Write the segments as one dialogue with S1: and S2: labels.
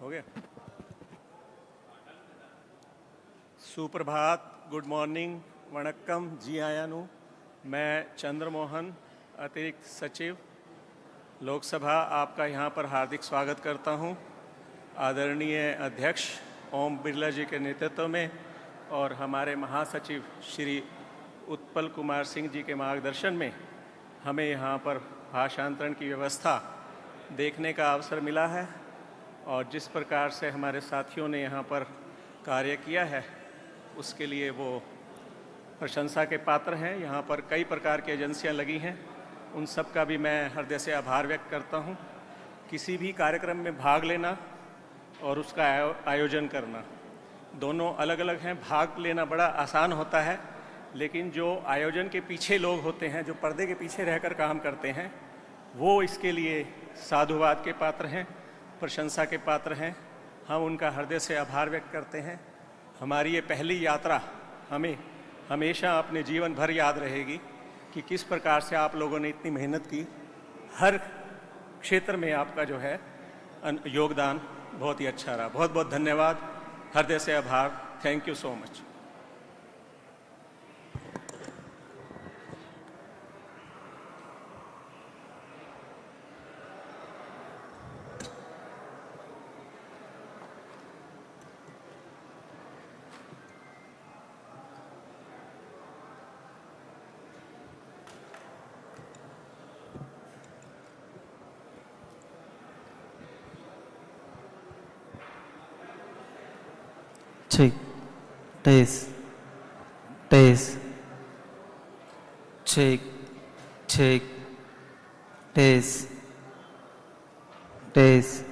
S1: हो गया। सुप्रभात, गुड मॉर्निंग, वणक्कम, जी आयानु। मैं चंद्र मोहन, अतिरिक्त सचिव लोकसभा, आपका यहाँ पर हार्दिक स्वागत करता हूँ। आदरणीय अध्यक्ष ओम बिरला जी के नेतृत्व में और हमारे महासचिव श्री उत्पल कुमार सिंह जी के मार्गदर्शन में हमें यहाँ पर भाषांतरण की व्यवस्था देखने का अवसर मिला है और जिस प्रकार से हमारे साथियों ने यहाँ पर कार्य किया है उसके लिए वो प्रशंसा के पात्र हैं। यहाँ पर कई प्रकार की एजेंसियाँ लगी हैं, उन सब का भी मैं हृदय से आभार व्यक्त करता हूँ। किसी भी कार्यक्रम में भाग लेना और उसका आयोजन करना दोनों अलग अलग हैं। भाग लेना बड़ा आसान होता है, लेकिन जो आयोजन के पीछे लोग होते हैं, जो पर्दे के पीछे रहकर काम करते हैं, वो इसके लिए साधुवाद के पात्र हैं, प्रशंसा के पात्र हैं। हम उनका हृदय से आभार व्यक्त करते हैं। हमारी ये पहली यात्रा हमें हमेशा अपने जीवन भर याद रहेगी कि किस प्रकार से आप लोगों ने इतनी मेहनत की। हर क्षेत्र में आपका जो है योगदान बहुत ही अच्छा रहा। बहुत बहुत धन्यवाद, हृदय से आभार। Thank you so much.
S2: Check, test, test, check, check, test, test,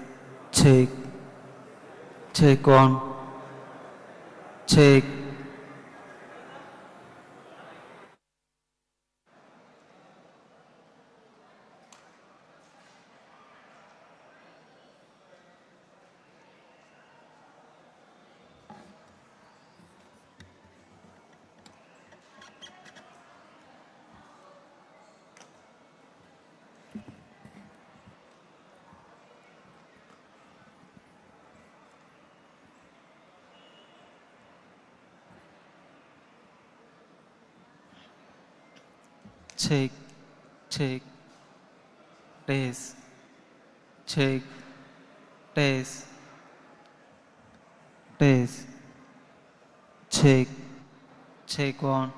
S2: check, check one, check. Check, check, test, check, test, test, check, check one.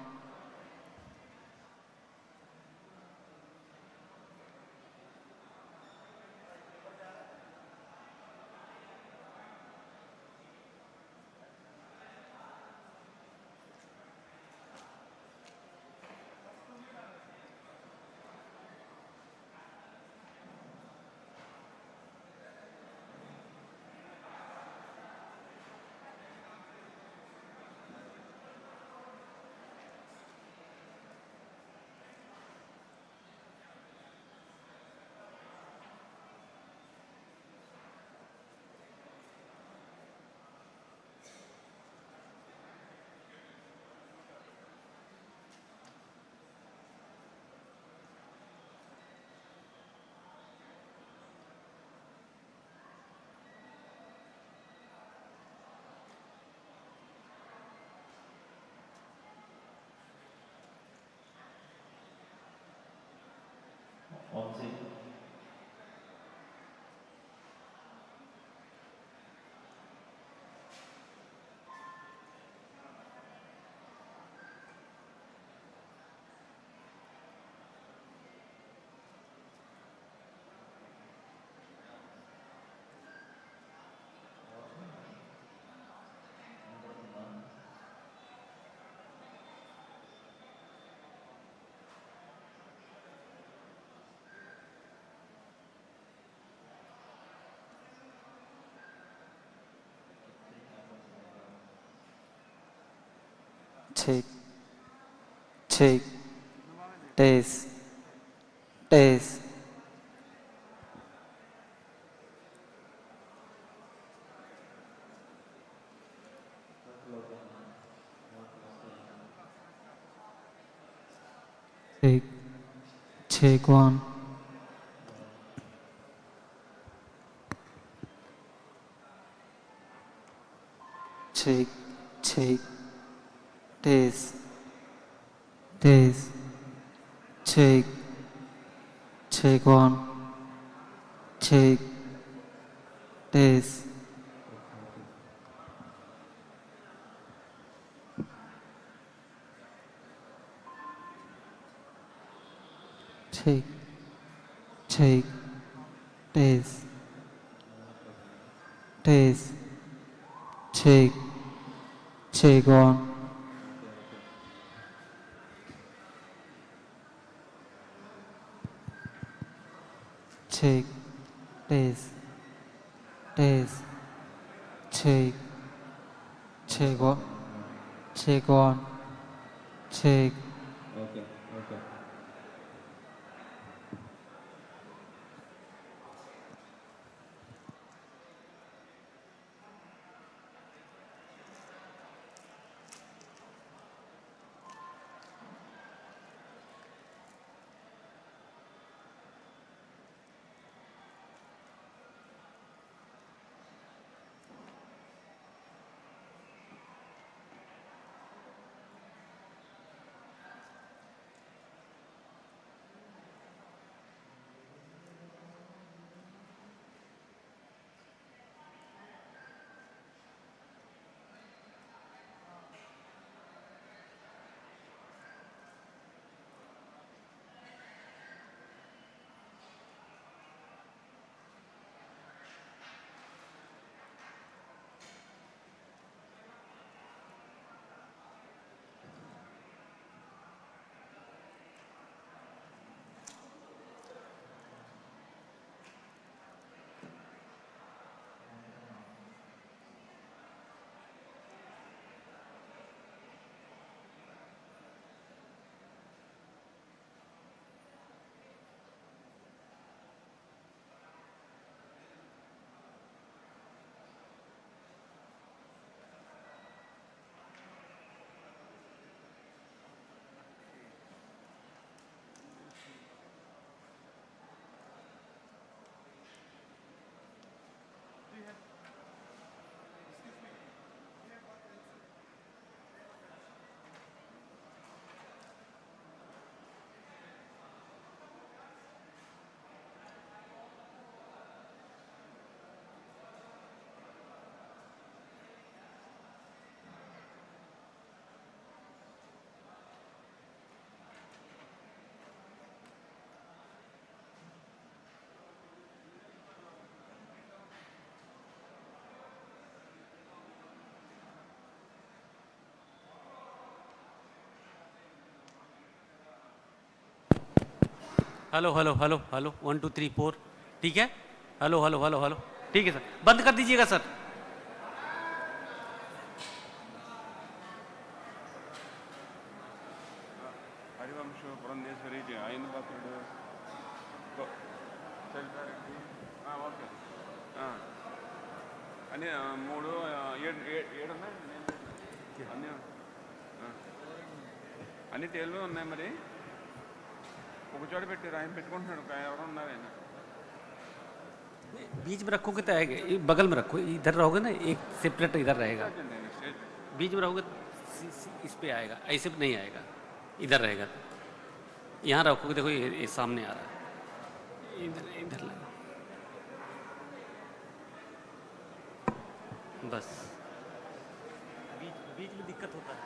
S2: Check, check, test, test. Check, check one. check, check, test, test, check, check one, check, test, check, check, test, test, check, check one, check, test, test, check, check one, check one, check.
S3: Okay, okay.
S4: Hello hello hello hello 1 2 3 4 ठीक है। Hello hello hello hello ठीक है sir, बंद कर दीजिएगा sir.
S5: Harivamsha Purandeswari ఆయన భక్తుడు okay అన్ని మూడు ఏడు ఉన్నాయి అన్నీ అన్ని తేలివే ఉన్నాయి మరి ఒక చోట పెట్టారు ఆయన పెట్టుకుంటున్నాడు ఎవరు ఉన్నారు ఆయన
S4: बीच में रखोगे तो आएगा, बगल में रखो, इधर रहोगे ना एक सेपरेट इधर रहेगा, बीच में रहोगे इस पे आएगा, ऐसे नहीं आएगा, इधर रहेगा। यहाँ रखोगे, देखो ये सामने आ रहा है, इधर इधर लगा बस। बीच बीच में दिक्कत होता है।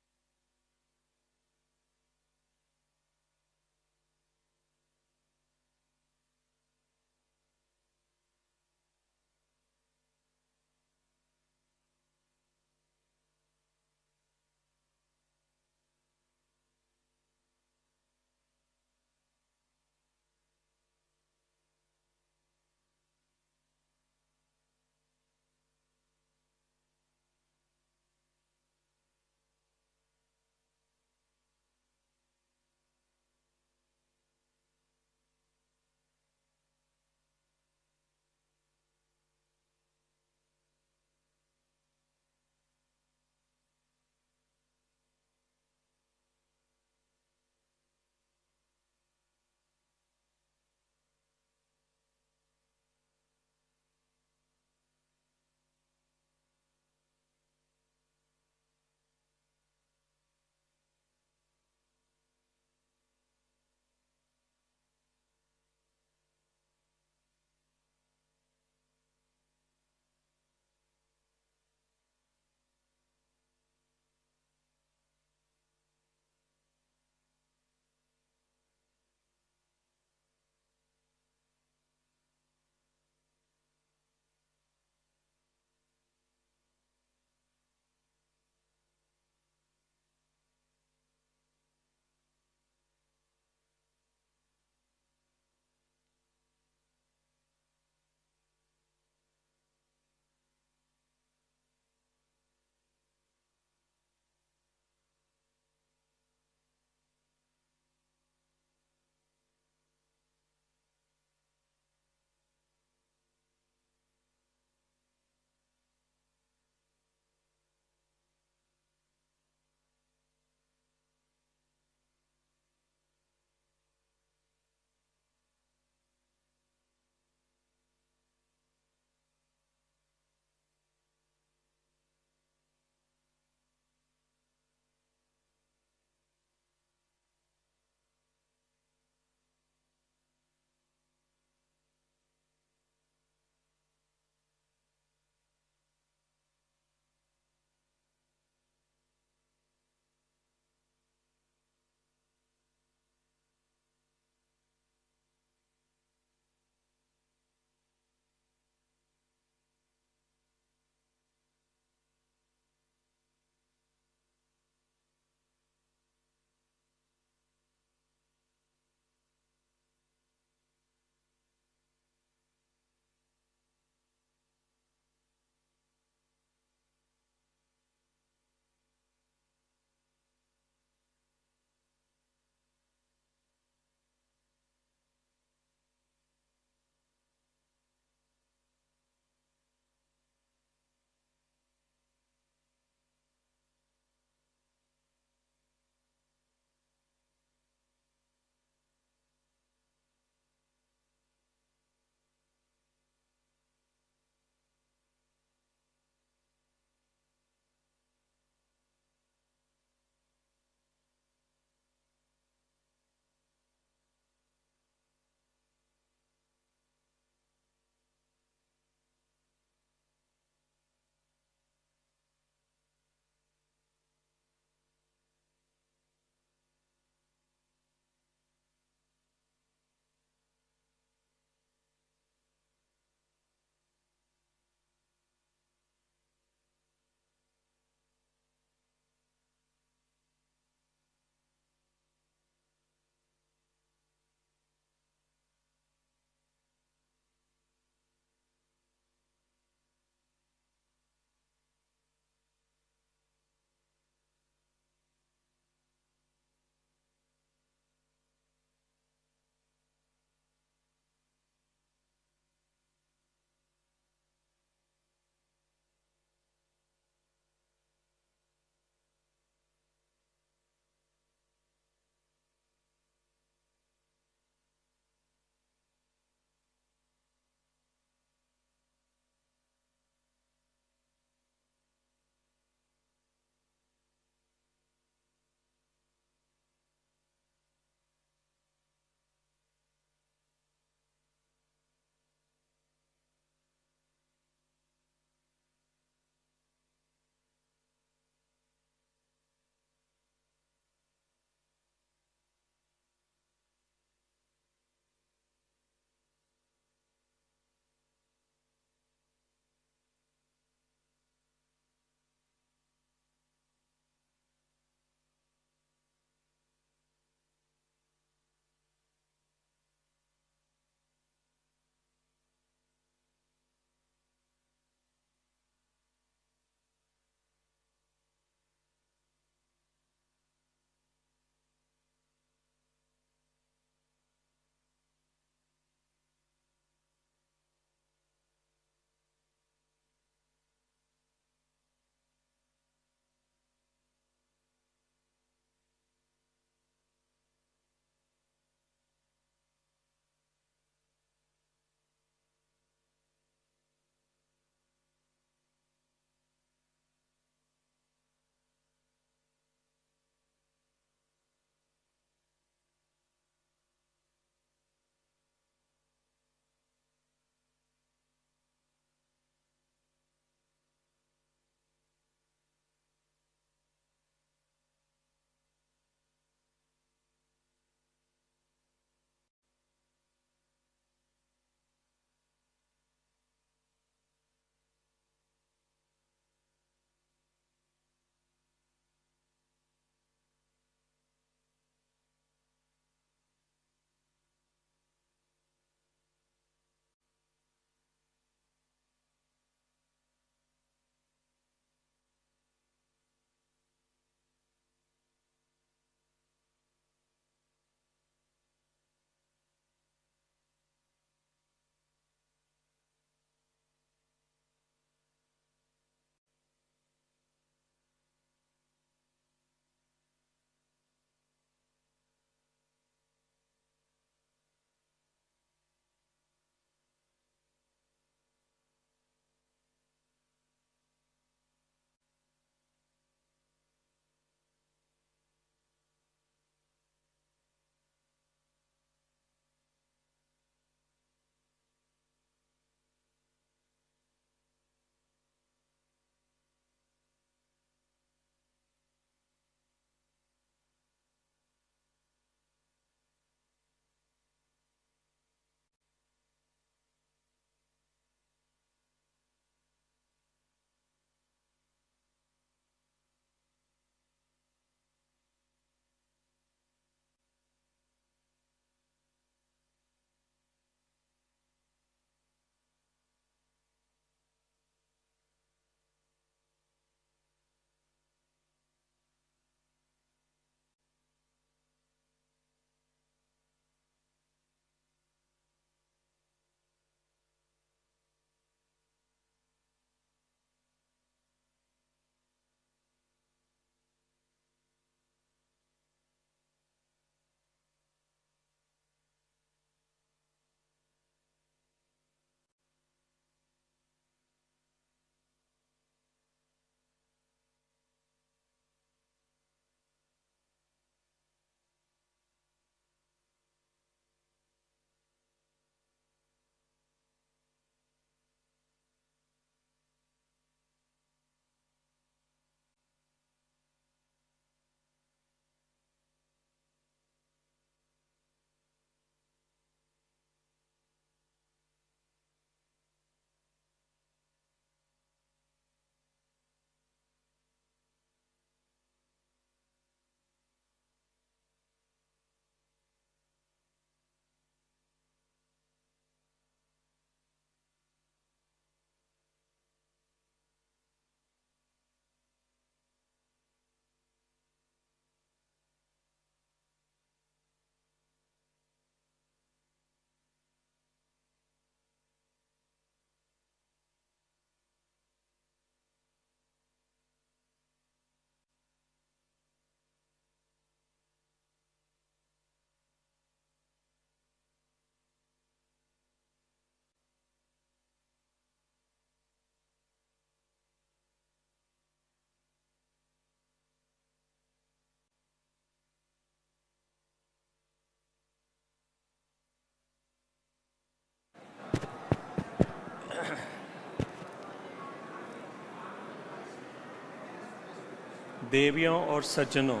S1: देवियों और सज्जनों,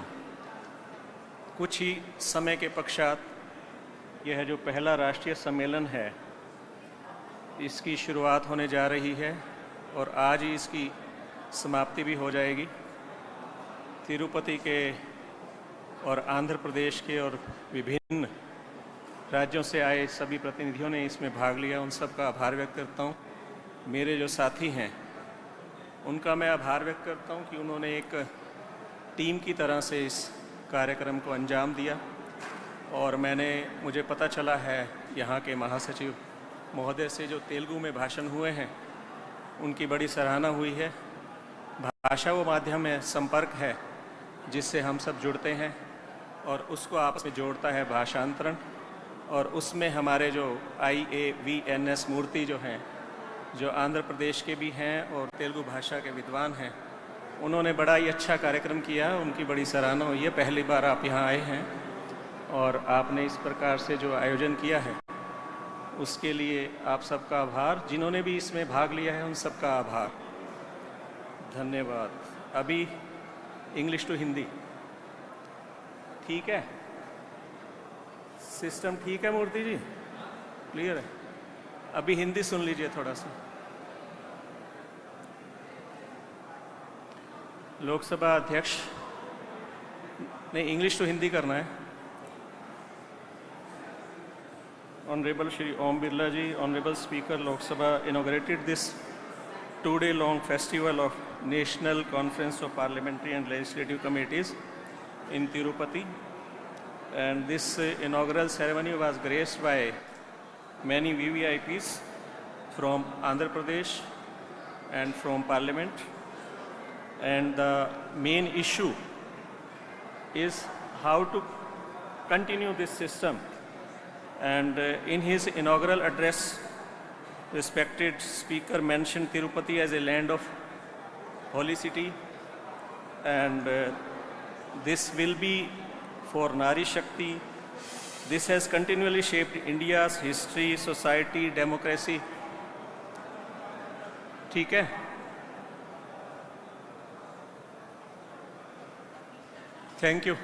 S1: कुछ ही समय के पश्चात यह जो पहला राष्ट्रीय सम्मेलन है इसकी शुरुआत होने जा रही है और आज ही इसकी समाप्ति भी हो जाएगी। तिरुपति के और आंध्र प्रदेश के और विभिन्न राज्यों से आए सभी प्रतिनिधियों ने इसमें भाग लिया, उन सब का आभार व्यक्त करता हूँ। मेरे जो साथी हैं उनका मैं आभार व्यक्त करता हूँ कि उन्होंने एक टीम की तरह से इस कार्यक्रम को अंजाम दिया और मुझे पता चला है यहाँ के महासचिव महोदय से जो तेलुगु में भाषण हुए हैं उनकी बड़ी सराहना हुई है। भाषा वो माध्यम है, संपर्क है जिससे हम सब जुड़ते हैं और उसको आपस में जोड़ता है भाषांतरण। और उसमें हमारे जो IAVNS मूर्ति जो हैं, जो आंध्र प्रदेश के भी हैं और तेलुगु भाषा के विद्वान हैं, उन्होंने बड़ा ही अच्छा कार्यक्रम किया, उनकी बड़ी सराहना हुई है। पहली बार आप यहाँ आए हैं और आपने इस प्रकार से जो आयोजन किया है उसके लिए आप सबका आभार। जिन्होंने भी इसमें भाग लिया है उन सबका आभार, धन्यवाद। अभी इंग्लिश टू हिंदी, ठीक है? सिस्टम ठीक है मूर्ति जी, क्लियर है? अभी हिंदी सुन लीजिए थोड़ा सा। लोकसभा अध्यक्ष, नहीं इंग्लिश टू हिंदी करना है। Honorable Shri Om Birla ji, Honorable Speaker Lok Sabha inaugurated this two-day-long festival of National Conference of Parliamentary and Legislative Committees in Tirupati. And this inaugural ceremony was graced by many VVIPs from Andhra Pradesh and from Parliament. And the main issue is how to continue this system. And in his inaugural address, respected speaker mentioned Tirupati as a land of holy city, and this will be for Nari Shakti. This has continually shaped India's history, society, democracy. ठीक है? Thank you.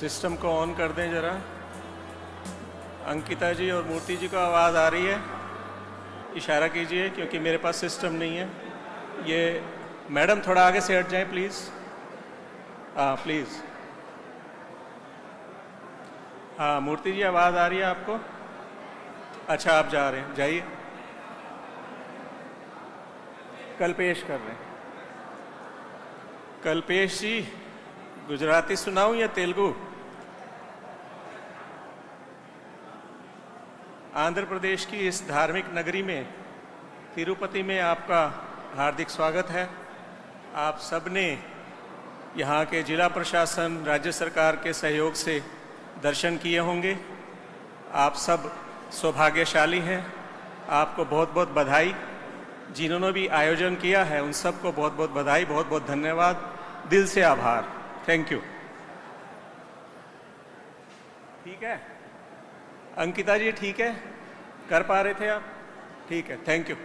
S1: System को on कर दें ज़रा। अंकिता जी और मूर्ति जी को आवाज़ आ रही है? इशारा कीजिए, क्योंकि मेरे पास सिस्टम नहीं है। ये मैडम थोड़ा आगे से हट जाएं प्लीज़। हाँ प्लीज़। हाँ मूर्ति जी, आवाज़ आ रही है आपको? अच्छा, आप जा रहे हैं, जाइए। कल्पेश कर रहे हैं। कल्पेश जी, गुजराती सुनाऊं या तेलुगु? आंध्र प्रदेश की इस धार्मिक नगरी में तिरुपति में आपका हार्दिक स्वागत है। आप सबने यहाँ के जिला प्रशासन, राज्य सरकार के सहयोग से दर्शन किए होंगे। आप सब सौभाग्यशाली हैं। आपको बहुत बहुत बधाई। जिन्होंने भी आयोजन किया है उन सबको बहुत बहुत बधाई, बहुत बहुत धन्यवाद, दिल से आभार। Thank you. ठीक है अंकिता जी, ठीक है? कर पा रहे थे आप? ठीक है, thank you.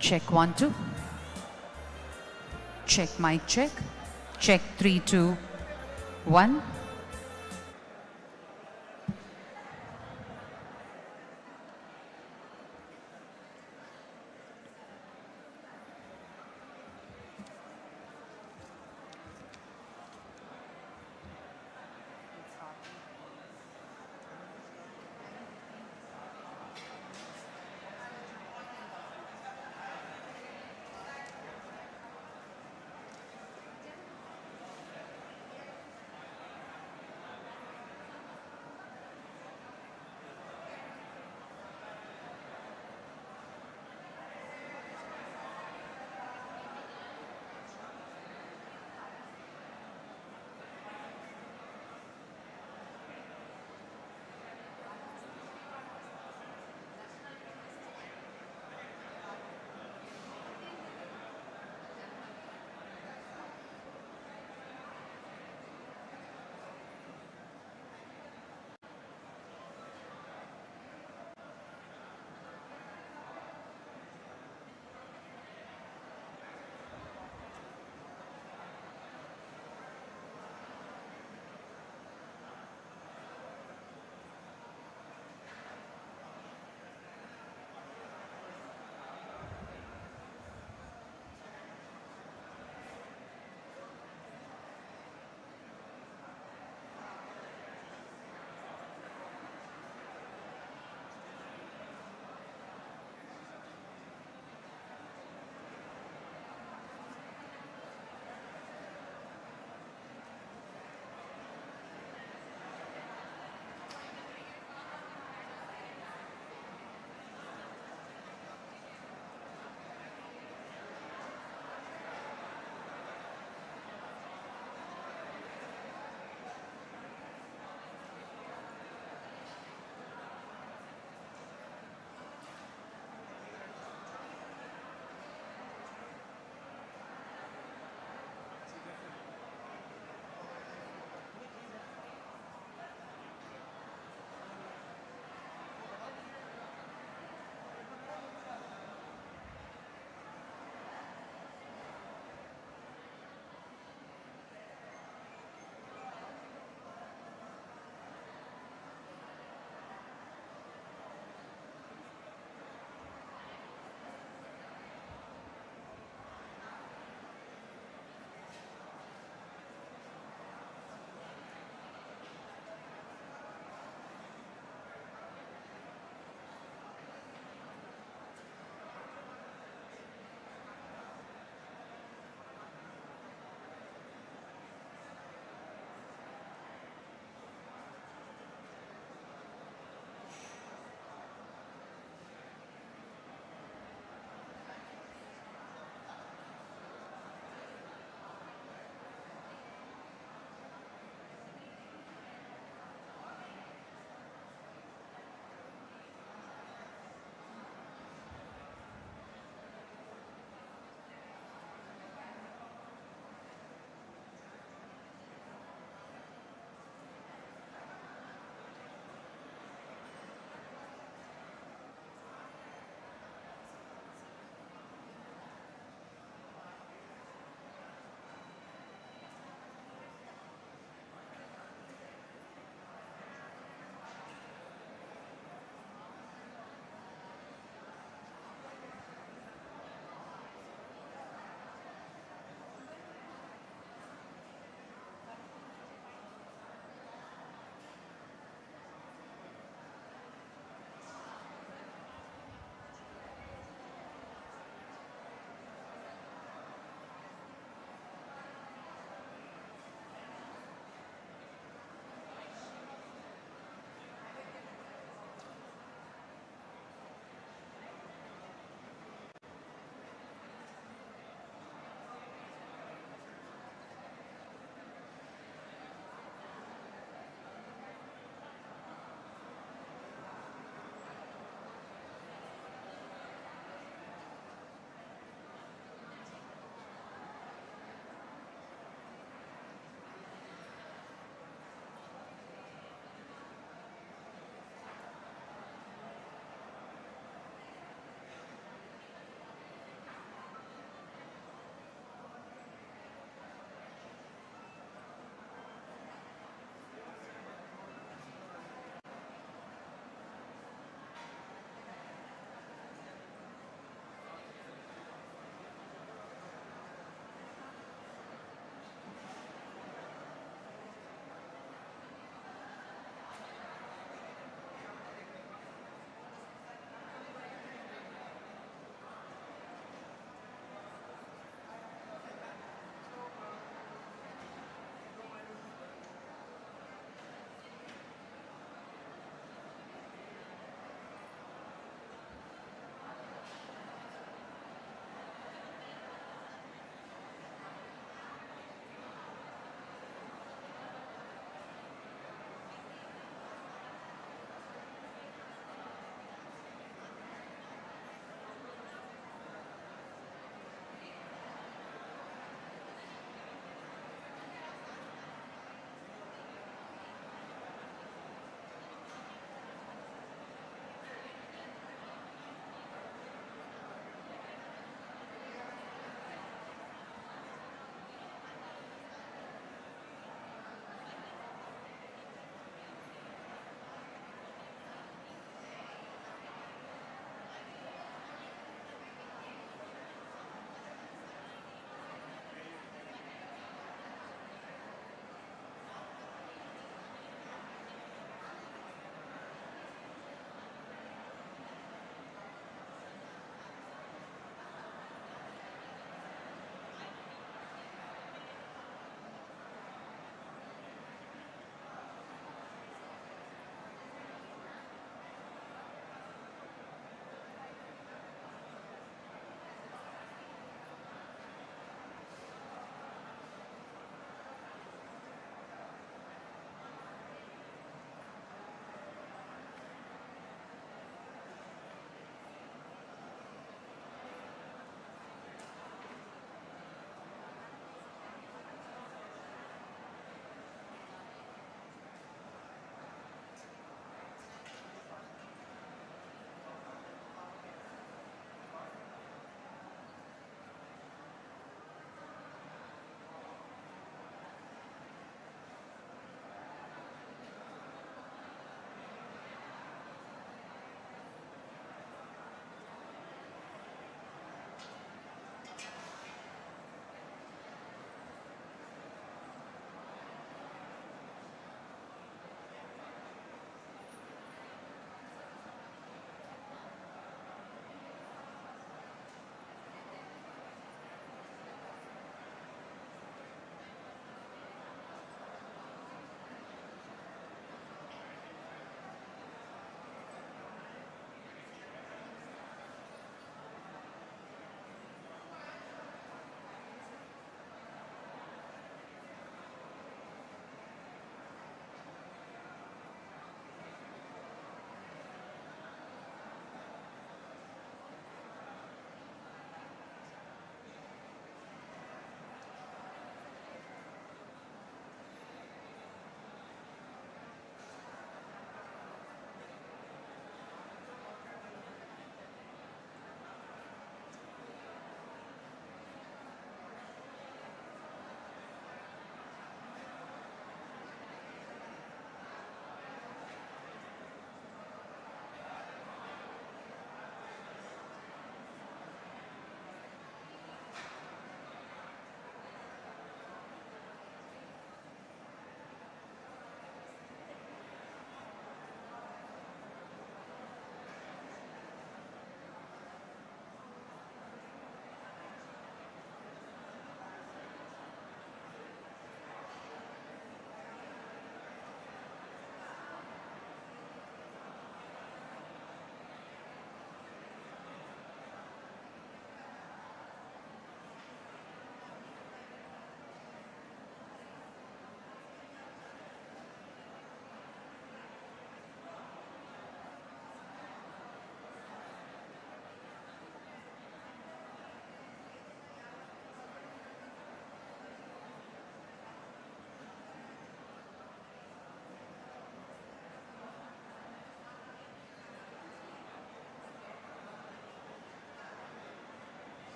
S6: Check 1 2. Check mic check. Check 3 2 1.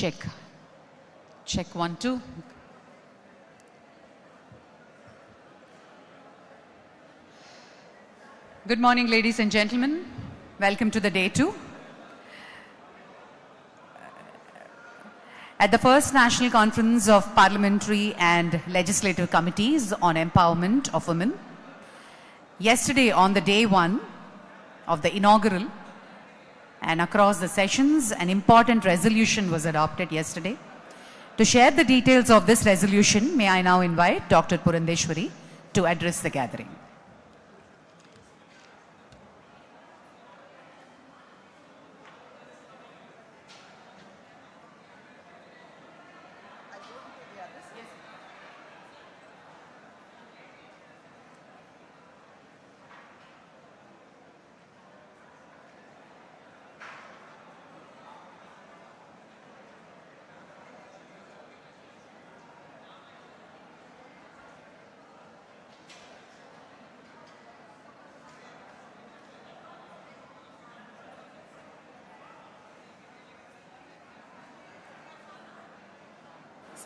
S6: Check. Check 1, 2. Good morning, ladies and gentlemen. Welcome to the Day-2. At the first National Conference of Parliamentary and Legislative Committees on Empowerment of Women, yesterday on the day 1 of the inaugural and across the sessions, an important resolution was adopted yesterday. To share the details of this resolution, may I now invite Dr. Purandeshwari to address the gathering.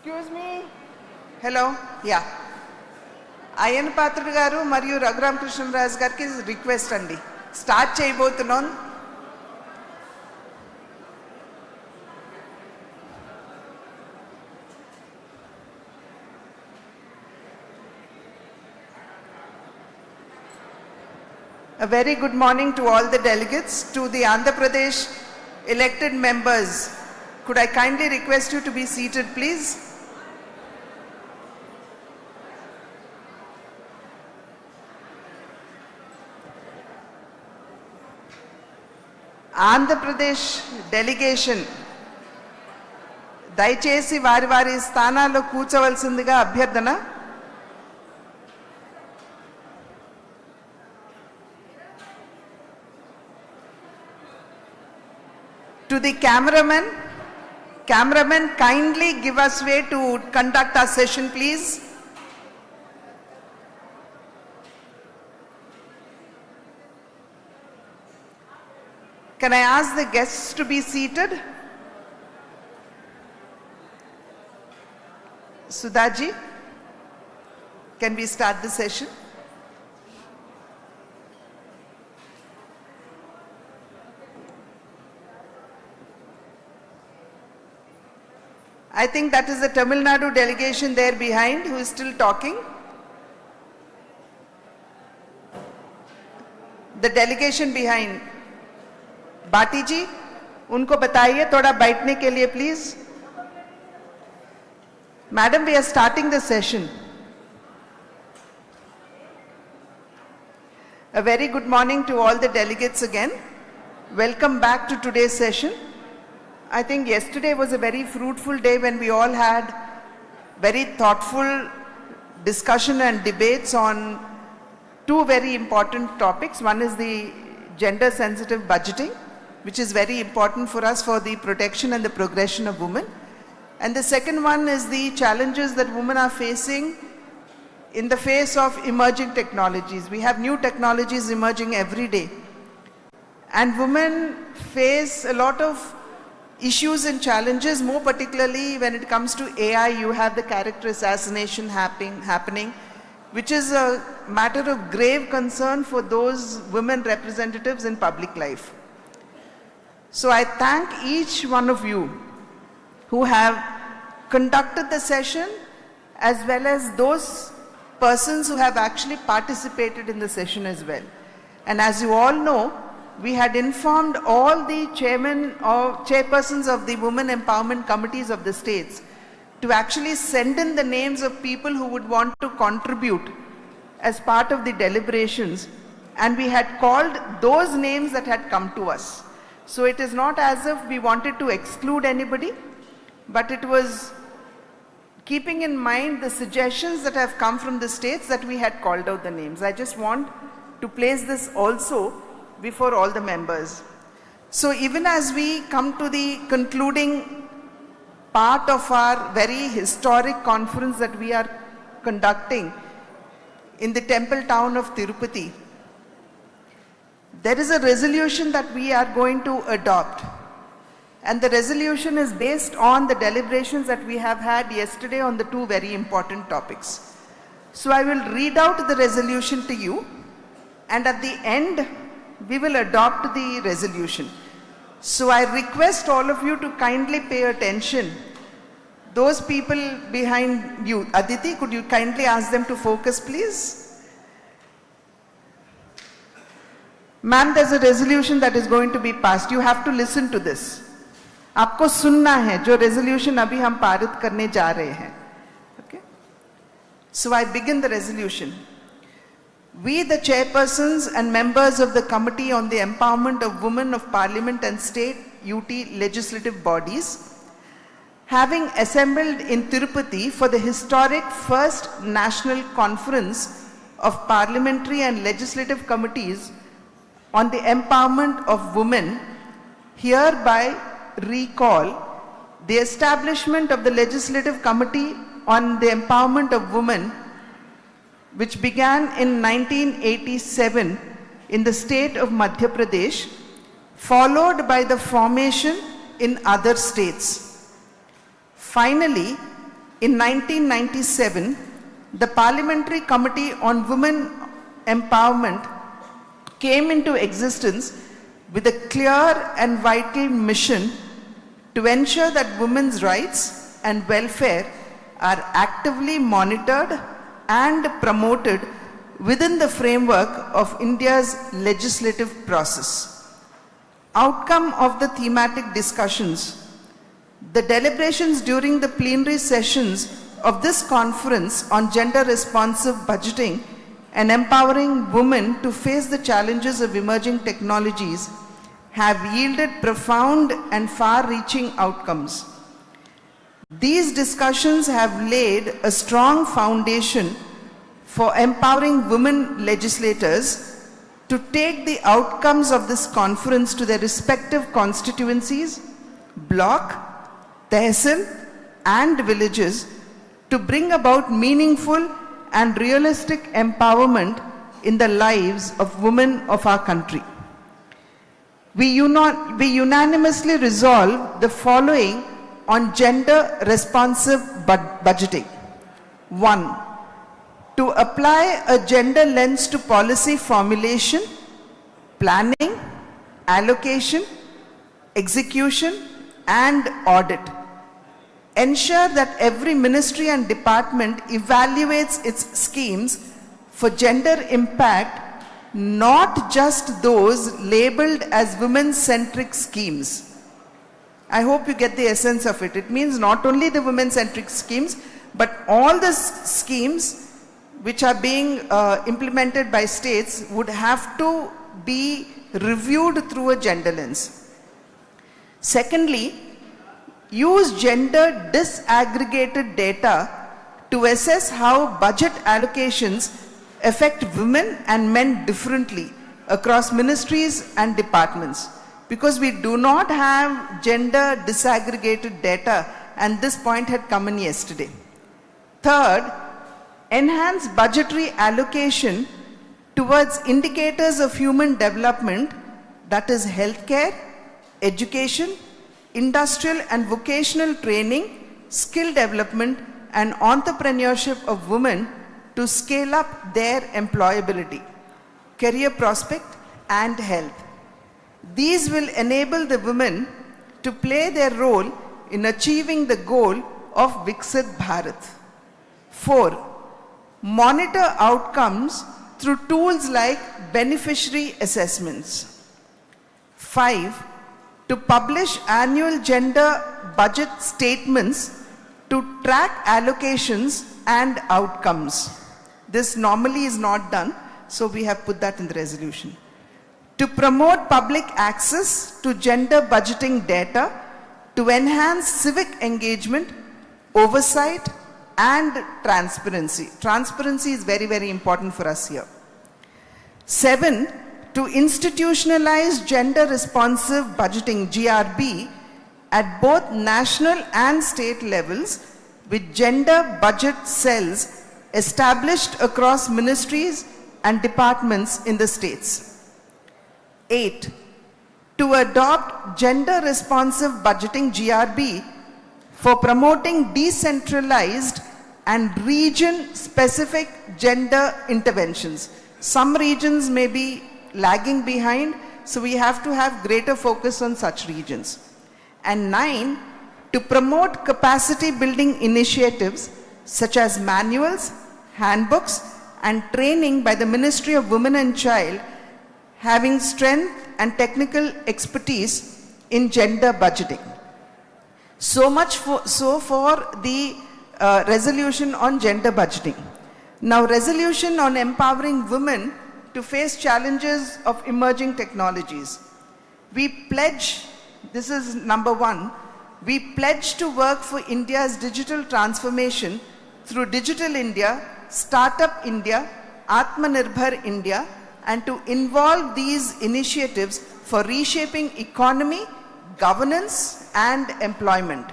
S7: Excuse me. Hello. Yeah. Ayan Patrud garu Mariyu Raghuram Krishnaraj gariki request andi. Start cheyabothunnan. A very good morning to all the delegates, to the Andhra Pradesh elected members. Could I kindly request you to be seated, please? Andhra Pradesh delegation దయచేసి వారి వారి స్థానాల్లో కూర్చోవలసిందిగా అభ్యర్థన. To the cameraman, kindly give us way to conduct our session, please. Can I ask the guests to be seated? Sudhaji, can we start the session? I think that is the Tamil Nadu delegation there behind who is still talking. The delegation behind. Bati ji, उनको बताइए थोड़ा बैठने के लिए please. Madam, we are starting the session. A very good morning to all the delegates again. Welcome back to today's session. I think yesterday was a very fruitful day when we all had very thoughtful discussion and debates on two very important topics. One is the gender sensitive budgeting, which is very important for us for the protection and the progression of women. And the second one is the challenges that women are facing in the face of emerging technologies. We have new technologies emerging every day. And women face a lot of issues and challenges, more particularly when it comes to AI. You have the character assassination happening, which is a matter of grave concern for those women representatives in public life. So I thank each one of you who have conducted the session, as well as those persons who have actually participated in the session as well. And as you all know, we had informed all the chairmen or chairpersons of the women empowerment committees of the states to actually send in the names of people who would want to contribute as part of the deliberations, and we had called those names that had come to us. So it is not as if we wanted to exclude anybody, but it was keeping in mind the suggestions that have come from the states that we had called out the names. I just want to place this also before all the members. So even as we come to the concluding part of our very historic conference that we are conducting in the temple town of Tirupati, there is a resolution that we are going to adopt. And the resolution is based on the deliberations that we have had yesterday on the two very important topics. So I will read out the resolution to you, and at the end, we will adopt the resolution. So I request all of you to kindly pay attention. Those people behind you, Aditi, could you kindly ask them to focus, please? Ma'am, there's a resolution that is going to be passed. You have to listen to this. आपको सुनना है जो resolution अभी हम पारित करने जा रहे हैं. Okay? So I begin the resolution. We, the chairpersons and members of the Committee on the Empowerment of Women of Parliament and State UT legislative bodies, having assembled in Tirupati for the historic first National Conference of Parliamentary and Legislative Committees on the Empowerment of Women, hereby recall the establishment of the Legislative Committee on the Empowerment of Women, which began in 1987 in the state of Madhya Pradesh, followed by the formation in other states. Finally, in 1997, the Parliamentary Committee on Women Empowerment came into existence with a clear and vital mission to ensure that women's rights and welfare are actively monitored and promoted within the framework of India's legislative process. Outcome of the thematic discussions. The deliberations during the plenary sessions of this conference on gender responsive budgeting and empowering women to face the challenges of emerging technologies have yielded profound and far-reaching outcomes. These discussions have laid a strong foundation for empowering women legislators to take the outcomes of this conference to their respective constituencies, block, tehsil, and villages to bring about meaningful and realistic empowerment in the lives of women of our country. We unanimously resolve the following on gender responsive budgeting. 1. To apply a gender lens to policy formulation, planning, allocation, execution, and audit. Ensure that every ministry and department evaluates its schemes for gender impact, not just those labeled as women-centric schemes. I hope you get the essence of it. It means not only the women-centric schemes, but all the schemes which are being implemented by states would have to be reviewed through a gender lens. Secondly, use gender disaggregated data to assess how budget allocations affect women and men differently across ministries and departments, because we do not have gender disaggregated data, and this point had come in yesterday. Third, enhance budgetary allocation towards indicators of human development, that is healthcare, education, industrial and vocational training, skill development, and entrepreneurship of women to scale up their employability, career prospect, and health. These will enable the women to play their role in achieving the goal of Viksit Bharat. 4. Monitor outcomes through tools like beneficiary assessments. 5. To publish annual gender budget statements to track allocations and outcomes. This normally is not done, so we have put that in the resolution. To promote public access to gender budgeting data to enhance civic engagement, oversight, and transparency. Transparency is very, very important for us here. 7. To institutionalize gender responsive budgeting, GRB, at both national and state levels with gender budget cells established across ministries and departments in the states. 8. to adopt gender responsive budgeting GRB for promoting decentralized and region specific gender interventions. Some regions may be lagging behind, so we have to have greater focus on such regions. And 9, to promote capacity building initiatives such as manuals, handbooks, and training by the Ministry of Women and Child having strength and technical expertise in gender budgeting. So much for the resolution on gender budgeting. Now, resolution on empowering women to face challenges of emerging technologies. We pledge, this is number 1, we pledge to work for India's digital transformation through Digital India, Startup India, Atmanirbhar India, and to involve these initiatives for reshaping economy, governance, and employment.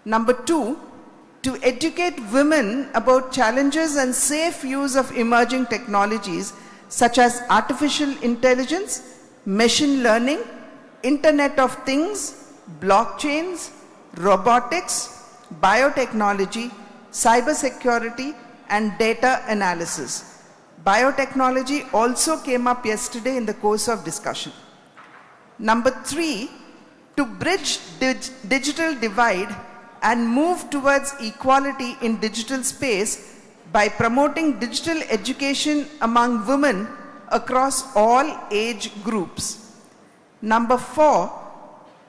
S7: Number 2, to educate women about challenges and safe use of emerging technologies such as artificial intelligence, machine learning, Internet of Things, blockchains, robotics, biotechnology, cybersecurity, and data analysis. Biotechnology also came up yesterday in the course of discussion. Number 3, to bridge digital divide and move towards equality in digital space by promoting digital education among women across all age groups. Number 4,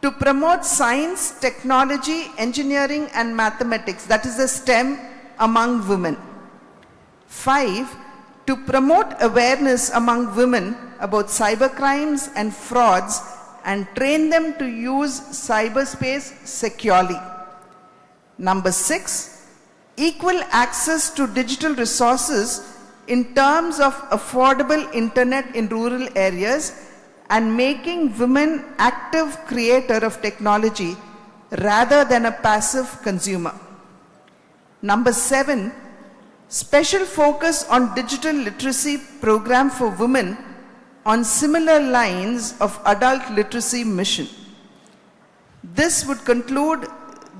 S7: to promote science, technology, engineering, and mathematics, that is the STEM, among women. 5, to promote awareness among women about cybercrimes and frauds and train them to use cyberspace securely. Number 6, equal access to digital resources in terms of affordable internet in rural areas and making women active creator of technology rather than a passive consumer. Number 7, special focus on digital literacy program for women on similar lines of adult literacy mission. This would conclude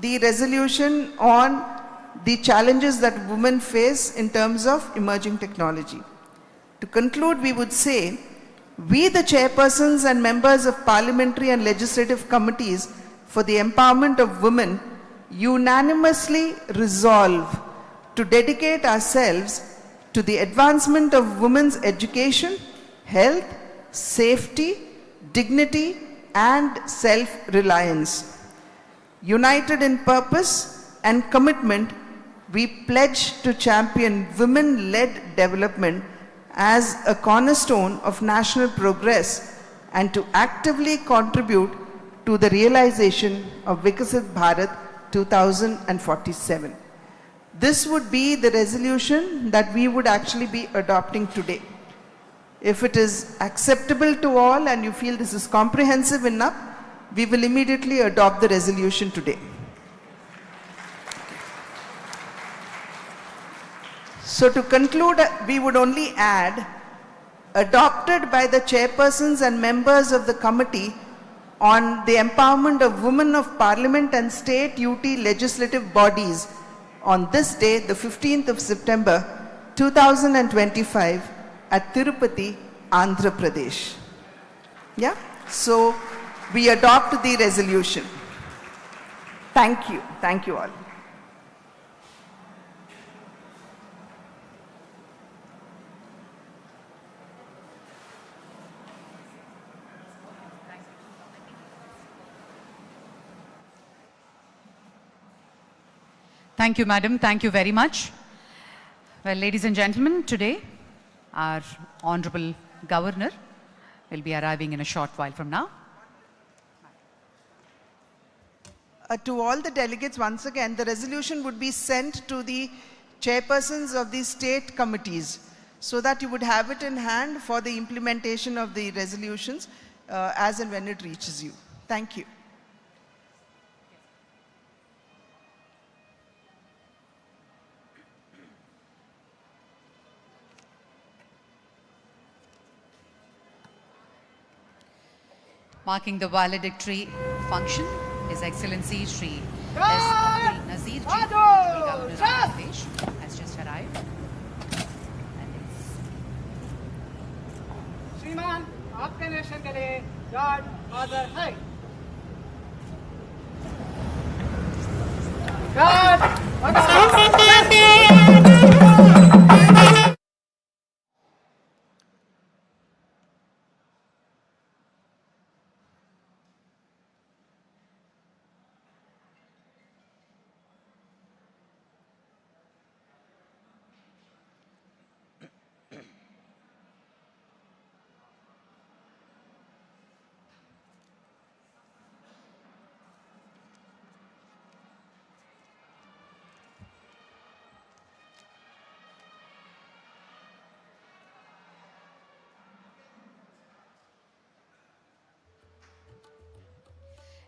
S7: the resolution on the challenges that women face in terms of emerging technology. To conclude, we would say, we, the chairpersons and members of parliamentary and legislative committees for the empowerment of women, unanimously resolve to dedicate ourselves to the advancement of women's education, health, safety, dignity, and self-reliance. United in purpose and commitment, we pledge to champion women-led development as a cornerstone of national progress and to actively contribute to the realization of Viksit Bharat 2047. This would be the resolution that we would actually be adopting today. If it is acceptable to all and you feel this is comprehensive enough, we will immediately adopt the resolution today. So to conclude, we would only add, adopted by the chairpersons and members of the committee on the empowerment of women of parliament and state duty legislative bodies on this day, the 15th of September 2025 at Tirupati, Andhra Pradesh. Yeah? So we adopt the resolution. Thank you. Thank you all.
S6: Thank you, madam. Thank you very much. Well, ladies and gentlemen, today our Honorable Governor will be arriving in a short while from now.
S7: To all the delegates, once again, the resolution would be sent to the chairpersons of the state committees so that you would have it in hand for the implementation of the resolutions as and when it reaches you. Thank you.
S6: Marking the valedictory function, His Excellency Shri Abdul Nazeer ji, Governor of Andhra Pradesh, has just arrived.
S8: श्रीमान आपके nation के लिए God father है God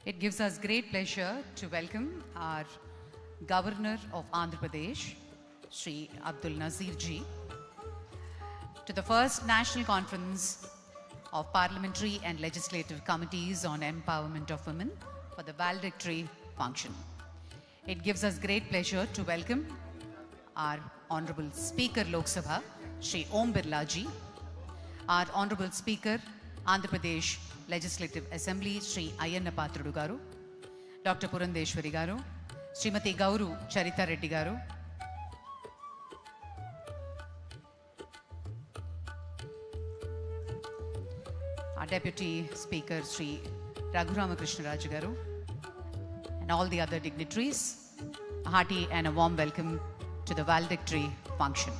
S6: It gives us great pleasure to welcome our Governor of Andhra Pradesh, Shri Abdul Nazeer ji, to the first National Conference of Parliamentary and Legislative Committees on Empowerment of Women for the valedictory function. It gives us great pleasure to welcome our Honorable Speaker Loksabha, Shri Birla ji, our Honorable Speaker, Andhra Pradesh Legislative Assembly, Shri Ayanna Patrudu garu, Dr. Purandeshwari garu, Srimati Gauru Charita Reddy garu, our Deputy Speaker, Shri Raghuramakrishna Raju garu, and all the other dignitaries, a hearty and a warm welcome to the valedictory function.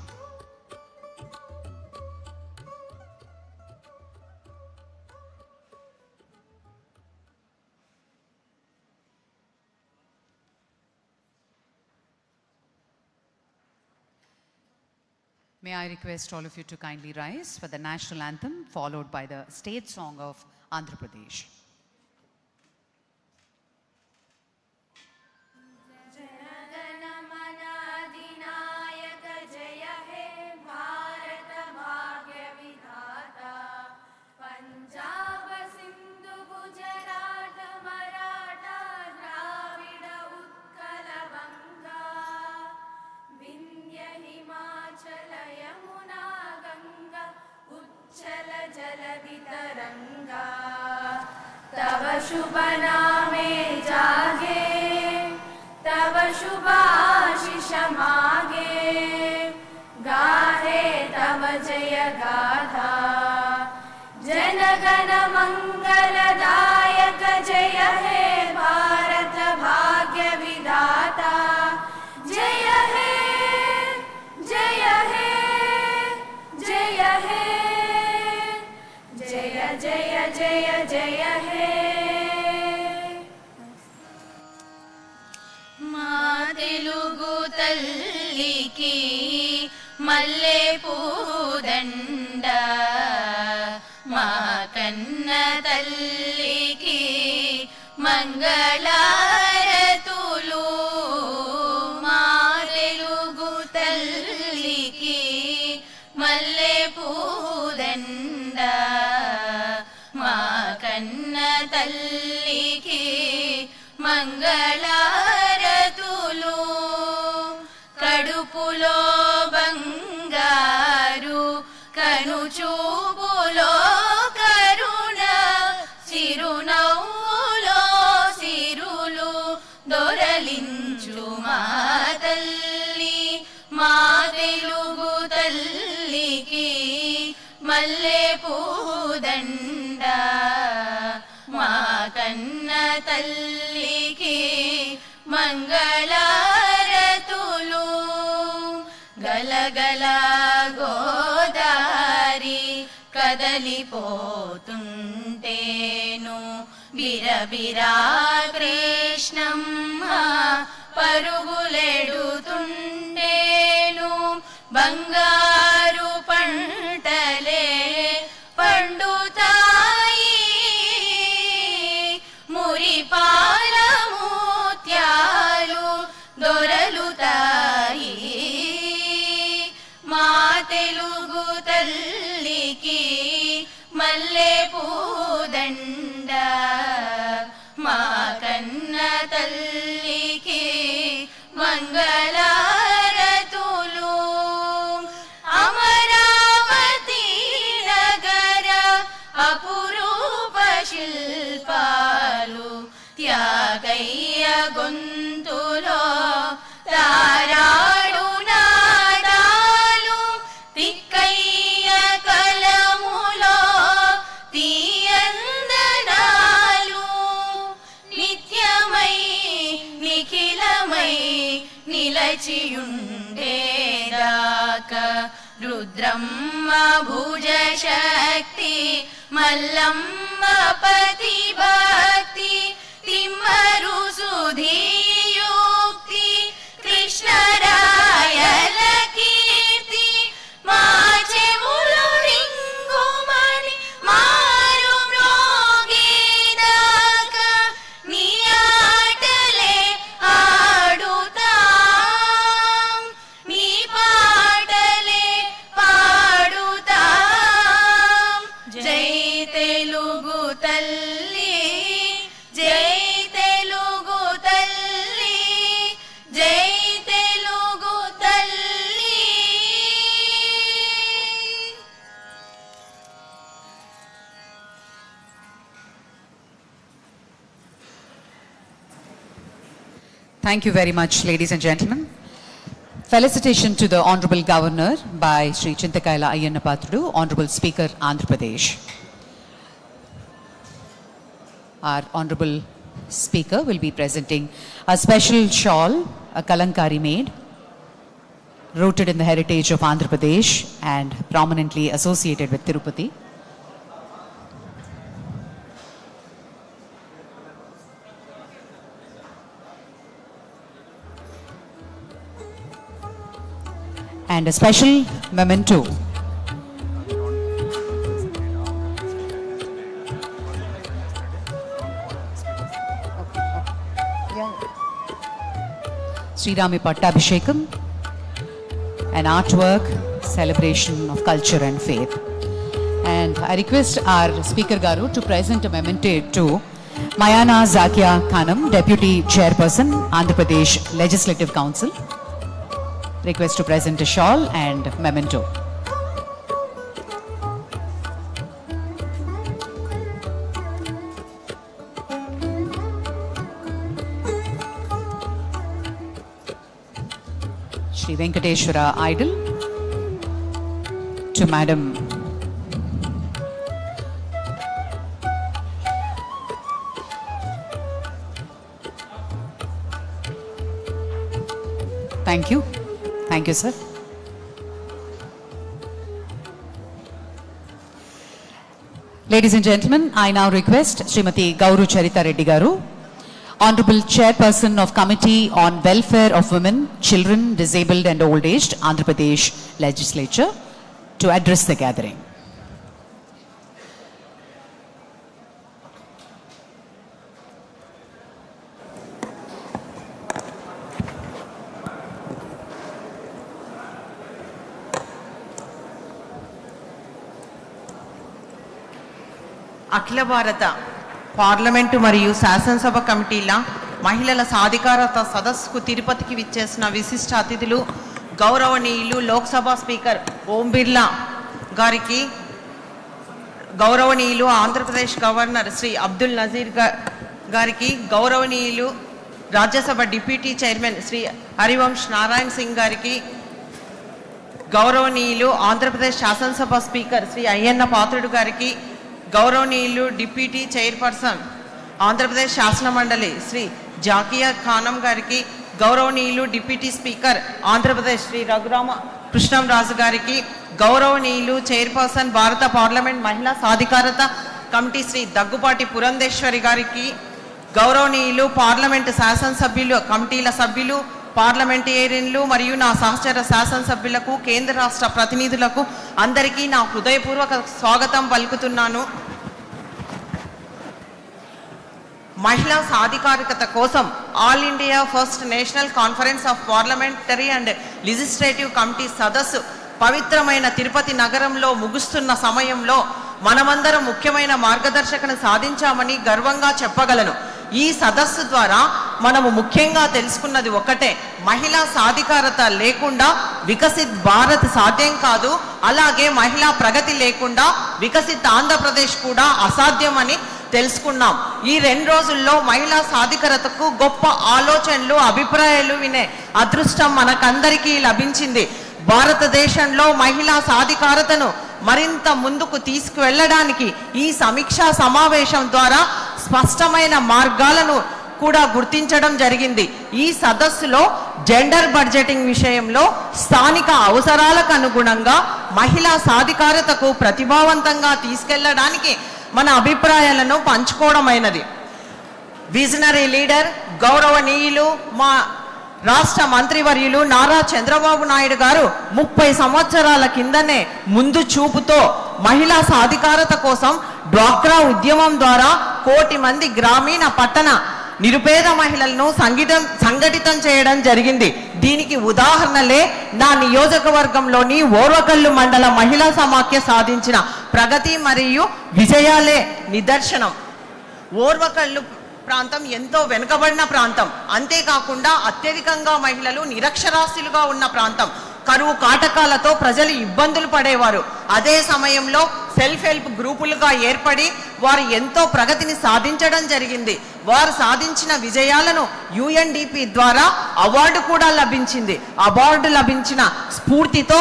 S6: May I request all of you to kindly rise for the national anthem, followed by the state song of Andhra Pradesh.
S9: तव शुभ नामे जागे तव शुभ आशीष मागे गाहे तव जय गाथा जनगण मंगलदायक जय हे भारत भाग्य विधाता जय हे जय हे जय हे जय जय जय जय हे తెలుగు తల్లికి మల్లె పూదండ మా కన్న తల్లికి మంగళారతులు మా తెలుగు తల్లికి మల్లె పూదండ మా కన్న తల్లికి మంగళారతులు కడుపులో బంగారు కనుచూపులో కరుణ చిరునవ్వులో సిరులు దొరలించు మా తల్లి మా తెలుగు తల్లికి మల్లె పూదండ మా కన్న తల్లికి మంగళారతులు గలగల గోదారి కదలిపోతుంటేను బిరబిరా కృష్ణమ్మ పరుగులెడుతుంటేను బంగారు పంటలే పండుతాయి మురిపాల ముత్యాలు దొరలుతాయి మా తెలుగు తల్లికి మల్లె పూదండ నిలచియుండేదాక రుద్రమ్మ భుజశక్తి మల్లమ్మ పతి భక్తి తిమ్మరు సుధీయుక్తి కృష్ణరాయల కీర్తి మా చెవులు రింగుమని మారు మ్రోగేదాక నీ ఆటలే ఆడుతాం నీ పాటలే పాడుతాం జై తెలుగు తల్లి జై తెలుగు తల్లి జై తెలుగు తల్లి.
S6: Thank you very much, ladies and gentlemen. Felicitation to the Honorable Governor by Sri Chintakayala Ayyanapatrudu, Honorable Speaker, Andhra Pradesh. Our Honorable Speaker will be presenting a special shawl, a kalankari made, rooted in the heritage of Andhra Pradesh and prominently associated with Tirupati. And a special memento. Sri Rami Pattabhishekam, an artwork celebration of culture and faith. And I request our Speaker Garu to present a memento to Mayana Zakia Khanam, Deputy Chairperson, Andhra Pradesh Legislative Council. Request to present a shawl and memento. Shri Venkateshwara Idol to Madam Thank you. Thank you, sir. Ladies and gentlemen, I now request Srimati Gauru Charita Reddy Garu, Honorable Chairperson of Committee on Welfare of Women, Children, Disabled and Old Aged, Andhra Pradesh Legislature, to address the gathering.
S7: అఖిల భారత parliament మరియు శాసనసభ కమిటీల మహిళల సాధికారత సదస్సుకు తిరుపతికి విచ్చేసిన విశిష్ట అతిథులు గౌరవనీయులు లోక్సభ స్పీకర్ ఓం బిర్లా గారికి, గౌరవనీయులు ఆంధ్రప్రదేశ్ గవర్నర్ శ్రీ అబ్దుల్ నజీర్ గారికి, గౌరవనీయులు రాజ్యసభ డిప్యూటీ చైర్మన్ శ్రీ హరివంశ్ నారాయణ్ సింగ్ గారికి, గౌరవనీయులు ఆంధ్రప్రదేశ్ శాసనసభ స్పీకర్ శ్రీ అయ్యన్న పాత్రుడు గారికి, గౌరవనీయులు డిప్యూటీ చైర్పర్సన్ ఆంధ్రప్రదేశ్ శాసన మండలి శ్రీ జాకియా ఖానం గారికి, గౌరవనీయులు డిప్యూటీ స్పీకర్ ఆంధ్రప్రదేశ్ శ్రీ రఘురామ కృష్ణంరాజు గారికి, గౌరవనీయులు చైర్పర్సన్ భారత పార్లమెంట్ మహిళా సాధికారత కమిటీ శ్రీ దగ్గుపాటి పురంధేశ్వరి గారికి, గౌరవనీయులు పార్లమెంటు శాసనసభ్యులు కమిటీల సభ్యులు, పార్లమెంటేరియన్లు మరియు నా సహచర శాసనసభ్యులకు, కేంద్ర రాష్ట్ర ప్రతినిధులకు అందరికీ నా హృదయపూర్వక స్వాగతం పలుకుతున్నాను. మహిళా సాధికారికత కోసం all India first national conference of parliamentary and legislative committee సదస్సు పవిత్రమైన తిరుపతి నగరంలో ముగుస్తున్న సమయంలో మనమందరం ముఖ్యమైన మార్గదర్శకను సాధించామని గర్వంగా చెప్పగలను. ఈ సదస్సు ద్వారా మనము ముఖ్యంగా తెలుసుకున్నది ఒకటే, మహిళా సాధికారత లేకుండా వికసిత్ భారత్ సాధ్యం కాదు, అలాగే మహిళా ప్రగతి లేకుండా వికసిత్ ఆంధ్రప్రదేశ్ కూడా అసాధ్యమని తెలుసుకున్నాం. ఈ 2 రోజుల్లో మహిళా సాధికారతకు గొప్ప ఆలోచనలు, అభిప్రాయాలు వినే అదృష్టం మనకందరికీ లభించింది. భారతదేశంలో మహిళా సాధికారతను మరింత ముందుకు తీసుకువెళ్ళడానికి ఈ సమీక్షా సమావేశం ద్వారా స్పష్టమైన మార్గాలను కూడా గుర్తించడం జరిగింది. ఈ సదస్సులో జెండర్ బడ్జెటింగ్ విషయంలో స్థానిక అవసరాలకు అనుగుణంగా మహిళా సాధికారతకు ప్రతిభావంతంగా తీసుకెళ్లడానికి మన అభిప్రాయాలను పంచుకోవడమైనది. విజనరీ లీడర్ గౌరవనీయులు మా రాష్ట్ర మంత్రివర్యులు నారా చంద్రబాబు నాయుడు గారు 30 సంవత్సరాల కిందనే ముందు చూపుతో మహిళా సాధికారత కోసం డ్వాక్రా ఉద్యమం ద్వారా 1 కోటి మంది గ్రామీణ పట్టణ నిరుపేద మహిళలను సంఘటితం చేయడం జరిగింది. దీనికి ఉదాహరణలే నా నియోజకవర్గంలోని ఓర్వకల్లు మండల మహిళా సమాఖ్య సాధించిన ప్రగతి మరియు విజయాలే నిదర్శనం. ఓర్వకల్లు ప్రాంతం ఎంతో వెనుకబడిన ప్రాంతం, అంతేకాకుండా అత్యధికంగా మహిళలు నిరక్షరాస్యులుగా ఉన్న ప్రాంతం. కరువు కాటకాలతో ప్రజలు ఇబ్బందులు పడేవారు. అదే సమయంలో సెల్ఫ్ హెల్ప్ గ్రూపులుగా ఏర్పడి వారు ఎంతో ప్రగతిని సాధించడం జరిగింది. వారు సాధించిన విజయాలను UNDP ద్వారా అవార్డు కూడా లభించింది. అవార్డు లభించిన స్ఫూర్తితో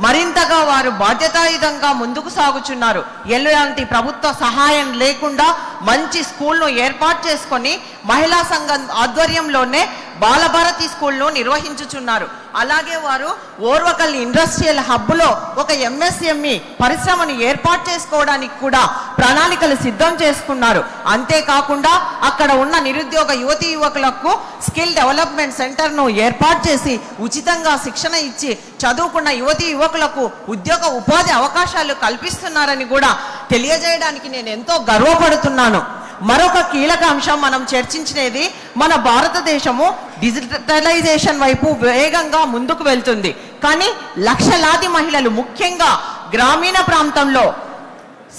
S7: మరింతగా వారు బాధ్యతాయుతంగా ముందుకు సాగుచున్నారు. ఎలాంటి ప్రభుత్వ సహాయం లేకుండా మంచి స్కూల్ను ఏర్పాటు చేసుకొని మహిళా సంఘం ఆధ్వర్యంలోనే బాలభారతి స్కూల్ను నిర్వహించుచున్నారు. అలాగే వారు ఓర్వకల్ ఇండస్ట్రియల్ హబ్లో ఒక MSME పరిశ్రమను ఏర్పాటు చేసుకోవడానికి కూడా ప్రణాళికలు సిద్ధం చేసుకున్నారు. అంతేకాకుండా అక్కడ ఉన్న నిరుద్యోగ యువతీ యువకులకు స్కిల్ డెవలప్మెంట్ సెంటర్ను ఏర్పాటు చేసి ఉచితంగా శిక్షణ ఇచ్చి చదువుకున్న యువతీ యువకులకు ఉద్యోగ ఉపాధి అవకాశాలు కల్పిస్తున్నారని కూడా తెలియజేయడానికి నేను ఎంతో గర్వపడుతున్నాను. మరొక కీలక అంశం మనం చర్చించినది, మన భారతదేశము డిజిటలైజేషన్ వైపు వేగంగా ముందుకు వెళ్తుంది. కానీ లక్షలాది మహిళలు ముఖ్యంగా గ్రామీణ ప్రాంతంలో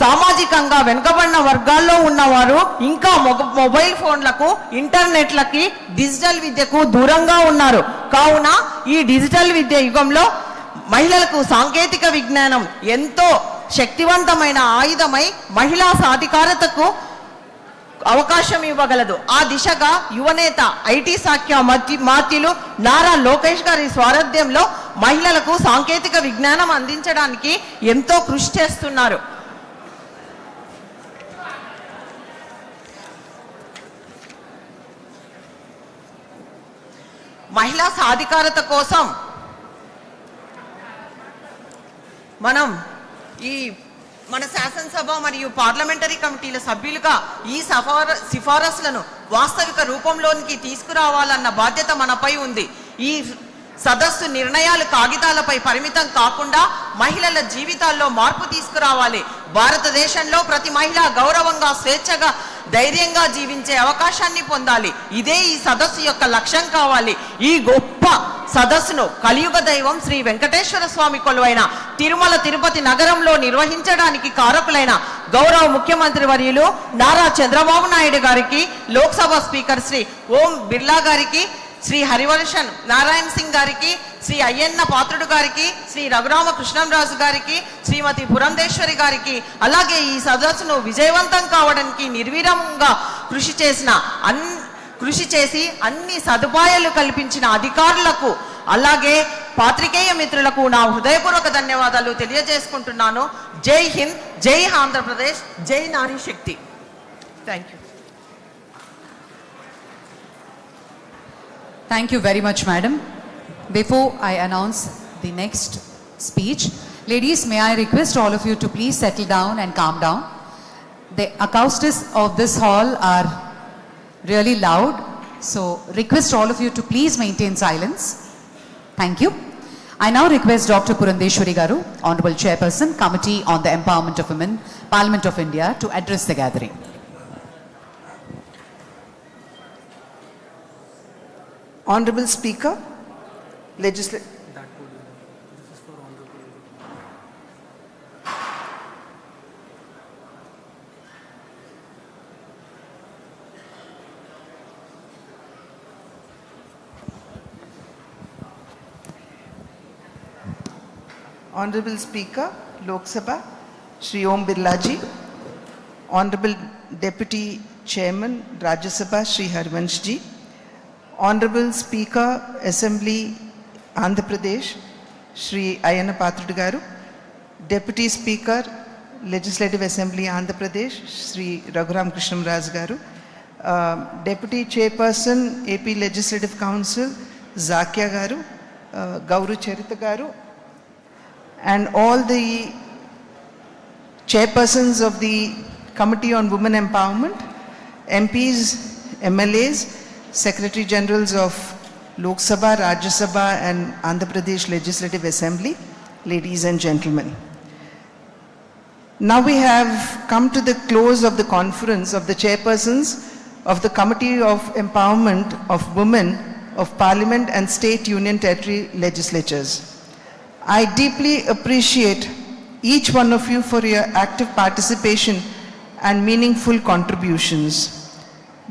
S7: సామాజికంగా వెనుకబడిన వర్గాల్లో ఉన్నవారు ఇంకా మొబైల్ ఫోన్లకు, ఇంటర్నెట్లకి, డిజిటల్ విద్యకు దూరంగా ఉన్నారు. కావున ఈ డిజిటల్ విద్య యుగంలో మహిళలకు సాంకేతిక విజ్ఞానం ఎంతో శక్తివంతమైన ఆయుధమై మహిళా సాధికారతకు అవకాశం ఇవ్వగలదు. ఆ దిశగా యువనేత IT శాఖ మాత్యులు నారా లోకేష్ గారి స్వారథ్యంలో మహిళలకు సాంకేతిక విజ్ఞానం అందించడానికి ఎంతో కృషి చేస్తున్నారు. మహిళా సాధికారత కోసం మనం మన శాసనసభ మరియు పార్లమెంటరీ కమిటీల సభ్యులుగా ఈ సిఫారసులను వాస్తవిక రూపంలోనికి తీసుకురావాలన్న బాధ్యత మనపై ఉంది. ఈ సదస్సు నిర్ణయాలు కాగితాలపై పరిమితం కాకుండా మహిళల జీవితాల్లో మార్పు తీసుకురావాలి. భారతదేశంలో ప్రతి మహిళ గౌరవంగా, స్వేచ్ఛగా, ధైర్యంగా జీవించే అవకాశాన్ని పొందాలి. ఇదే ఈ సదస్సు యొక్క లక్ష్యం కావాలి. ఈ గొప్ప సదస్సును కలియుగ దైవం శ్రీ వెంకటేశ్వర స్వామి కొలువైన తిరుమల తిరుపతి నగరంలో నిర్వహించడానికి కారకులైన గౌరవ ముఖ్యమంత్రి వర్యులు నారా చంద్రబాబు నాయుడు గారికి, లోక్సభ స్పీకర్ శ్రీ ఓం బిర్లా గారికి, శ్రీ హరివర్షన్ నారాయణ సింగ్ గారికి, శ్రీ అయ్యన్న పాత్రుడు గారికి, శ్రీ రఘురామకృష్ణంరాజు గారికి, శ్రీమతి పురంధేశ్వరి గారికి, అలాగే ఈ సదస్సును విజయవంతం కావడానికి నిర్విరామంగా కృషి చేసి అన్ని సదుపాయాలు కల్పించిన అధికారులకు, అలాగే పాత్రికేయ మిత్రులకు నా హృదయపూర్వక ధన్యవాదాలు తెలియజేసుకుంటున్నాను. జై హింద్, జై ఆంధ్రప్రదేశ్, జై నారీ శక్తి. Thank you.
S6: Thank you very much, madam. Before I announce the next speech, ladies, may I request all of you to please settle down and calm down. The acoustics of this hall are really loud, so request all of you to please maintain silence. Thank you. I now request Dr. Purandeshwari Garu, Honorable Chairperson, Committee on the Empowerment of Women, Parliament of India, to address the gathering.
S7: Honorable Speaker, Legislative. Honorable Speaker, Loksabha, Shri Om Birla ji, Honorable Deputy Chairman, Rajya Sabha, Shri Harivansh ji, Honorable Speaker, Assembly, Andhra Pradesh, Shri Ayyana Pathrudu Garu, Deputy Speaker, Legislative Assembly, Andhra Pradesh, Shri Raghuram Krishnan Raj Garu, Deputy Chairperson, AP Legislative Council, Zakya Garu, Gauru Charita Garu, and all the chairpersons of the Committee on Women Empowerment, MPs, MLAs, Secretary Generals of Loksabha, Rajya Sabha and Andhra Pradesh Legislative Assembly, ladies and gentlemen. Now we have come to the close of the conference of the chairpersons of the Committee of Empowerment of Women of Parliament and State Union Territory Legislatures. I deeply appreciate each one of you for your active participation and meaningful contributions.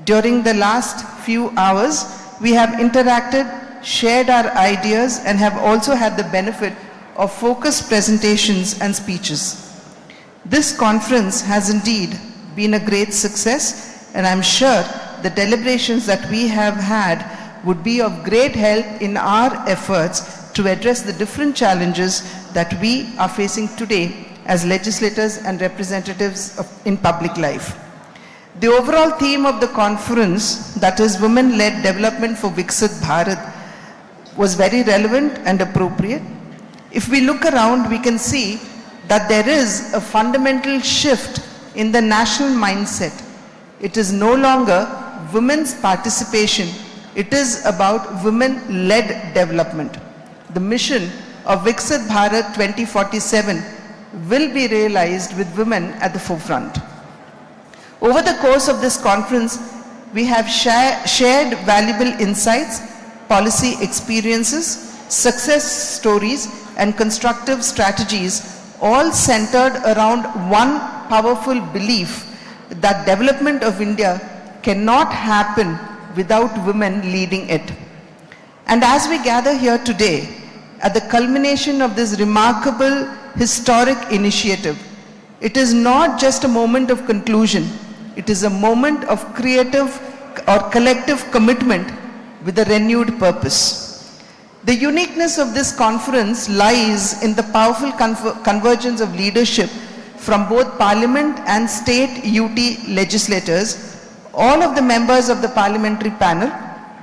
S7: During the last few hours, we have interacted, shared our ideas, and have also had the benefit of focused presentations and speeches. This conference has indeed been a great success, and I'm sure the deliberations that we have had would be of great help in our efforts to address the different challenges that we are facing today as legislators and representatives in public life. The overall theme of the conference, that is Women-Led Development for Viksit Bharat, was very relevant and appropriate. If we look around, we can see that there is a fundamental shift in the national mindset. It is no longer women's participation, it is about women-led development. The mission of Viksit Bharat 2047 will be realized with women at the forefront. Over the course of this conference, we have shared valuable insights, policy experiences, success stories, and constructive strategies, all centered around one powerful belief that development of India cannot happen without women leading it. And as we gather here today, at the culmination of this remarkable historic initiative, it is not just a moment of conclusion, it is a moment of creative or collective commitment with a renewed purpose. The uniqueness of this conference lies in the powerful convergence of leadership from both Parliament and state UT legislators, all of the members of the parliamentary panel,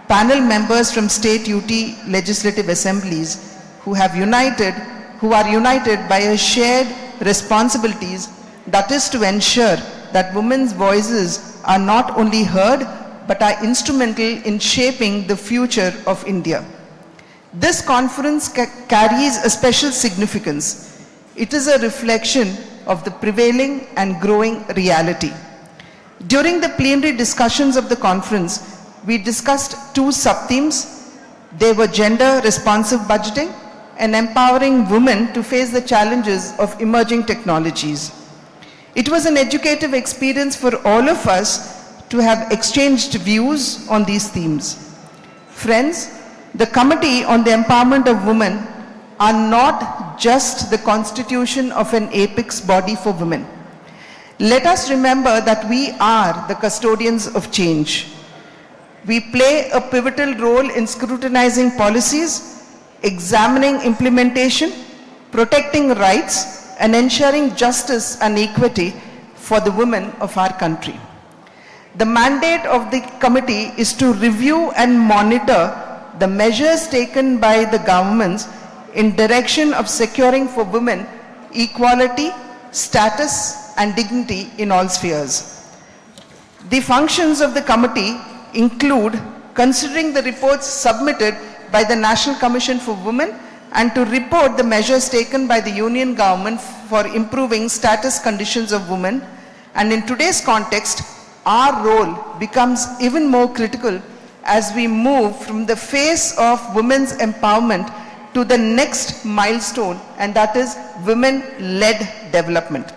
S7: panel members from state UT legislative assemblies who are united by a shared responsibilities, that is to ensure that women's voices are not only heard but are instrumental in shaping the future of India. This conference carries a special significance. It is a reflection of the prevailing and growing reality. During the plenary discussions of the conference, we discussed two sub-themes. They were gender responsive budgeting and empowering women to face the challenges of emerging technologies. It was an educative experience for all of us to have exchanged views on these themes. Friends, the Committee on the Empowerment of Women are not just the constitution of an apex body for women. Let us remember that we are the custodians of change. We play a pivotal role in scrutinizing policies, examining implementation, protecting rights, and ensuring justice and equity for the women of our country. The mandate of the committee is to review and monitor the measures taken by the governments in direction of securing for women equality, status, and dignity in all spheres. The functions of the committee include considering the reports submitted by the National Commission for Women and to report the measures taken by the Union government for improving status conditions of women. And in today's context, our role becomes even more critical as we move from the phase of women's empowerment to the next milestone, and that is women-led development.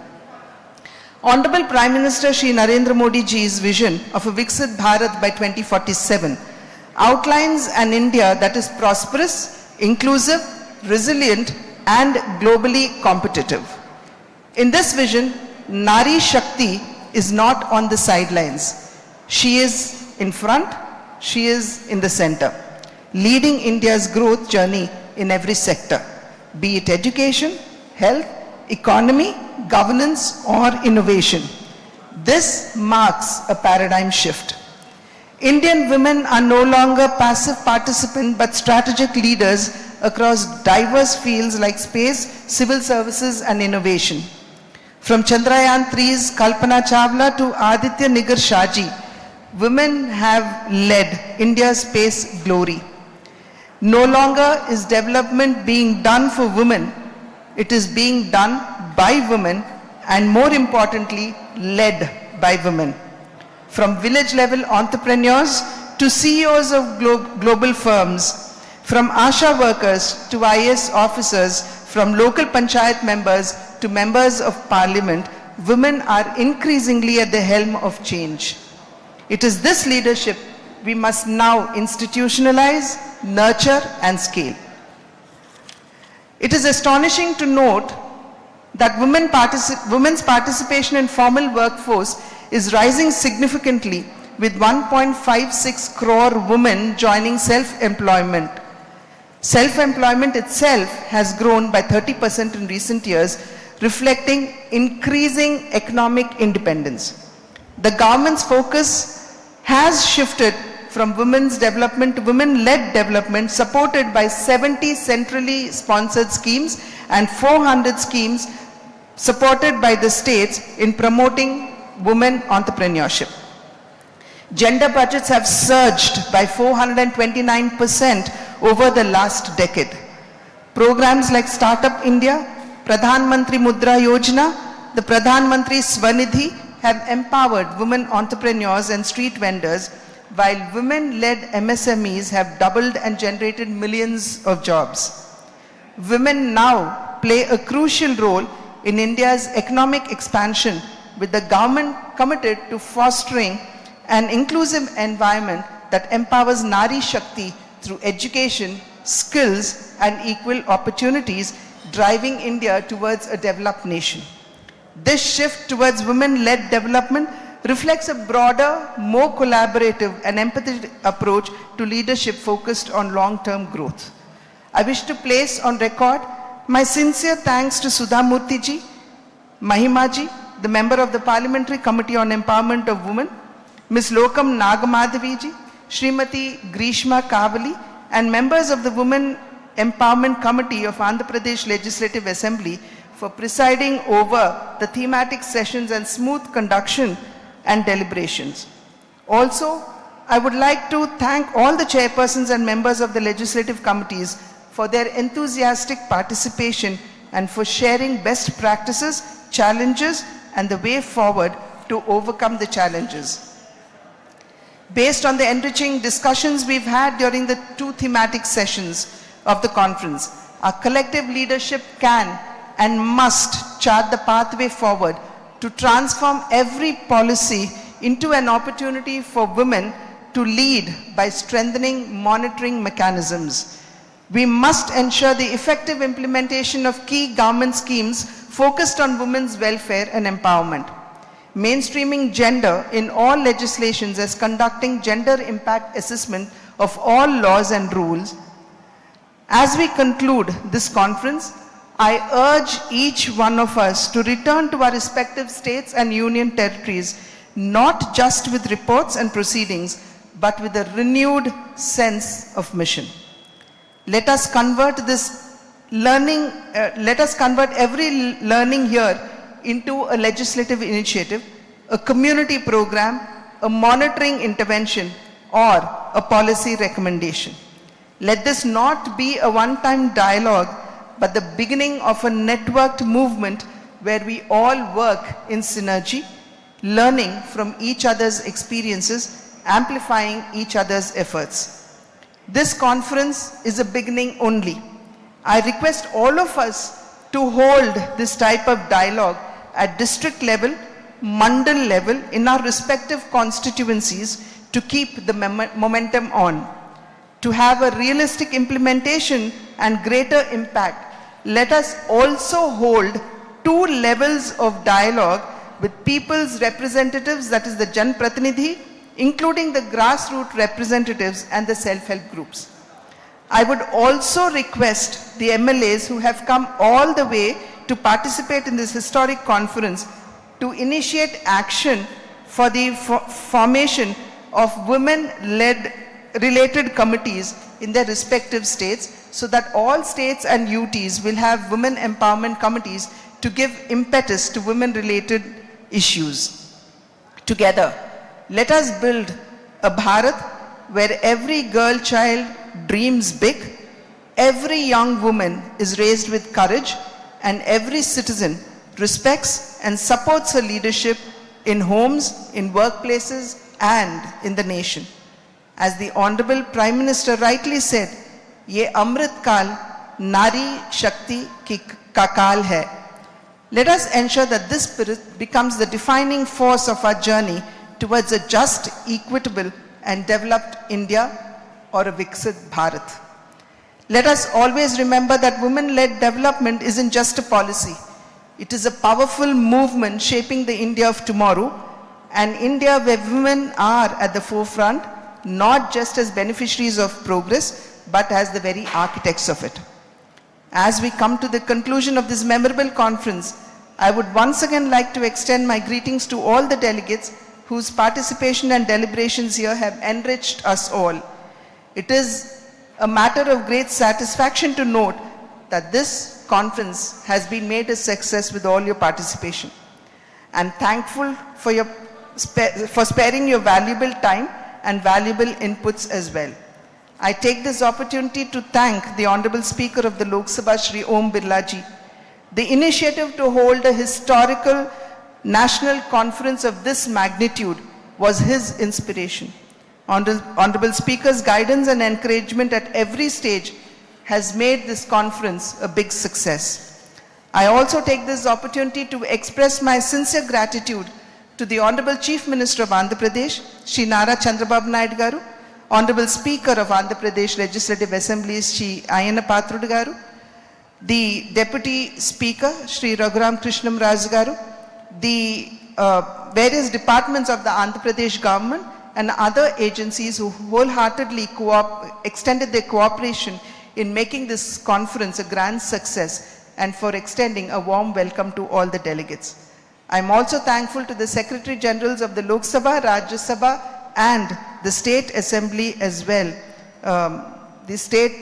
S7: Honorable Prime Minister Shri Narendra Modi ji's vision of a Viksit Bharat by 2047 outlines an India that is prosperous, inclusive, resilient, and globally competitive. In this vision, Nari Shakti is not on the sidelines. She is in front, she is in the center, leading India's growth journey in every sector, be it education, health, economy, governance, or innovation. This marks a paradigm shift. Indian women are no longer passive participants but strategic leaders across diverse fields like space, civil services and innovation. From Chandrayaan 3's Kalpana Chawla to Aditya Nigar Shaji, women have led India's space glory. No longer is development being done for women, it is being done by women and more importantly, led by women. From village level entrepreneurs to CEOs of global firms, from ASHA workers to IAS officers, from local panchayat members to members of parliament, women are increasingly at the helm of change. It is this leadership we must now institutionalize, nurture and scale. It is astonishing to note that women's participation in formal workforce is rising significantly with 1.56 crore women joining self-employment. Self-employment itself has grown by 30% in recent years, reflecting increasing economic independence. The government's focus has shifted from women's development to women-led development, supported by 70 centrally sponsored schemes and 400 schemes supported by the states in promoting women entrepreneurship. Gender budgets have surged by 429% over the last decade. Programs like Startup India, Pradhan Mantri Mudra Yojana, the Pradhan Mantri Swanidhi have empowered women entrepreneurs and street vendors, while women-led MSMEs have doubled and generated millions of jobs. Women now play a crucial role in India's economic expansion, with the government committed to fostering an inclusive environment that empowers Nari Shakti through education, skills and equal opportunities, driving India towards a developed nation. This shift towards women-led development reflects a broader, more collaborative and empathetic approach to leadership focused on long-term growth. I wish to place on record my sincere thanks to Sudha Murthy ji, Mahima ji, the member of the Parliamentary Committee on Empowerment of Women, Ms. Lokam Nagamadhavi ji, Srimati Grishma Kavali, and members of the Women Empowerment Committee of Andhra Pradesh Legislative Assembly for presiding over the thematic sessions and smooth conduction and deliberations. Also, I would like to thank all the chairpersons and members of the legislative committees for their enthusiastic participation and for sharing best practices, challenges, and the way forward to overcome the challenges. Based on the enriching discussions we've had during the 2 thematic sessions of the conference, our collective leadership can and must chart the pathway forward to transform every policy into an opportunity for women to lead by strengthening monitoring mechanisms. We must ensure the effective implementation of key government schemes focused on women's welfare and empowerment. Mainstreaming gender in all legislations as conducting gender impact assessment of all laws and rules. As we conclude this conference, I urge each one of us to return to our respective states and union territories, not just with reports and proceedings, but with a renewed sense of mission. Let us convert every learning here into a legislative initiative, a community program, a monitoring intervention, or a policy recommendation. Let this not be a one-time dialogue, but the beginning of a networked movement where we all work in synergy, learning from each other's experiences, amplifying each other's efforts. This conference is a beginning only. I request all of us to hold this type of dialogue at district level, mandal level in our respective constituencies to keep the momentum on. To have a realistic implementation and greater impact, let us also hold 2 levels of dialogue with people's representatives, that is the Jan Pratinidhi, including the grassroots representatives and the self-help groups. I would also request the MLAs who have come all the way to participate in this historic conference to initiate action for the formation of women-led related committees in their respective states, so that all states and UTs will have women empowerment committees to give impetus to women-related issues. Together, let us build a Bharat where every girl child dreams big, every young woman is raised with courage, and every citizen respects and supports her leadership in homes, in workplaces, and in the nation. As the Honorable Prime Minister rightly said, "Ye Amrit Kal Nari Shakti ka Kal hai." Let us ensure that this spirit becomes the defining force of our journey towards a just, equitable, and developed India, or a Viksit Bharat. Let us always remember that women-led development isn't just a policy. It is a powerful movement shaping the India of tomorrow, an India where women are at the forefront, not just as beneficiaries of progress, but as the very architects of it. As we come to the conclusion of this memorable conference, I would once again like to extend my greetings to all the delegates whose participation and deliberations here have enriched us all. It is a matter of great satisfaction to note that this conference has been made a success with all your participation. I'm thankful for sparing your valuable time and valuable inputs as well. I take this opportunity to thank the Honorable Speaker of the Lok Sabha, Shri Om Birla ji. The initiative to hold a historical national conference of this magnitude was his inspiration. Honorable Speaker's guidance and encouragement at every stage has made this conference a big success. I also take this opportunity to express my sincere gratitude to the Honorable Chief Minister of Andhra Pradesh, Shri Nara Chandrababu Naidu Garu, Honorable Speaker of Andhra Pradesh Legislative Assembly, Shri Ayana Pathrudu Garu, the Deputy Speaker, Shri Raghuram Krishnam Raju Garu, the various departments of the Andhra Pradesh government, and other agencies who wholeheartedly extended their cooperation in making this conference a grand success, and for extending a warm welcome to all the delegates. I'm also thankful to the Secretary Generals of the Loksabha, Rajya Sabha, and the State Assembly as well. The State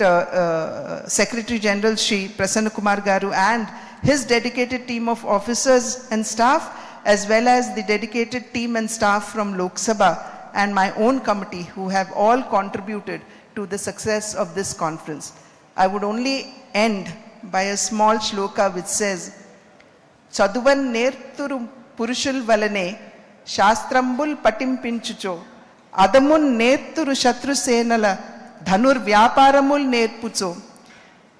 S7: Secretary General Shri Prasanna Kumar Garu and his dedicated team of officers and staff, as well as the dedicated team and staff from Lok Sabha and my own committee, who have all contributed to the success of this conference. I would only end by a small shloka which says, "Chaduvan nerturu purushul valane shastrambul patimpinchucho adamun nerturu shatru senala dhanur vyaparamul nerpucho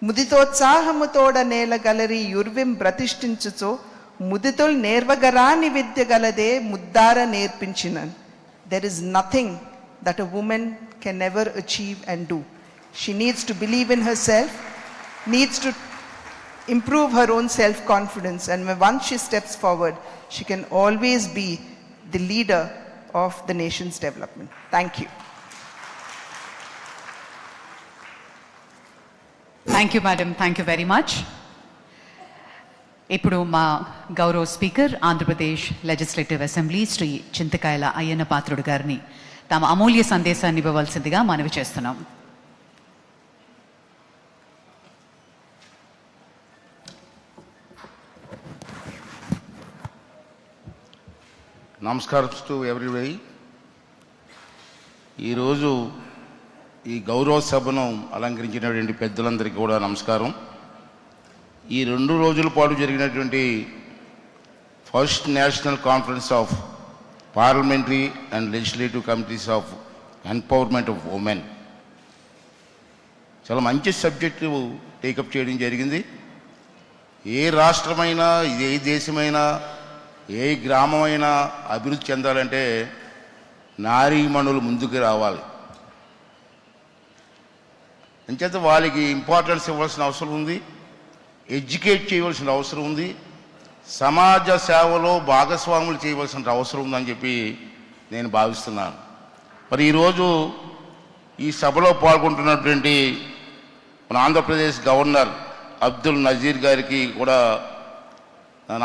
S7: muditotsahamutoda nela galeri yurvim pratistinchucho muditul nervagarani vidya galade muddara nerpinchinan." There is nothing that a woman can never achieve and do. She needs to believe in herself, needs to improve her own self-confidence, and once she steps forward, she can always be the leader of the nation's development. Thank you.
S6: Thank you, madam. Thank you very much. ఇప్పుడు మా గౌరవ speaker Andhra Pradesh legislative assembly Shri Chintakayala Ayyanna Patrudu గారిని తమ అమూల్య సందేశాన్ని ఇవ్వవలసిందిగా మనవి చేస్తున్నాం.
S10: నమస్కారం to everybody. ఈరోజు ఈ గౌరవ సభను అలంకరించినటువంటి పెద్దలందరికీ కూడా నమస్కారం. ఈ 2 రోజుల పాటు జరిగినటువంటి first national conference of parliamentary and legislative committees of empowerment of women చాలా మంచి సబ్జెక్టు టేకప్ చేయడం జరిగింది. ఏ రాష్ట్రమైనా, ఏ దేశమైనా, ఏ గ్రామమైనా అభివృద్ధి చెందాలంటే నారీమణులు ముందుకు రావాలి. అంచేత వాళ్ళకి ఇంపార్టెన్స్ ఇవ్వాల్సిన అవసరం ఉంది, ఎడ్యుకేట్ చేయవలసిన అవసరం ఉంది, సమాజ సేవలో భాగస్వాములు చేయవలసిన అవసరం ఉందని చెప్పి నేను భావిస్తున్నాను. మరి ఈరోజు ఈ సభలో పాల్గొంటున్నటువంటి మన ఆంధ్రప్రదేశ్ గవర్నర్ అబ్దుల్ నజీర్ గారికి కూడా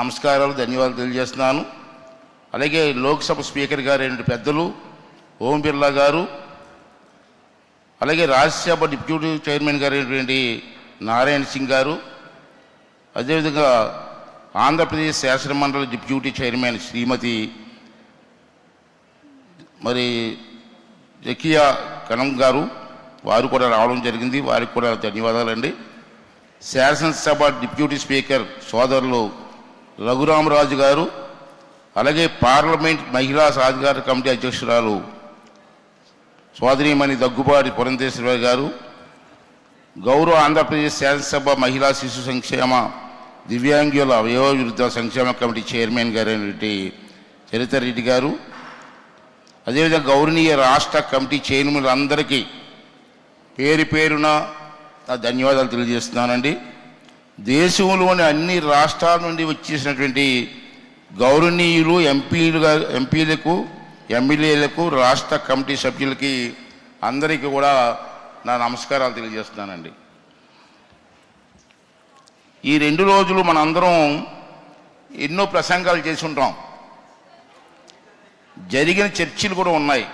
S10: నమస్కారాలు, ధన్యవాదాలు తెలియజేస్తున్నాను. అలాగే లోక్సభ స్పీకర్ గారు పెద్దలు, ఓం బిర్లా గారు, అలాగే రాజ్యసభ డిప్యూటీ చైర్మన్ గారు అయినటువంటి నారాయణ సింగ్ గారు, అదేవిధంగా ఆంధ్రప్రదేశ్ శాసనమండలి డిప్యూటీ చైర్మన్ శ్రీమతి మరి జకియా కనం గారు, వారు కూడా రావడం జరిగింది. వారికి కూడా ధన్యవాదాలండి. శాసనసభ డిప్యూటీ స్పీకర్ సోదరులు రఘురామరాజు గారు, అలాగే పార్లమెంట్ మహిళా సాధికార కమిటీ అధ్యక్షురాలు సోదరీమణి దగ్గుబాటి పురంధేశ్వరి గారు, గౌరవ ఆంధ్రప్రదేశ్ శాసనసభ మహిళా శిశు సంక్షేమ దివ్యాంగుల వయోవృద్ధ సంక్షేమ కమిటీ చైర్మన్ గారు అయినటువంటి చరితారెడ్డి గారు, అదేవిధంగా గౌరవనీయ రాష్ట్ర కమిటీ చైర్మన్లందరికీ పేరు పేరున ధన్యవాదాలు తెలియజేస్తున్నానండి. దేశంలోని అన్ని రాష్ట్రాల నుండి వచ్చేసినటువంటి గౌరవనీయులు ఎంపీలకు, ఎమ్మెల్యేలకు, రాష్ట్ర కమిటీ సభ్యులకి అందరికీ కూడా నా నమస్కారాలు తెలియజేస్తున్నానండి. ఈ 2 రోజులు మనందరం ఎన్నో ప్రసంగాలు చేసి ఉంటాం, జరిగిన చర్చలు కూడా ఉన్నాయి.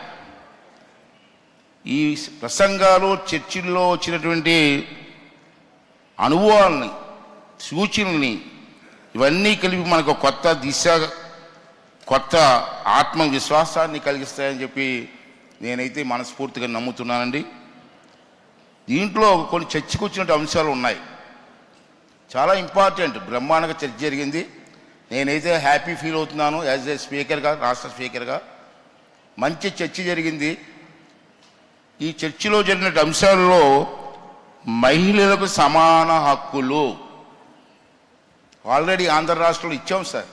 S10: ఈ ప్రసంగాలు చర్చల్లో వచ్చినటువంటి అనుభవాలని, సూచనల్ని ఇవన్నీ కలిపి మనకు కొత్త దిశ, కొత్త ఆత్మవిశ్వాసాన్ని కలిగిస్తాయని చెప్పి నేనైతే మనస్ఫూర్తిగా నమ్ముతున్నానండి. దీంట్లో కొన్ని చర్చకు వచ్చినట్టు అంశాలు ఉన్నాయి, చాలా ఇంపార్టెంట్. బ్రహ్మాండంగా చర్చ జరిగింది. నేనైతే హ్యాపీ ఫీల్ అవుతున్నాను యాజ్ ఏ స్పీకర్గా, రాష్ట్ర స్పీకర్గా. మంచి చర్చ జరిగింది. ఈ చర్చలో జరిగిన అంశాల్లో మహిళలకు సమాన హక్కులు ఆల్రెడీ ఆంధ్ర రాష్ట్రంలో ఇచ్చాం సార్.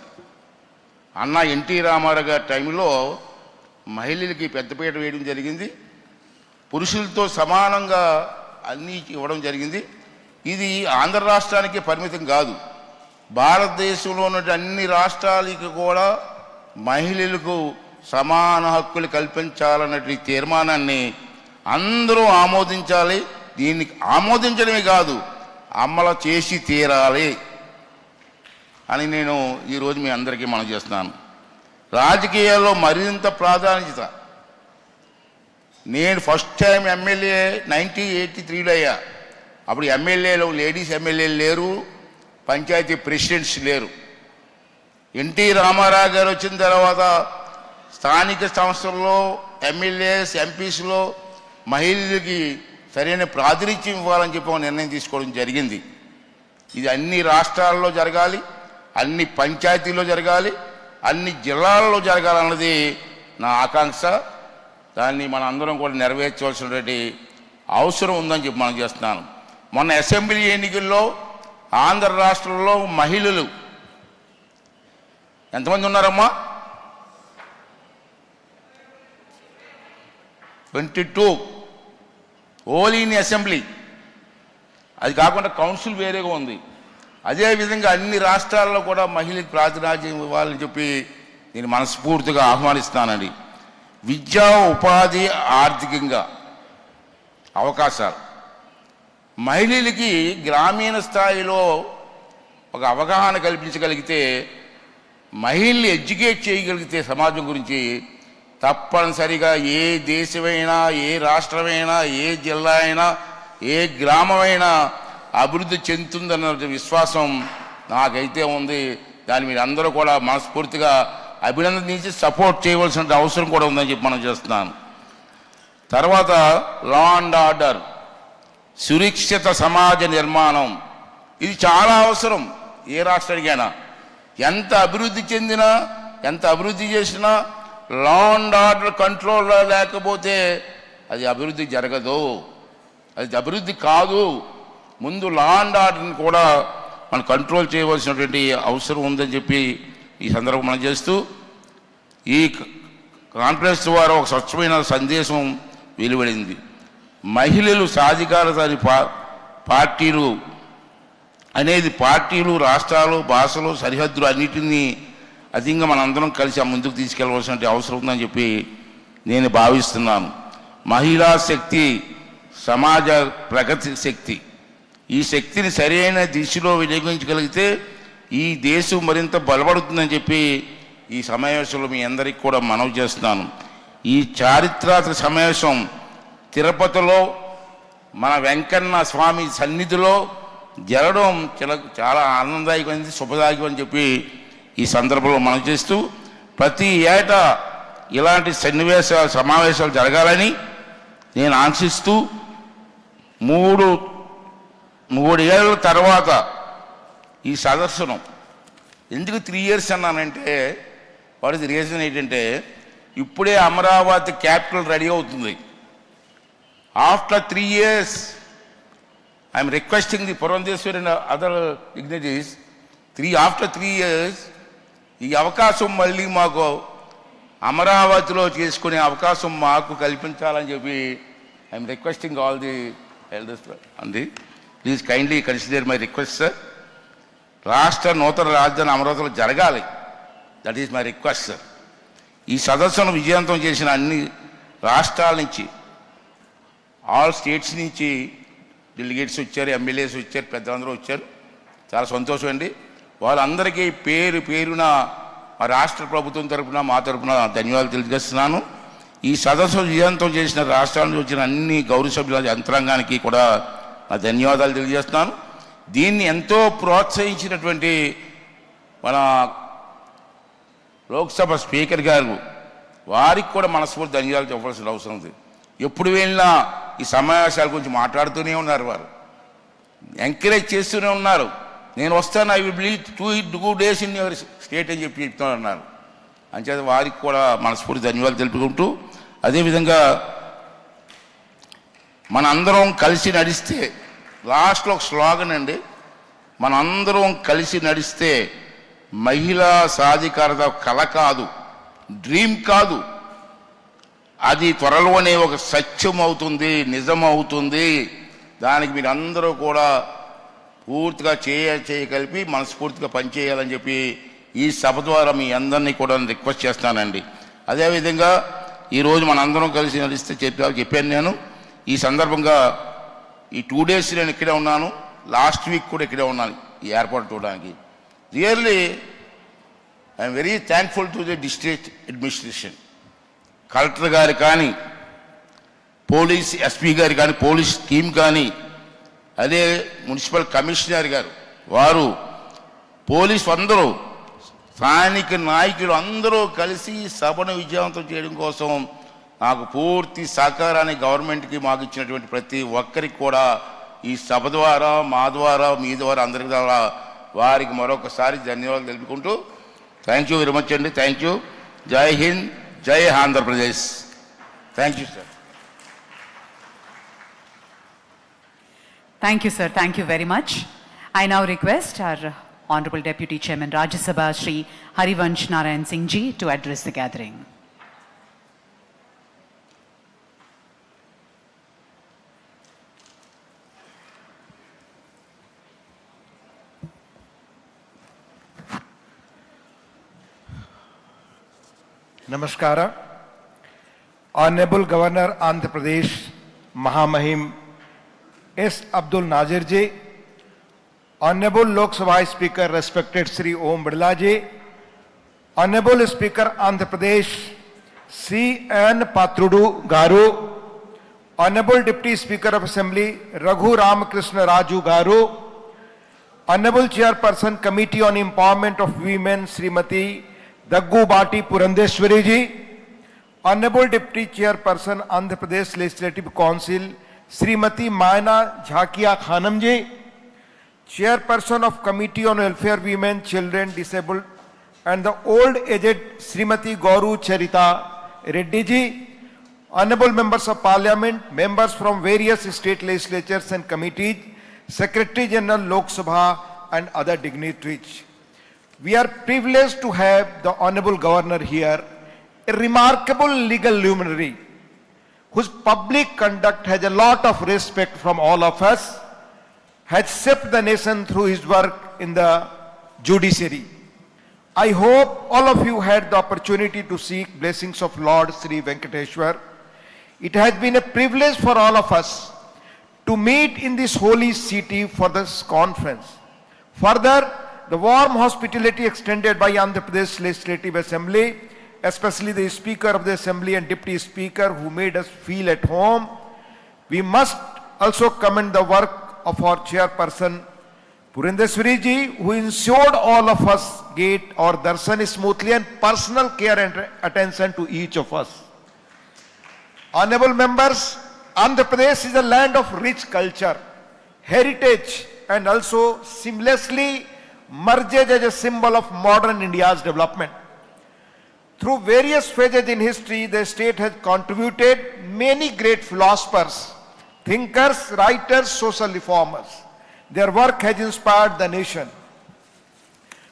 S10: అన్న ఎన్టీ రామారావు గారి టైంలో మహిళలకి పెద్దపీట వేయడం జరిగింది. పురుషులతో సమానంగా అన్నీ ఇవ్వడం జరిగింది. ఇది ఆంధ్ర రాష్ట్రానికి పరిమితం కాదు, భారతదేశంలో ఉన్న అన్ని రాష్ట్రాలకి కూడా మహిళలకు సమాన హక్కులు కల్పించాలన్నటువంటి తీర్మానాన్ని అందరూ ఆమోదించాలి. దీన్ని ఆమోదించడమే కాదు, అమలు చేసి తీరాలి అని నేను ఈరోజు మీ అందరికీ మనం చేస్తున్నాను. రాజకీయాల్లో మరింత ప్రాధాన్యత. నేను ఫస్ట్ టైం ఎమ్మెల్యే 1983లో అయ్యా. అప్పుడు ఎమ్మెల్యేలు, లేడీస్ ఎమ్మెల్యేలు లేరు, పంచాయతీ ప్రెసిడెంట్స్ లేరు. ఎన్టీ రామారావు గారు వచ్చిన తర్వాత స్థానిక సంస్థల్లో ఎమ్మెల్యేస్, ఎంపీస్లో మహిళలకి సరైన ప్రాతినిధ్యం ఇవ్వాలని చెప్పి నిర్ణయం తీసుకోవడం జరిగింది. ఇది అన్ని రాష్ట్రాల్లో జరగాలి, అన్ని పంచాయతీల్లో జరగాలి, అన్ని జిల్లాల్లో జరగాలన్నది నా ఆకాంక్ష. దాన్ని మన అందరం కూడా నెరవేర్చవలసినటువంటి అవసరం ఉందని చెప్పి మనం చేస్తున్నాను. మొన్న అసెంబ్లీ ఎన్నికల్లో ఆంధ్ర రాష్ట్రంలో మహిళలు ఎంతమంది ఉన్నారమ్మా? 22 ఓన్లీ ఇన్ అసెంబ్లీ. అది కాకుండా కౌన్సిల్ వేరేగా ఉంది. అదేవిధంగా అన్ని రాష్ట్రాల్లో కూడా మహిళలకు ప్రాతినిధ్యం ఇవ్వాలని చెప్పి నేను మనస్ఫూర్తిగా ఆహ్వానిస్తానండి. విద్యా, ఉపాధి, ఆర్థికంగా అవకాశాలు మహిళలకి గ్రామీణ స్థాయిలో ఒక అవగాహన కల్పించగలిగితే, మహిళల్ని ఎడ్యుకేట్ చేయగలిగితే సమాజం గురించి తప్పనిసరిగా ఏ దేశమైనా, ఏ రాష్ట్రమైనా, ఏ జిల్లా అయినా, ఏ గ్రామమైనా అభివృద్ధి చెందుతుందన్న విశ్వాసం నాకైతే ఉంది. దాన్ని మీరు అందరూ కూడా మనస్ఫూర్తిగా అభినందించి సపోర్ట్ చేయవలసిన అవసరం కూడా ఉందని చెప్పి మనం చేస్తున్నాను. తర్వాత లా అండ్ ఆర్డర్, సురక్షిత సమాజ నిర్మాణం, ఇది చాలా అవసరం. ఏ రాష్ట్రానికైనా ఎంత అభివృద్ధి చెందినా, ఎంత అభివృద్ధి చేసినా లా అండ్ ఆర్డర్ కంట్రోల్లో లేకపోతే అది అభివృద్ధి జరగదు, అది అభివృద్ధి కాదు. ముందు లా అండ్ ఆర్డర్ని కూడా మనం కంట్రోల్ చేయవలసినటువంటి అవసరం ఉందని చెప్పి ఈ సందర్భం మనం చేస్తూ, ఈ కాన్ఫరెన్స్ ద్వారా ఒక స్వచ్ఛమైన సందేశం వెలువడింది. మహిళలు సాధికారత పార్టీలు అనేది పార్టీలు, రాష్ట్రాలు, భాషలు, సరిహద్దులు అన్నిటినీ అధికంగా మనందరం కలిసి ముందుకు తీసుకెళ్ళవలసిన అవసరం ఉందని చెప్పి నేను భావిస్తున్నాను. మహిళా శక్తి సమాజ ప్రగతి శక్తి. ఈ శక్తిని సరైన దిశలో వినియోగించగలిగితే ఈ దేశం మరింత బలపడుతుందని చెప్పి ఈ సమావేశంలో మీ అందరికీ కూడా మనవి చేస్తున్నాను. ఈ చారిత్రాత్మక సమావేశం తిరుపతిలో మన వెంకన్న స్వామి సన్నిధిలో జరగడం చాలా ఆనందదాయకమైనది, శుభదాయకం అని చెప్పి ఈ సందర్భంలో మనం చేస్తూ ప్రతి ఏటా ఇలాంటి సమావేశాలు జరగాలని నేను ఆశిస్తూ 3 ఏళ్ళ తర్వాత ఈ సదస్సును ఎందుకు 3 years అన్నానంటే వాట్ ఇస్ రీజన్ ఏంటంటే ఇప్పుడే అమరావతి క్యాపిటల్ రెడీ అవుతుంది. After 3 years I'm requesting the Purandeswari and other dignities after 3 years ఈ అవకాశం మళ్ళీ మాకు అమరావతిలో చేసుకునే అవకాశం మాకు కల్పించాలని చెప్పి I am requesting all the elders అంది. Please kindly consider my request sir. రాష్ట్ర నూతన రాజధాని అమరావతిలో జరగాలి. That is my request sir. ఈ సదస్సును విజయవంతం చేసిన అన్ని రాష్ట్రాల నుంచి, ఆల్ స్టేట్స్ నుంచి డెలిగేట్స్ వచ్చారు, ఎమ్మెల్యేస్ వచ్చారు, పెద్దలందరూ వచ్చారు. చాలా సంతోషం అండి. వాళ్ళందరికీ పేరున మా రాష్ట్ర ప్రభుత్వం తరఫున మా తరఫున ధన్యవాదాలు తెలియజేస్తున్నాను. ఈ సదస్సు విజయవంతం చేసిన రాష్ట్రాల నుంచి వచ్చిన అన్ని గౌరవ సభ్యుల యంత్రాంగానికి కూడా నా ధన్యవాదాలు తెలియజేస్తున్నాను. దీన్ని ఎంతో ప్రోత్సహించినటువంటి మన లోక్సభ స్పీకర్ గారు వారికి కూడా మనస్ఫూర్తి ధన్యవాదాలు చెప్పాల్సిన అవసరం ఉంది. ఎప్పుడు వెళ్ళినా ఈ సమావేశాల గురించి మాట్లాడుతూనే ఉన్నారు, వారు ఎంకరేజ్ చేస్తూనే ఉన్నారు. నేను వస్తాను, I will bill 2 days in your state అని చెప్పి చెప్తున్నారు. అంచేత వారికి కూడా మనస్ఫూర్తి ధన్యవాదాలు తెలుపుకుంటూ, అదేవిధంగా మనందరం కలిసి నడిస్తే, లాస్ట్లో ఒక స్లోగన్ అండి, మనందరం కలిసి నడిస్తే మహిళా సాధికారత కల కాదు, డ్రీమ్ కాదు, అది త్వరలోనే ఒక సత్యం అవుతుంది, నిజం అవుతుంది. దానికి మీరు అందరూ కూడా పూర్తిగా చేయగలిపి మనస్ఫూర్తిగా పనిచేయాలని చెప్పి ఈ సభ ద్వారా మీ అందరినీ కూడా రిక్వెస్ట్ చేస్తానండి. అదేవిధంగా ఈరోజు మనందరం కలిసి నడిస్తే చెప్పాను నేను. ఈ సందర్భంగా ఈ 2 days నేను ఇక్కడే ఉన్నాను, లాస్ట్ వీక్ కూడా ఇక్కడే ఉన్నాను ఈ ఏర్పాటు చూడడానికి. Really I'm very thankful to the district administration, collector గారు కానీ, పోలీస్ ఎస్పీ గారు కానీ, పోలీస్ టీం కానీ, అదే మున్సిపల్ కమిషనర్ గారు, వారు పోలీసు అందరూ, స్థానిక నాయకులు అందరూ కలిసి సభను విజయవంతం చేయడం కోసం నాకు పూర్తి సహకారాన్ని గవర్నమెంట్కి మాకు ఇచ్చినటువంటి ప్రతి ఒక్కరికి కూడా ఈ సభ ద్వారా, మా ద్వారా, మీ ద్వారా, అందరి ద్వారా వారికి మరొకసారి ధన్యవాదాలు తెలుపుకుంటూ థ్యాంక్ యూ వెరీ మచ్ అండి. Thank you. జై హింద్, జై Andhra Pradesh. Thank you sir.
S6: Thank you, sir. Thank you very much. I now request our Honorable Deputy Chairman Rajya Sabha, Shri Harivansh Narayan Singh Ji, to address the gathering.
S11: Namaskara. Honorable Governor Andhra Pradesh, Mahamahim S. Abdul Nazeer Ji, Honorable Loksabha Speaker, respected Sri Om Birla Ji, Honorable Speaker Andhra Pradesh, C. N. Patrudu Garu, Honorable Deputy Speaker of Assembly, Raghu Ramakrishna Raju Garu, Honorable Chairperson Committee on Empowerment of Women, Srimati Daggu Bati Purandeshwari Ji, Honorable Deputy Chairperson Andhra Pradesh Legislative Council, Srimati Maina Jhakia Khanam Ji, Chairperson of Committee on Welfare, Women, Children, Disabled and the Old Aged, Srimati Gauru Charita Reddy Ji, Honorable Members of Parliament, members from various state legislatures and committees, Secretary General Loksabha and other dignitaries. We are privileged to have the Honorable Governor here, a remarkable legal luminary whose public conduct has a lot of respect from all of us, has shaped the nation through his work in the judiciary. I hope all of you had the opportunity to seek blessings of Lord Sri Venkateshwar. It has been a privilege for all of us to meet in this holy city for this conference. Further, the warm hospitality extended by Andhra Pradesh Legislative Assembly especially the Speaker of the Assembly and Deputy Speaker who made us feel at home. We must also commend the work of our Chairperson, Purendeshwari ji, who ensured all of us get our darshan smoothly and personal care and attention to each of us. Honorable members, Andhra Pradesh is a land of rich culture, heritage, and also seamlessly merges as a symbol of modern India's development. Through various phases in history, the state has contributed many great philosophers, thinkers, writers, social reformers. Their work has inspired the nation.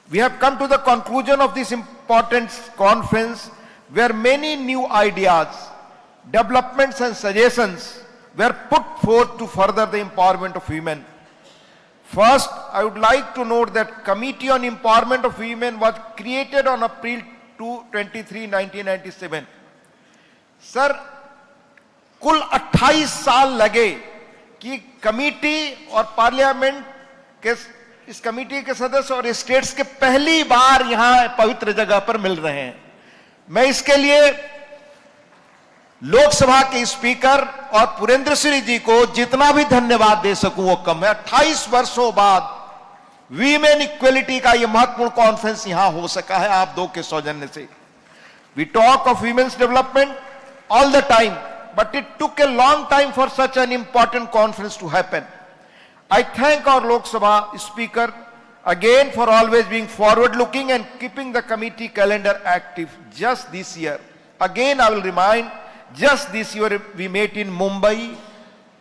S11: We have come to the conclusion of this important conference where many new ideas, developments and suggestions were put forth to further the empowerment of women. First, I would like to note that Committee on Empowerment of Women was created on April 23, 1997. Sir, कुल 28 साल लगे कि committee और parliament के इस committee के सदस्य और स्टेट्स के पहली बार यहां पवित्र जगह पर मिल रहे हैं. मैं इसके लिए लोकसभा के स्पीकर और पुरेंद्रश्री जी को जितना भी धन्यवाद दे सकूं वो कम है. 28 वर्षों बाद वीमेन इक्वलिटी का यह महत्वपूर्ण कॉन्फ्रेंस यहां हो सका है आप दो के सौजन्य से. We talk of women's development all the time, but it took a long time for such an important conference to happen. I thank our Lok Sabha Speaker again for always being forward looking and keeping the committee calendar active. Just this year, again I will remind, just this year we met in Mumbai,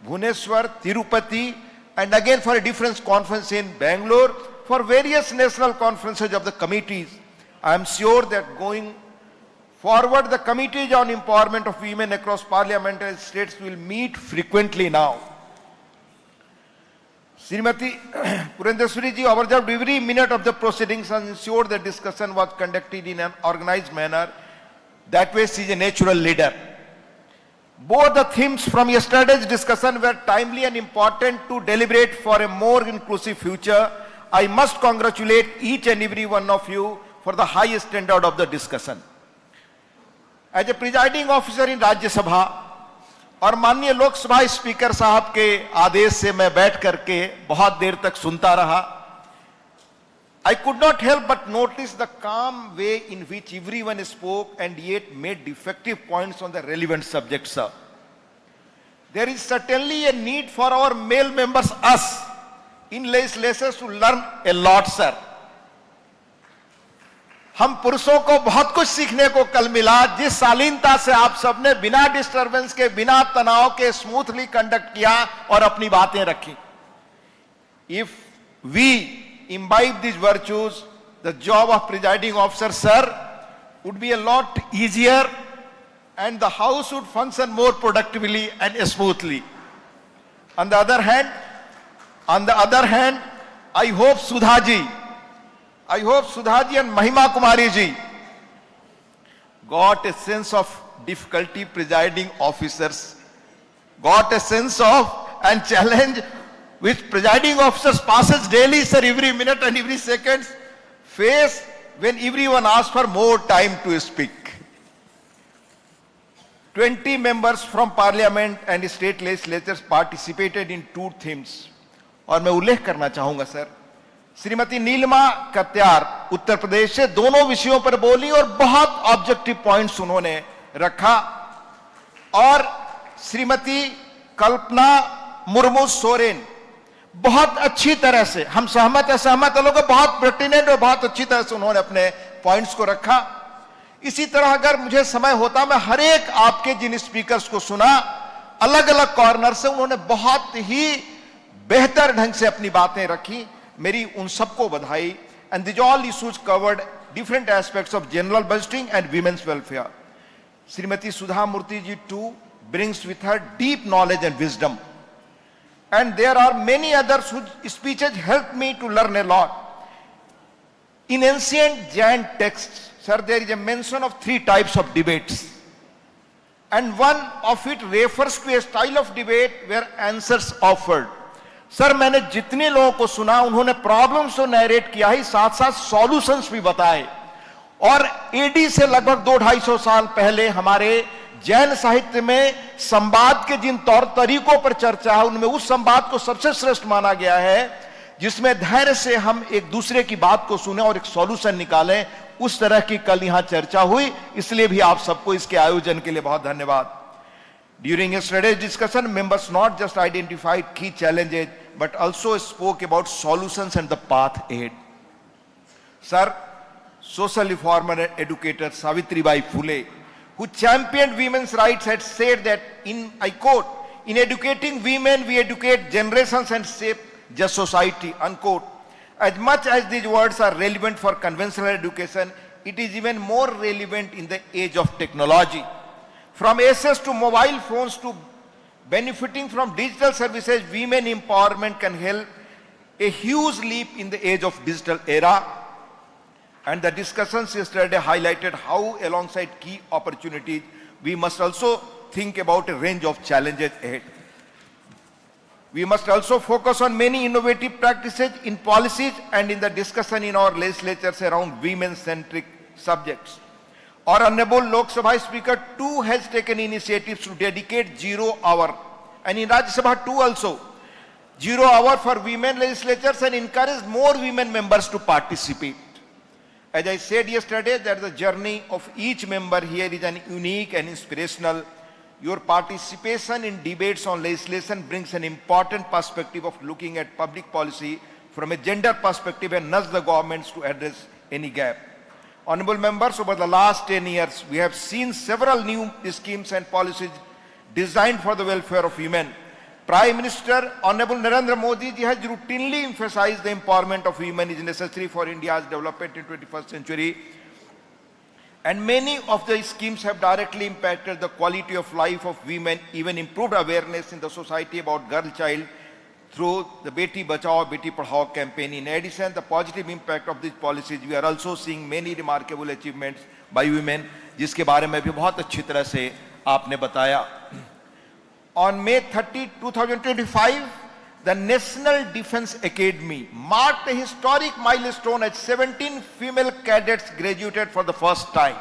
S11: Bhubaneswar, Tirupati, and again for a different conference in Bangalore, for various national conferences of the committees. I am sure that going forward, the committees on empowerment of women across parliamentary states will meet frequently now. Srimati Purendeshwari ji observed every minute of the proceedings and ensured the discussion was conducted in an organized manner. That way she is a natural leader. Both the themes from yesterday's discussion were timely and important to deliberate for a more inclusive future. I must congratulate each and every one of you for the high standard of the discussion. As a presiding officer in Rajya Sabha और माननीय Lok Sabha speaker साहब के आदेश से मैं बैठ करके बहुत देर तक सुनता रहा. I could not help but notice the calm way in which everyone spoke and yet made defective points on the relevant subjects, sir. There is certainly a need for our male members, us, in legislatures to learn a lot, sir. हम पुरुषों को बहुत कुछ सीखने को कल मिला, जिस शालीनता से आप सबने बिना डिस्टरबेंस के, बिना तनाव के स्मूथली कंडक्ट किया और अपनी बातें रखी. If we imbibe these virtues, the job of presiding officer, sir, would be a lot easier and the house would function more productively and smoothly. On the other hand, I hope Sudha ji and Mahima Kumari ji got a sense of difficulty presiding officers, got a sense of and challenge which presiding officers passes daily, sir, every minute and every second face when everyone asks for more time to speak. 20 members from parliament and state legislatures participated in 2 themes. और मैं उल्लेख करना चाहूंगा sir, Shrimati Nilima कत्यार Uttar Pradesh से दोनों विषयों पर बोली और बहुत ऑब्जेक्टिव पॉइंट्स उन्होंने रखा, और श्रीमती कल्पना मुर्मू सोरेन बहुत अच्छी तरह से, हम सहमत है लोग, बहुत पर्टिनेंट और बहुत अच्छी तरह से उन्होंने अपने पॉइंट्स को रखा. इसी तरह अगर मुझे समय होता मैं हर एक आपके जिन स्पीकर्स को सुना, अलग अलग कॉर्नर से उन्होंने बहुत ही बेहतर ढंग से अपनी बातें रखी. मेरी उन सबको बधाई. And this all issues covered different aspects of general budgeting and women's welfare. Shrimati Sudha Murty ji too brings with her deep knowledge and wisdom, and there are many others whose speeches helped me to learn a lot. In ancient Jain texts, sir, there is a mention of 3 types of debates, and one of it refers to a style of debate where answers offered. Sir, मैंने जितने लोगों को सुना उन्होंने problems तो narrate किया ही, साथ साथ सॉल्यूशंस भी बताए. और एडी से लगभग 200-250 साल पहले हमारे जैन साहित्य में संवाद के जिन तौर तरीकों पर चर्चा है, उनमें उस संवाद को सबसे श्रेष्ठ माना गया है जिसमें धैर्य से हम एक दूसरे की बात को सुने और एक सॉल्यूशन निकालें। उस तरह की कल यहां चर्चा हुई, इसलिए भी आप सबको इसके आयोजन के लिए बहुत धन्यवाद। During yesterday's discussion, members not just identified key challenges but also spoke about solutions and the path ahead. Sir, social reformer and educator Savitribai Phule, who championed women's rights, had said that, I quote, "In educating women, we educate generations and shape just society," unquote. As much as these words are relevant for conventional education, it is even more relevant in the age of technology. From access to mobile phones to benefiting from digital services, women empowerment can help a huge leap in the age of digital era. And the discussions yesterday highlighted how, alongside key opportunities, we must also think about a range of challenges ahead. We must also focus on many innovative practices in policies and in the discussion in our legislatures around women-centric subjects. Our Honorable Loksabha Speaker too has taken initiatives to dedicate 0 hour, and in Rajya Sabha too also, 0 hour for women legislatures, and encourage more women members to participate. As I said yesterday, that the journey of each member here is an unique and inspirational. Your participation in debates on legislation brings an important perspective of looking at public policy from a gender perspective and nudge the governments to address any gap. Honorable members, over the last 10 years, we have seen several new schemes and policies designed for the welfare of women. Prime Minister Honorable Narendra Modi ji has routinely emphasized the empowerment of women is necessary for India's development in 21st century. And many of the schemes have directly impacted the quality of life of women, even improved awareness in the society about girl child through the Beti Bachao, Beti Padhao campaign. In addition, the positive impact of these policies, we are also seeing many remarkable achievements by women, जिसके बारे में भी बहुत अच्छी तरह से आपने बताया. On May 30, 2025, the National Defence Academy marked a historic milestone as 17 female cadets graduated for the first time.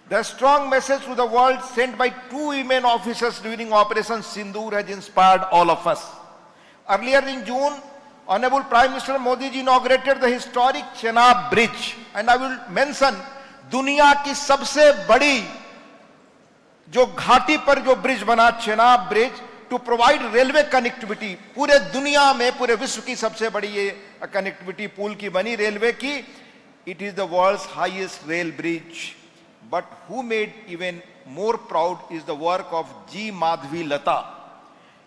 S11: The strong message to the world sent by 2 women officers during Operation Sindoor has inspired all of us. Earlier in June, Honorable Prime Minister Modi ji inaugurated the historic Chenab Bridge, and I will mention दुनिया की सबसे बड़ी जो घाटी पर जो bridge बना Chenab bridge to provide railway connectivity, पूरे दुनिया में पूरे विश्व की सबसे बड़ी ये कनेक्टिविटी पुल की बनी रेलवे की. It is the world's highest rail bridge. But who made even more proud is the work of G Madhavi Latha,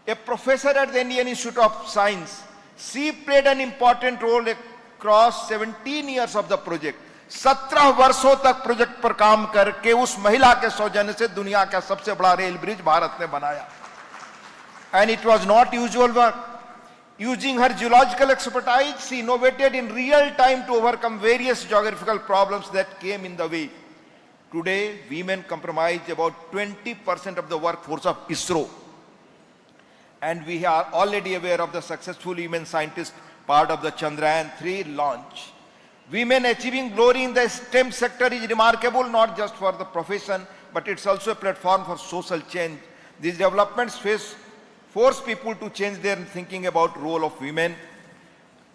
S11: a professor at the Indian Institute of Science. She played an important role across 17 years of the project. 17 वर्षों तक project पर काम करके उस महिला के सौजन्य से दुनिया का सबसे बड़ा रेल ब्रिज भारत ने बनाया. And it was not usual work. Using her geological expertise, she innovated in real time to overcome various geographical problems that came in the way. Today, women comprise about 20% of the workforce of ISRO. And we are already aware of the successful women scientists part of the Chandrayaan-3 launch. Women achieving glory in the STEM sector is remarkable, not just for the profession, but it's also a platform for social change. These developments force people to change their thinking about role of women.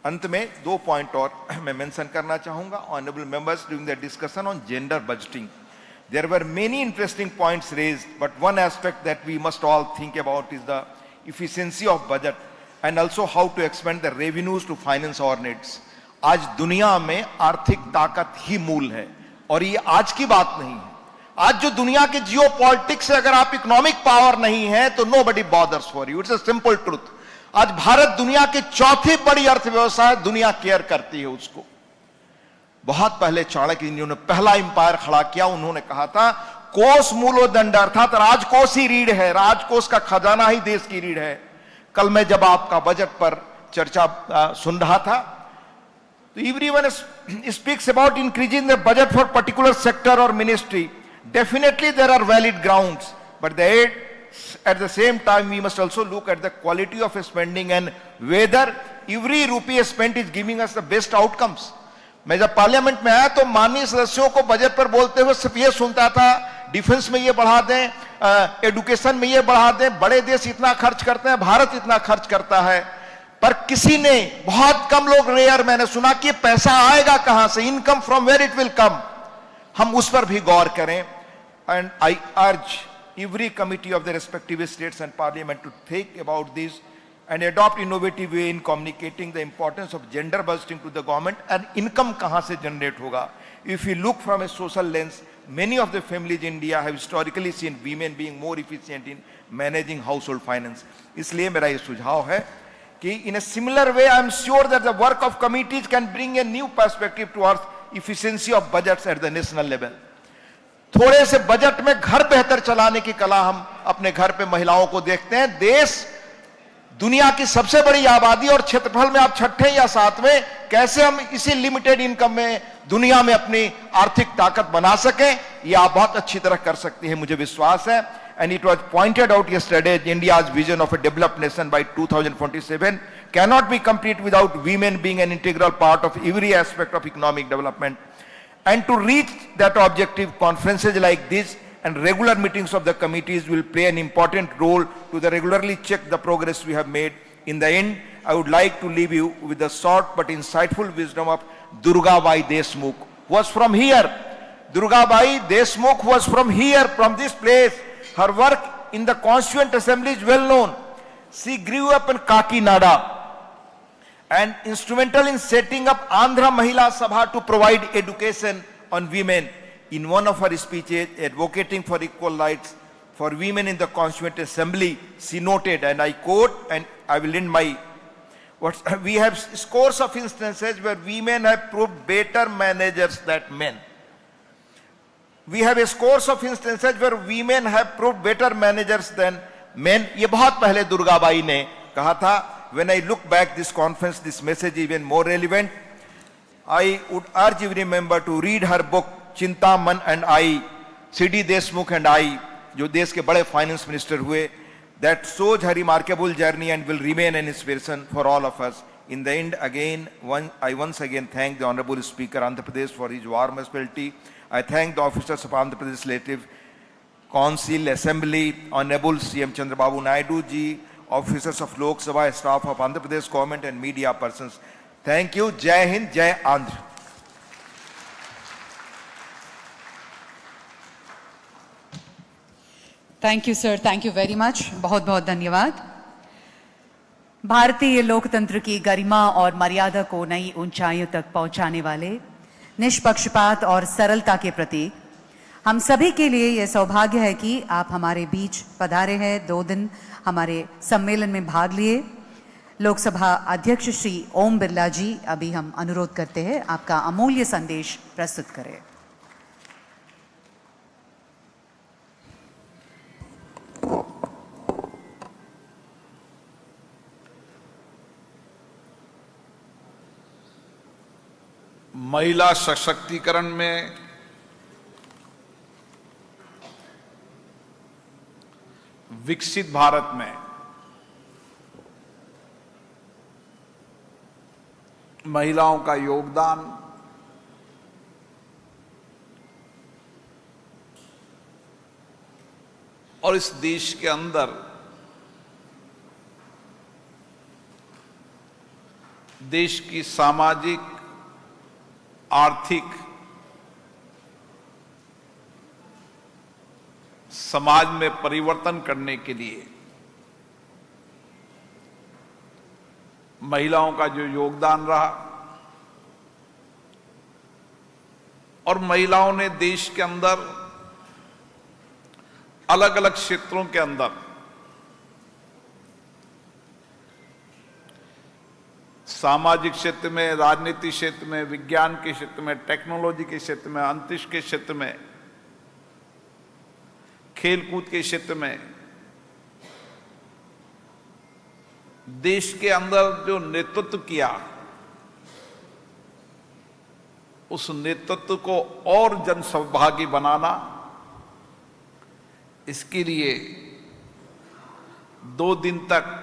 S11: अंत में 2 point और मैं mention करना चाहूंगा. Honorable members, during the discussion on gender budgeting, there were many interesting points raised, but one aspect that we must all think about is the efficiency of budget and also how to expand the revenues to finance our needs. आज दुनिया में आर्थिक ताकत ही मूल है और ये आज की बात नहीं है. आज जो दुनिया के जियो पॉलिटिक्स से अगर आप इकोनॉमिक पावर नहीं है तो nobody bothers for you. It's a simple truth. आज भारत दुनिया की चौथी बड़ी अर्थव्यवस्था है, दुनिया केयर करती है उसको. बहुत पहले चाणक्य जी ने पहला एम्पायर खड़ा किया. उन्होंने कहा था कोष मूलो दंड, अर्थात राजकोष ही रीढ़ है, राजकोष का खजाना ही देश की रीढ़ है. कल मैं जब आपका बजट पर चर्चा सुन रहा था तो everyone speaks about increasing the budget for particular sector or ministry. Definitely there are valid grounds, but at the same time we must also look at the quality of spending and whether every rupee spent is giving us the best outcomes. मैं जब parliament में आया तो माननीय सदस्यों को budget पर बोलते हुए सिर्फ ये सुनता था, डिफेंस में ये बढ़ा दें, एजुकेशन में ये बढ़ा दें, बड़े देश इतना खर्च करते हैं, भारत इतना खर्च करता है, पर किसी ने, बहुत कम लोग, रेयर मैंने सुना कि पैसा आएगा कहां से, income from where it will come. हम उस पर भी गौर करें। एंड आई अर्ज every committee of the respective states and parliament to think about this and adopt innovative way in communicating the importance of gender budgeting to the government and income kahan se generate hoga. If we look from a social lens, many of the families in India have historically seen women being more efficient in managing household finance. इसलिए मेरा ये सुझाव है कि in a similar way I am sure that the work of committees can bring a new perspective towards efficiency of budgets at the national level. थोड़े से budget में घर बेहतर चलाने की कला हम अपने घर पे महिलाओं को देखते हैं। देश दुनिया की सबसे बड़ी आबादी और क्षेत्रफल में आप छठे या सातवें, कैसे हम इसी लिमिटेड इनकम में दुनिया में अपनी आर्थिक ताकत बना सकें, यह आप बहुत अच्छी तरह कर सकती हैं, मुझे विश्वास है। And it was pointed out yesterday, India's vision of A developed nation by 2047 cannot be complete without women being an integral part of every aspect of economic development. And to reach that objective, conferences like this and regular meetings of the committees will play an important role to regularly check the progress we have made. In the end, I would like to leave you with the short but insightful wisdom of Durgabai Deshmukh, who was from here. Durgabai Deshmukh was from here, from this place. Her work in the Constituent Assembly is well known. She grew up in Kakinada and instrumental in setting up Andhra Mahila Sabha to provide education on women. In one of her speeches advocating for equal rights for women in the Constituent Assembly, she noted, and I quote, and I will end my words, we have scores of instances where women have proved better managers than men. We have scores of instances where women have proved better managers than men. ये बहुत पहले दुर्गाबाई ने कहा था. When I look back this conference, this message even more relevant. I would urge every member to read her book Chintaman and I, C.D. Deshmukh and I, जो देश के बड़े फाइनेंस मिनिस्टर हुए. That shows her remarkable journey and will remain an inspiration for all of us. In the end, again, I once again thank the Honorable Speaker Andhra Pradesh for his warm hospitality. I thank the officers of Andhra Pradesh Legislative Council, Assembly, Honorable CM Chandrababu Naidu ji, officers of Loksabha, staff of Andhra Pradesh government and media persons. Thank you. Jai Hind, Jai Andhra.
S6: Thank you, sir. Thank you very much. बहुत बहुत धन्यवाद. भारतीय लोकतंत्र की गरिमा और मर्यादा को नई ऊंचाइयों तक पहुंचाने वाले निष्पक्षपात और सरलता के प्रतीक हम सभी के लिए यह सौभाग्य है कि आप हमारे बीच पधारे हैं. 2 दिन हमारे सम्मेलन में भाग लिए. लोकसभा अध्यक्ष श्री ओम बिरला जी, अभी हम अनुरोध करते हैं आपका अमूल्य संदेश प्रस्तुत करें.
S12: महिला सशक्तिकरण में विकसित भारत में महिलाओं का योगदान और इस देश के अंदर देश की सामाजिक, आर्थिक, समाज में परिवर्तन करने के लिए महिलाओं का जो योगदान रहा और महिलाओं ने देश के अंदर अलग अलग क्षेत्रों के अंदर सामाजिक क्षेत्र में, राजनीतिक क्षेत्र में, विज्ञान के क्षेत्र में, टेक्नोलॉजी के क्षेत्र में, अंतरिक्ष के क्षेत्र में, खेलकूद के क्षेत्र में देश के अंदर जो नेतृत्व किया, उस नेतृत्व को और जन सहभागी बनाना, इसके लिए 2 दिन तक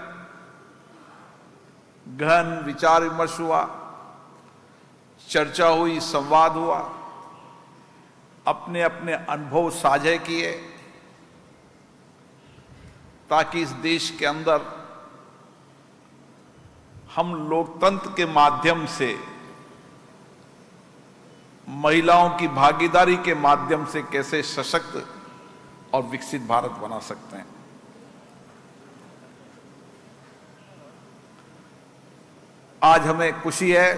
S12: गहन विचार विमर्श हुआ. चर्चा हुई, संवाद हुआ, अपने अपने अनुभव साझे किए, ताकि इस देश के अंदर हम लोकतंत्र के माध्यम से, महिलाओं की भागीदारी के माध्यम से कैसे सशक्त और विकसित भारत बना सकते हैं। आज हमें खुशी है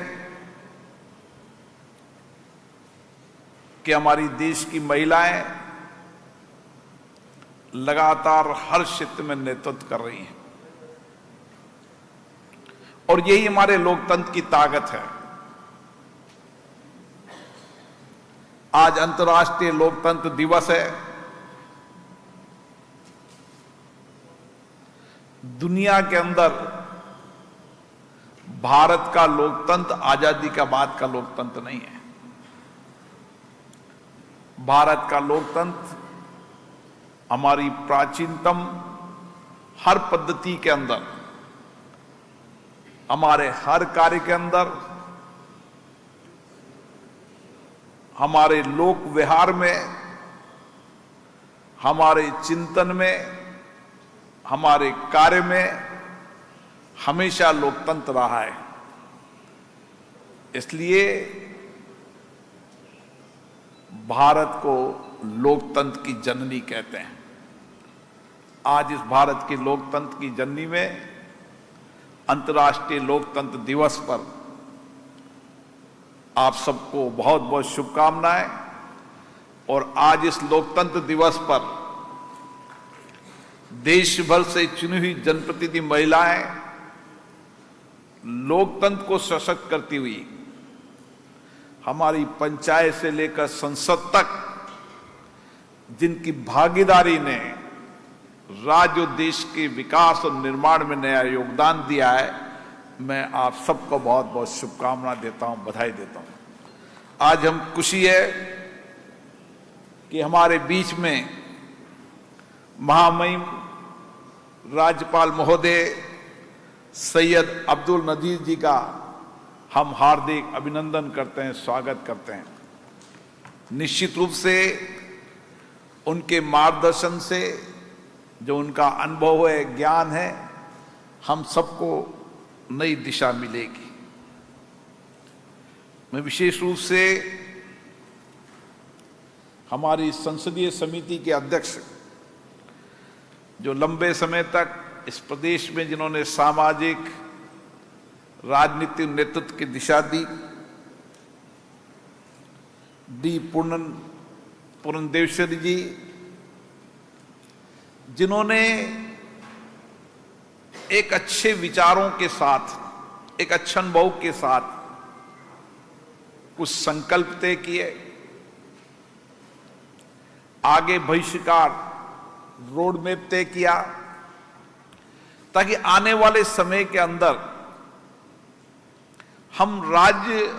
S12: कि हमारी देश की महिलाएं लगातार हर क्षेत्र में नेतृत्व कर रही हैं और यही हमारे लोकतंत्र की ताकत है। आज अंतर्राष्ट्रीय लोकतंत्र दिवस है। दुनिया के अंदर भारत का लोकतंत्र आजादी का बाद का लोकतंत्र नहीं है। भारत का लोकतंत्र हमारी प्राचीनतम हर पद्धति के अंदर, हमारे हर कार्य के अंदर, हमारे लोक व्यवहार में, हमारे चिंतन में, हमारे कार्य में हमेशा लोकतंत्र रहा है। इसलिए भारत को लोकतंत्र की जननी कहते हैं। आज इस भारत के लोकतंत्र की जननी में अंतर्राष्ट्रीय लोकतंत्र दिवस पर आप सबको बहुत बहुत शुभकामनाएं। और आज इस लोकतंत्र दिवस पर देश भर से चुनी हुई जनप्रतिनिधि महिलाएं लोकतंत्र को सशक्त करती हुई हमारी पंचायत से लेकर संसद तक जिनकी भागीदारी ने राज्य और देश के विकास और निर्माण में नया योगदान दिया है, मैं आप सबको बहुत बहुत शुभकामना देता हूं, बधाई देता हूं। आज हम खुशी है कि हमारे बीच में महामहिम राज्यपाल महोदय सैयद अब्दुल नजीर जी का हम हार्दिक अभिनंदन करते हैं, स्वागत करते हैं। निश्चित रूप से उनके मार्गदर्शन से जो उनका अनुभव है, ज्ञान है, हम सबको नई दिशा मिलेगी। मैं विशेष रूप से हमारी संसदीय समिति के अध्यक्ष जो लंबे समय तक इस प्रदेश में जिन्होंने सामाजिक राजनीतिक नेतृत्व की दिशा दी, डी पुरंदेश्वरी जी, जिन्होंने एक अच्छे विचारों के साथ, एक अच्छे अनुभव के साथ कुछ संकल्प तय किए, आगे भविष्य का रोड मैप तय किया, ताकि आने वाले समय के अंदर हम राज्य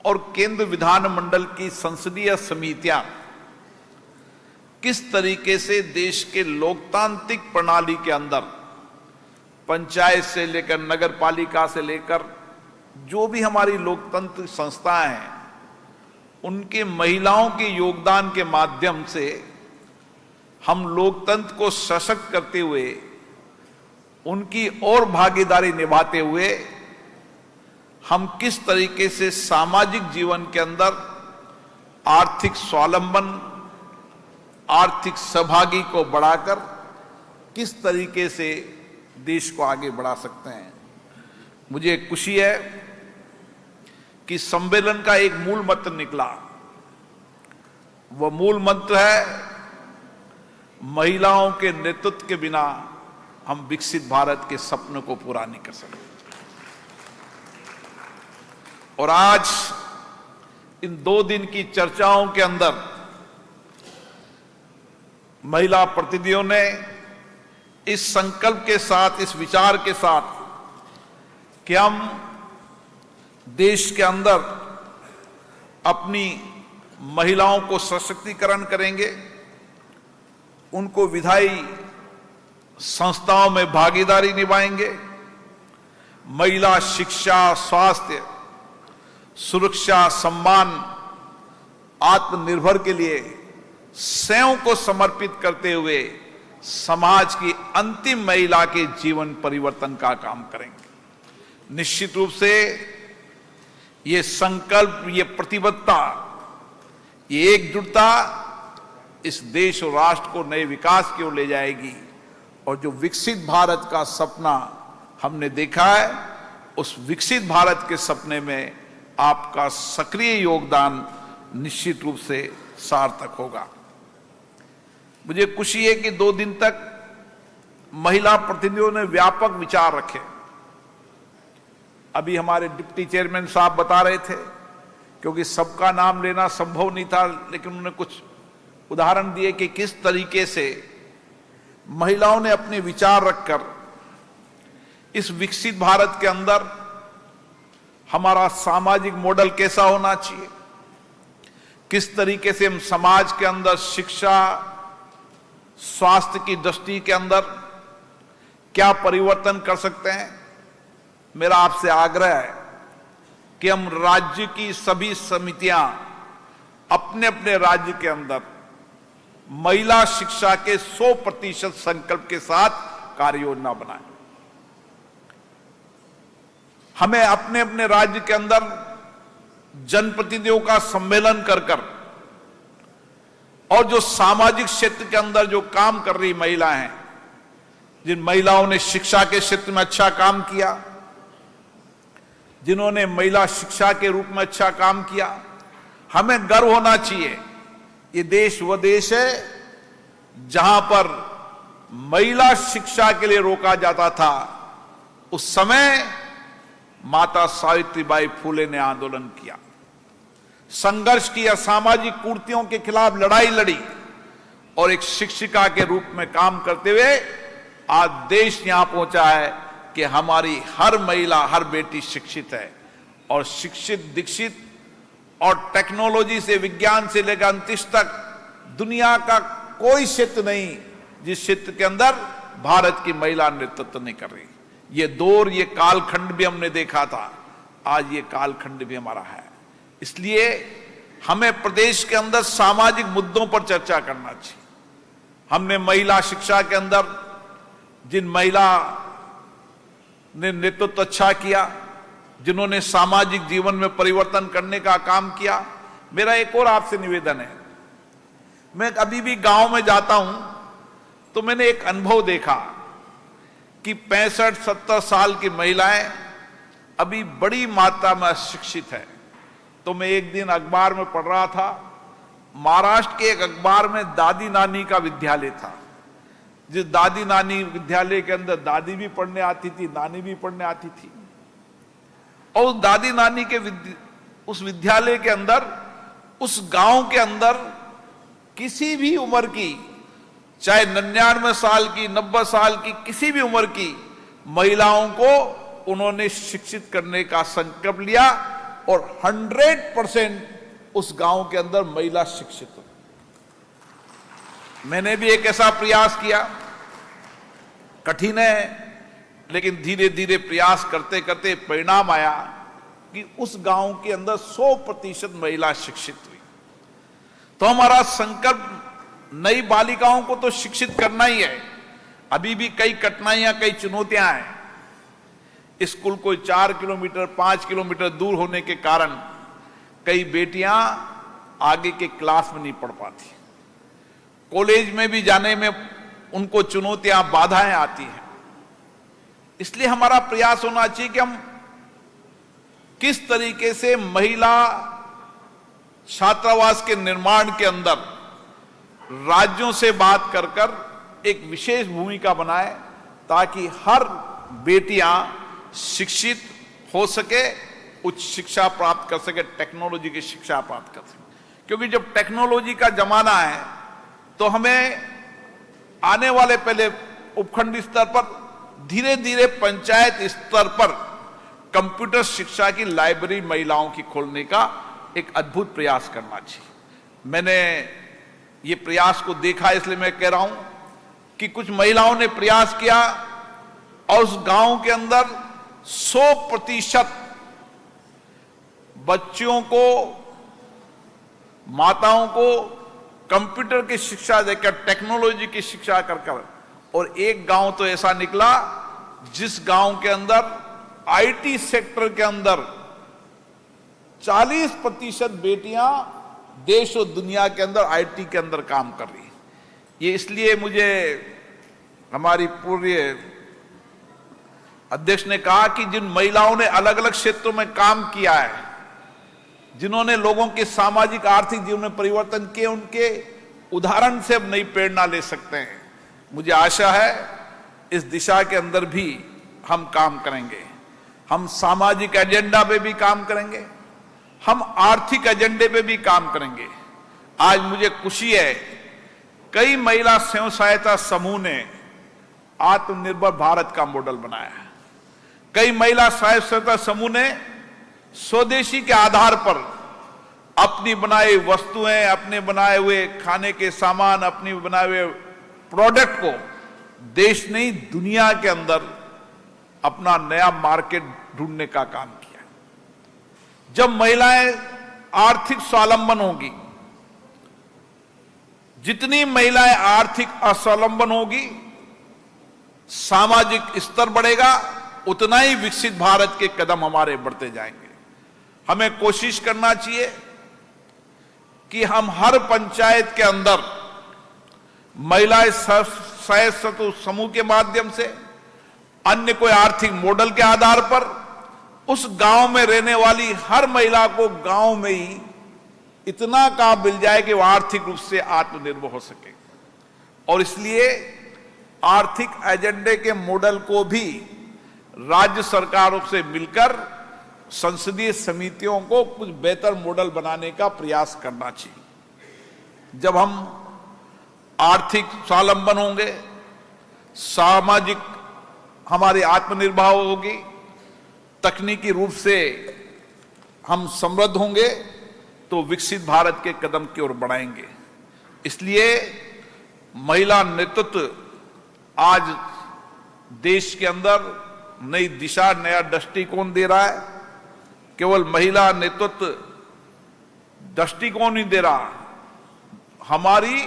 S12: और केंद्र विधानमंडल की संसदीय समितियां किस तरीके से देश के लोकतांत्रिक प्रणाली के अंदर, पंचायत से लेकर नगर पालिका से लेकर जो भी हमारी लोकतंत्र संस्थाएं हैं, उनके महिलाओं के योगदान के माध्यम से हम लोकतंत्र को सशक्त करते हुए, उनकी और भागीदारी निभाते हुए हम किस तरीके से सामाजिक जीवन के अंदर आर्थिक स्वावलंबन, आर्थिक सहभागी को बढ़ाकर किस तरीके से देश को आगे बढ़ा सकते हैं। मुझे खुशी है कि सम्मेलन का एक मूल मंत्र निकला। वह मूल मंत्र है, महिलाओं के नेतृत्व के बिना हम विकसित भारत के सपनों को पूरा नहीं कर सकते। और आज इन 2 दिन की चर्चाओं के अंदर महिला प्रतिनिधियों ने इस संकल्प के साथ, इस विचार के साथ कि हम देश के अंदर अपनी महिलाओं को सशक्तिकरण करेंगे, उनको विधायी संस्थाओं में भागीदारी निभाएंगे, महिला शिक्षा, स्वास्थ्य, सुरक्षा, सम्मान, आत्मनिर्भर के लिए स्वयं को समर्पित करते हुए समाज की अंतिम महिला के जीवन परिवर्तन का काम करेंगे। निश्चित रूप से ये संकल्प, ये प्रतिबद्धता, ये एकजुटता इस देश और राष्ट्र को नए विकास की ओर ले जाएगी और जो विकसित भारत का सपना हमने देखा है, उस विकसित भारत के सपने में आपका सक्रिय योगदान निश्चित रूप से सार्थक होगा। मुझे खुशी है कि 2 दिन तक महिला प्रतिनिधियों ने व्यापक विचार रखे। अभी हमारे डिप्टी चेयरमैन साहब बता रहे थे, क्योंकि सबका नाम लेना संभव नहीं था, लेकिन उन्होंने कुछ उदाहरण दिए कि किस तरीके से महिलाओं ने अपने विचार रखकर इस विकसित भारत के अंदर हमारा सामाजिक मॉडल कैसा होना चाहिए, किस तरीके से हम समाज के अंदर शिक्षा, स्वास्थ्य की दृष्टि के अंदर क्या परिवर्तन कर सकते हैं। मेरा आपसे आग्रह है कि हम राज्य की सभी समितियां अपने अपने राज्य के अंदर महिला शिक्षा के 100% संकल्प के साथ कार्य योजना बनाएं। हमें अपने अपने राज्य के अंदर जनप्रतिनिधियों का सम्मेलन कर और जो सामाजिक क्षेत्र के अंदर जो काम कर रही महिलाएं हैं, जिन महिलाओं ने शिक्षा के क्षेत्र में अच्छा काम किया, जिन्होंने महिला शिक्षा के रूप में अच्छा काम किया, हमें गर्व होना चाहिए। ये देश वो देश है जहां पर महिला शिक्षा के लिए रोका जाता था। उस समय माता सावित्रीबाई फुले ने आंदोलन किया, संघर्ष किया, सामाजिक कुरीतियों के खिलाफ लड़ाई लड़ी और एक शिक्षिका के रूप में काम करते हुए आज देश यहां पहुंचा है कि हमारी हर महिला, हर बेटी शिक्षित है और शिक्षित, दीक्षित और टेक्नोलॉजी से, विज्ञान से लेकर अंतरिक्ष तक दुनिया का कोई क्षेत्र नहीं जिस क्षेत्र के अंदर भारत की महिला नेतृत्व नहीं कर रही। ये दौर, ये कालखंड भी हमने देखा था, आज ये कालखंड भी हमारा है। इसलिए हमें प्रदेश के अंदर सामाजिक मुद्दों पर चर्चा करना चाहिए। हमने महिला शिक्षा के अंदर जिन महिला ने नेतृत्व अच्छा किया, जिन्होंने सामाजिक जीवन में परिवर्तन करने का काम किया, मेरा एक और आपसे निवेदन है। मैं अभी भी गांव में जाता हूं तो मैंने एक अनुभव देखा कि 65-70 साल की महिलाएं अभी बड़ी मात्रा में अशिक्षित है। तो मैं एक दिन अखबार में पढ़ रहा था, महाराष्ट्र के एक अखबार में दादी नानी का विद्यालय था, जिस दादी नानी विद्यालय के अंदर दादी भी पढ़ने आती थी, नानी भी पढ़ने आती थी। और उस दादी नानी के उस विद्यालय के अंदर, उस गांव के अंदर किसी भी उम्र की, चाहे 99 साल की, 90 साल की, किसी भी उम्र की महिलाओं को उन्होंने शिक्षित करने का संकल्प लिया और 100% उस गांव के अंदर महिला शिक्षित हो। मैंने भी एक ऐसा प्रयास किया, कठिन है, लेकिन धीरे धीरे प्रयास करते करते परिणाम आया कि उस गांव के अंदर 100% महिला शिक्षित हुई। तो हमारा संकल्प नई बालिकाओं को तो शिक्षित करना ही है। अभी भी कई कठिनाइयां, कई चुनौतियां हैं। स्कूल कोई 4 किलोमीटर, 5 किलोमीटर दूर होने के कारण कई बेटियां आगे के क्लास में नहीं पढ़ पाती। कॉलेज में भी जाने में उनको चुनौतियां, बाधाएं आती हैं। इसलिए हमारा प्रयास होना चाहिए कि हम किस तरीके से महिला छात्रावास के निर्माण के अंदर राज्यों से बात कर एक विशेष भूमिका बनाए, ताकि हर बेटियां शिक्षित हो सके, उच्च शिक्षा प्राप्त कर सके, टेक्नोलॉजी की शिक्षा प्राप्त कर सके। क्योंकि जब टेक्नोलॉजी का जमाना है तो हमें आने वाले पहले उपखंड स्तर पर, धीरे धीरे पंचायत स्तर पर कंप्यूटर शिक्षा की लाइब्रेरी महिलाओं की खोलने का एक अद्भुत प्रयास करना चाहिए। मैंने ये प्रयास को देखा, इसलिए मैं कह रहा हूं कि कुछ महिलाओं ने प्रयास किया और उस गांव के अंदर 100% बच्चियों को, माताओं को कंप्यूटर की शिक्षा देकर, टेक्नोलॉजी की शिक्षा कर कर, और एक गांव तो ऐसा निकला जिस गांव के अंदर आईटी सेक्टर के अंदर 40% बेटियां देश और दुनिया के अंदर आईटी के अंदर काम कर रही। ये इसलिए मुझे हमारी पूर्व अध्यक्ष ने कहा कि जिन महिलाओं ने अलग अलग क्षेत्रों में काम किया है, जिन्होंने लोगों के सामाजिक आर्थिक जीवन में परिवर्तन किए, उनके उदाहरण से अब नई प्रेरणा ले सकते हैं। मुझे आशा है इस दिशा के अंदर भी हम काम करेंगे। हम सामाजिक एजेंडा पे भी काम करेंगे, हम आर्थिक एजेंडे पे भी काम करेंगे। आज मुझे खुशी है, कई महिला स्वयं सहायता समूह ने आत्मनिर्भर भारत का मॉडल बनाया है। कई महिला स्वयं सहायता समूह ने स्वदेशी के आधार पर अपनी बनाई वस्तुएं, अपने बनाए हुए खाने के सामान, अपनी बनाए हुए प्रोडक्ट को देश नहीं दुनिया के अंदर अपना नया मार्केट ढूंढने का काम किया। जब महिलाएं आर्थिक स्वावलंबन होगी, जितनी महिलाएं आर्थिक अस्वावलंबन होगी, सामाजिक स्तर बढ़ेगा, उतना ही विकसित भारत के कदम हमारे बढ़ते जाएंगे। हमें कोशिश करना चाहिए कि हम हर पंचायत के अंदर महिलाएं स्वयं समूह के माध्यम से, अन्य कोई आर्थिक मॉडल के आधार पर उस गांव में रहने वाली हर महिला को गांव में ही इतना काम मिल जाए कि वह आर्थिक रूप से आत्मनिर्भर हो सके। और इसलिए आर्थिक एजेंडे के मॉडल को भी राज्य सरकारों से मिलकर संसदीय समितियों को कुछ बेहतर मॉडल बनाने का प्रयास करना चाहिए। जब हम आर्थिक स्वावलंबन होंगे, सामाजिक हमारी आत्मनिर्भर होगी, तकनीकी रूप से हम समृद्ध होंगे, तो विकसित भारत के कदम की ओर बढ़ाएंगे। इसलिए महिला नेतृत्व आज देश के अंदर नई दिशा, नया दृष्टिकोण दे रहा है। केवल महिला नेतृत्व दृष्टिकोण ही दे रहा, हमारी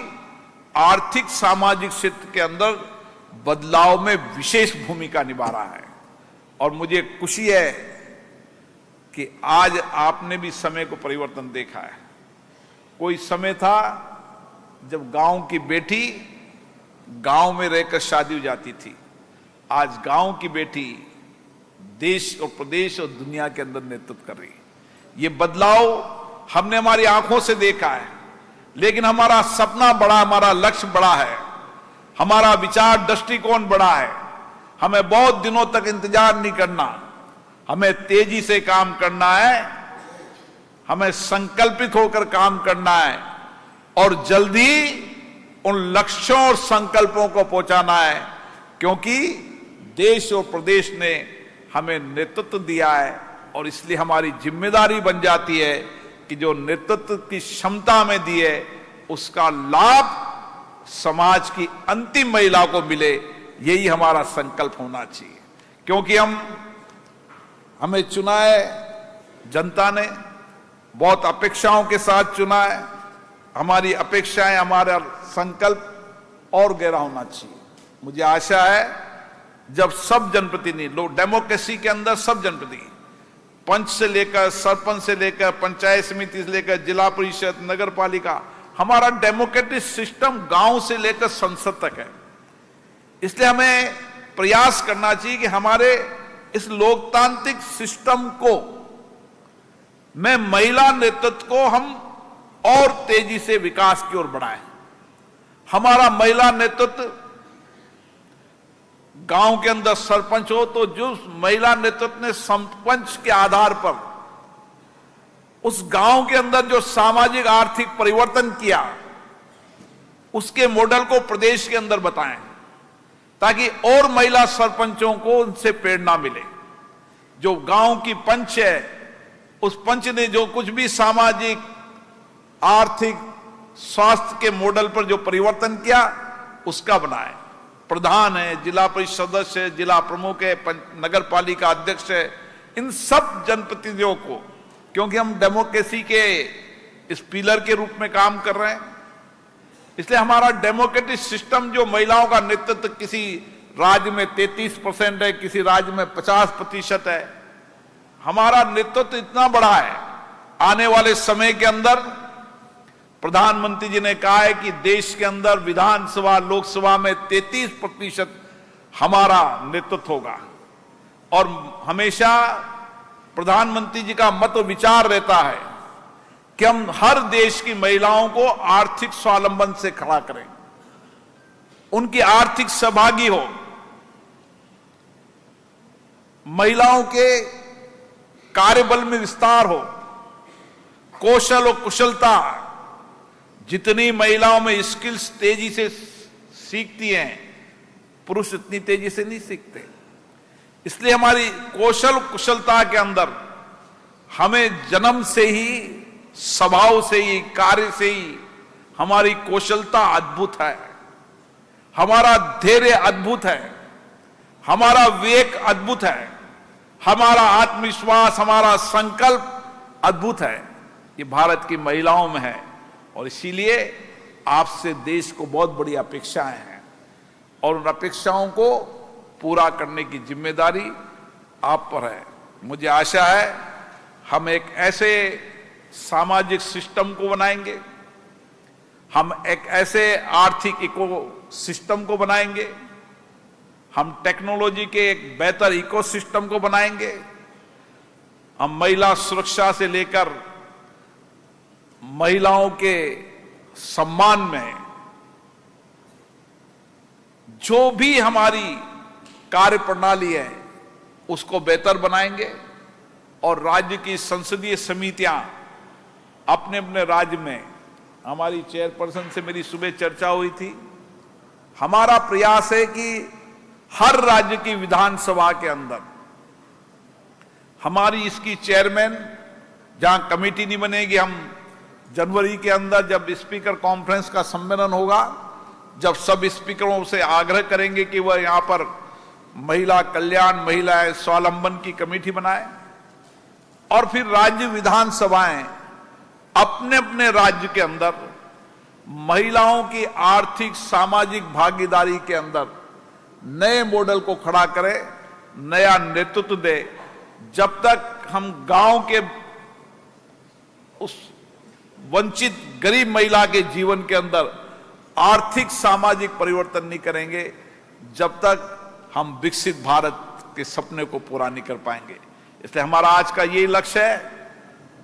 S12: आर्थिक सामाजिक क्षेत्र के अंदर बदलाव में विशेष भूमिका निभा रहा है। और मुझे खुशी है कि आज आपने भी समय को परिवर्तन देखा है। कोई समय था जब गांव की बेटी गांव में रहकर शादी हो जाती थी। आज गांव की बेटी देश और प्रदेश और दुनिया के अंदर नेतृत्व कर रही है। ये बदलाव हमने हमारी आंखों से देखा है, लेकिन हमारा सपना बड़ा, हमारा लक्ष्य बड़ा है, हमारा विचार दृष्टिकोण बड़ा है। हमें बहुत दिनों तक इंतजार नहीं करना, हमें तेजी से काम करना है, हमें संकल्पित होकर काम करना है और जल्दी उन लक्ष्यों और संकल्पों को पहुंचाना है, क्योंकि देश और प्रदेश ने हमें नेतृत्व दिया है। और इसलिए हमारी जिम्मेदारी बन जाती है कि जो नेतृत्व की क्षमता में दी है, उसका लाभ समाज की अंतिम महिला को मिले, यही हमारा संकल्प होना चाहिए। क्योंकि हमें चुना है, जनता ने बहुत अपेक्षाओं के साथ चुना है। हमारी अपेक्षाएं, हमारा संकल्प और गहरा होना चाहिए। मुझे आशा है जब सब जनप्रतिनिधि लोग, डेमोक्रेसी के अंदर सब जनप्रतिनिधि, पंच से लेकर सरपंच से लेकर पंचायत समिति से लेकर जिला परिषद, नगर पालिका, हमारा डेमोक्रेटिक सिस्टम गांव से लेकर संसद तक है। इसलिए हमें प्रयास करना चाहिए कि हमारे इस लोकतांत्रिक सिस्टम को में महिला नेतृत्व को हम और तेजी से विकास की ओर बढ़ाएं। हमारा महिला नेतृत्व गांव के अंदर सरपंच हो तो जो महिला नेतृत्व ने सरपंच के आधार पर उस गांव के अंदर जो सामाजिक आर्थिक परिवर्तन किया, उसके मॉडल को प्रदेश के अंदर बताएं, ताकि और महिला सरपंचों को उनसे प्रेरणा मिले। जो गांव की पंच है, उस पंच ने जो कुछ भी सामाजिक आर्थिक स्वास्थ्य के मॉडल पर जो परिवर्तन किया, उसका बनाए। प्रधान है, जिला परिषद सदस्य है, जिला प्रमुख है, नगर पालिका अध्यक्ष है, इन सब जनप्रतिनिधियों को क्योंकि हम डेमोक्रेसी के इस पिलर के रूप में काम कर रहे हैं। इसलिए हमारा डेमोक्रेटिक सिस्टम, जो महिलाओं का नेतृत्व किसी राज्य में 33% है, किसी राज्य में 50% है, हमारा नेतृत्व इतना बड़ा है। आने वाले समय के अंदर प्रधानमंत्री जी ने कहा है कि देश के अंदर विधानसभा, लोकसभा में 33% हमारा नेतृत्व होगा। और हमेशा प्रधानमंत्री जी का मत विचार रहता है कि हम हर देश की महिलाओं को आर्थिक स्वावलंबन से खड़ा करें, उनकी आर्थिक सहभागी हो, महिलाओं के कार्यबल में विस्तार हो, कौशल और कुशलता, जितनी महिलाओं में स्किल्स तेजी से सीखती हैं, पुरुष इतनी तेजी से नहीं सीखते। इसलिए हमारी कौशल कुशलता के अंदर हमें जन्म से ही, स्वभाव से ही, कार्य से ही हमारी कौशलता अद्भुत है, हमारा धैर्य अद्भुत है, हमारा विवेक अद्भुत है, हमारा आत्मविश्वास, हमारा संकल्प अद्भुत है। ये भारत की महिलाओं में है। और इसीलिए आपसे देश को बहुत बड़ी अपेक्षाएं हैं और उन अपेक्षाओं को पूरा करने की जिम्मेदारी आप पर है। मुझे आशा है हम एक ऐसे सामाजिक सिस्टम को बनाएंगे, हम एक ऐसे आर्थिक इको सिस्टम को बनाएंगे, हम टेक्नोलॉजी के एक बेहतर इको सिस्टम को बनाएंगे, हम महिला सुरक्षा से लेकर महिलाओं के सम्मान में जो भी हमारी कार्य प्रणाली है उसको बेहतर बनाएंगे। और राज्य की संसदीय समितियां अपने अपने राज्य में, हमारी चेयरपर्सन से मेरी सुबह चर्चा हुई थी, हमारा प्रयास है कि हर राज्य की विधानसभा के अंदर हमारी इसकी चेयरमैन, जहां कमेटी नहीं बनेगी, हम जनवरी के अंदर जब स्पीकर कॉन्फ्रेंस का सम्मेलन होगा, जब सब स्पीकरों से आग्रह करेंगे कि वह यहां पर महिला कल्याण, महिलाएं स्वावलंबन की कमेटी बनाए। और फिर राज्य विधानसभाएं अपने अपने राज्य के अंदर महिलाओं की आर्थिक सामाजिक भागीदारी के अंदर नए मॉडल को खड़ा करे, नया नेतृत्व दे। जब तक हम गांव के उस वंचित गरीब महिला के जीवन के अंदर आर्थिक सामाजिक परिवर्तन नहीं करेंगे, जब तक हम विकसित भारत के सपने को पूरा नहीं कर पाएंगे। इसलिए हमारा आज का यही लक्ष्य है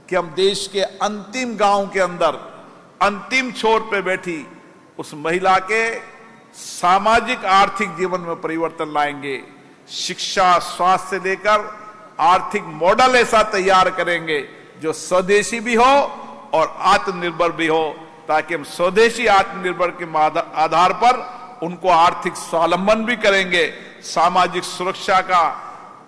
S12: कि हम देश के अंतिम गांव के अंदर, अंतिम छोर पे बैठी उस महिला के सामाजिक आर्थिक जीवन में परिवर्तन लाएंगे। शिक्षा, स्वास्थ्य से लेकर आर्थिक मॉडल ऐसा तैयार करेंगे जो स्वदेशी भी हो और आत्मनिर्भर भी हो, ताकि हम स्वदेशी आत्मनिर्भर के आधार पर उनको आर्थिक स्वावलंबन भी करेंगे, सामाजिक सुरक्षा का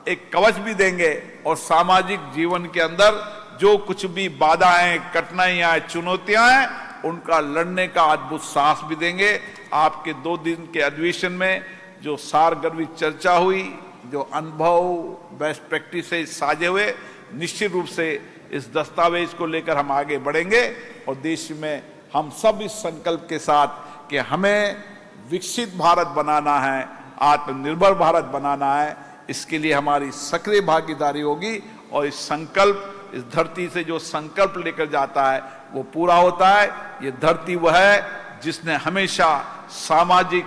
S12: एक कवच भी देंगे और सामाजिक जीवन के अंदर जो कुछ भी बाधाएं, कठिनाइयां, चुनौतियां हैं, उनका लड़ने का अद्भुत साहस भी देंगे। आपके 2 दिन के अधिवेशन में जो सारगर्भित चर्चा हुई, जो अनुभव, बेस्ट प्रैक्टिसेस साझे हुए, निश्चित रूप से इस दस्तावेज को लेकर हम आगे बढ़ेंगे और देश में हम सब इस संकल्प के साथ कि हमें विकसित भारत बनाना है, आत्मनिर्भर भारत बनाना है, इसके लिए हमारी सक्रिय भागीदारी होगी। और इस संकल्प, इस धरती से जो संकल्प लेकर जाता है वो पूरा होता है। ये धरती वह है जिसने हमेशा सामाजिक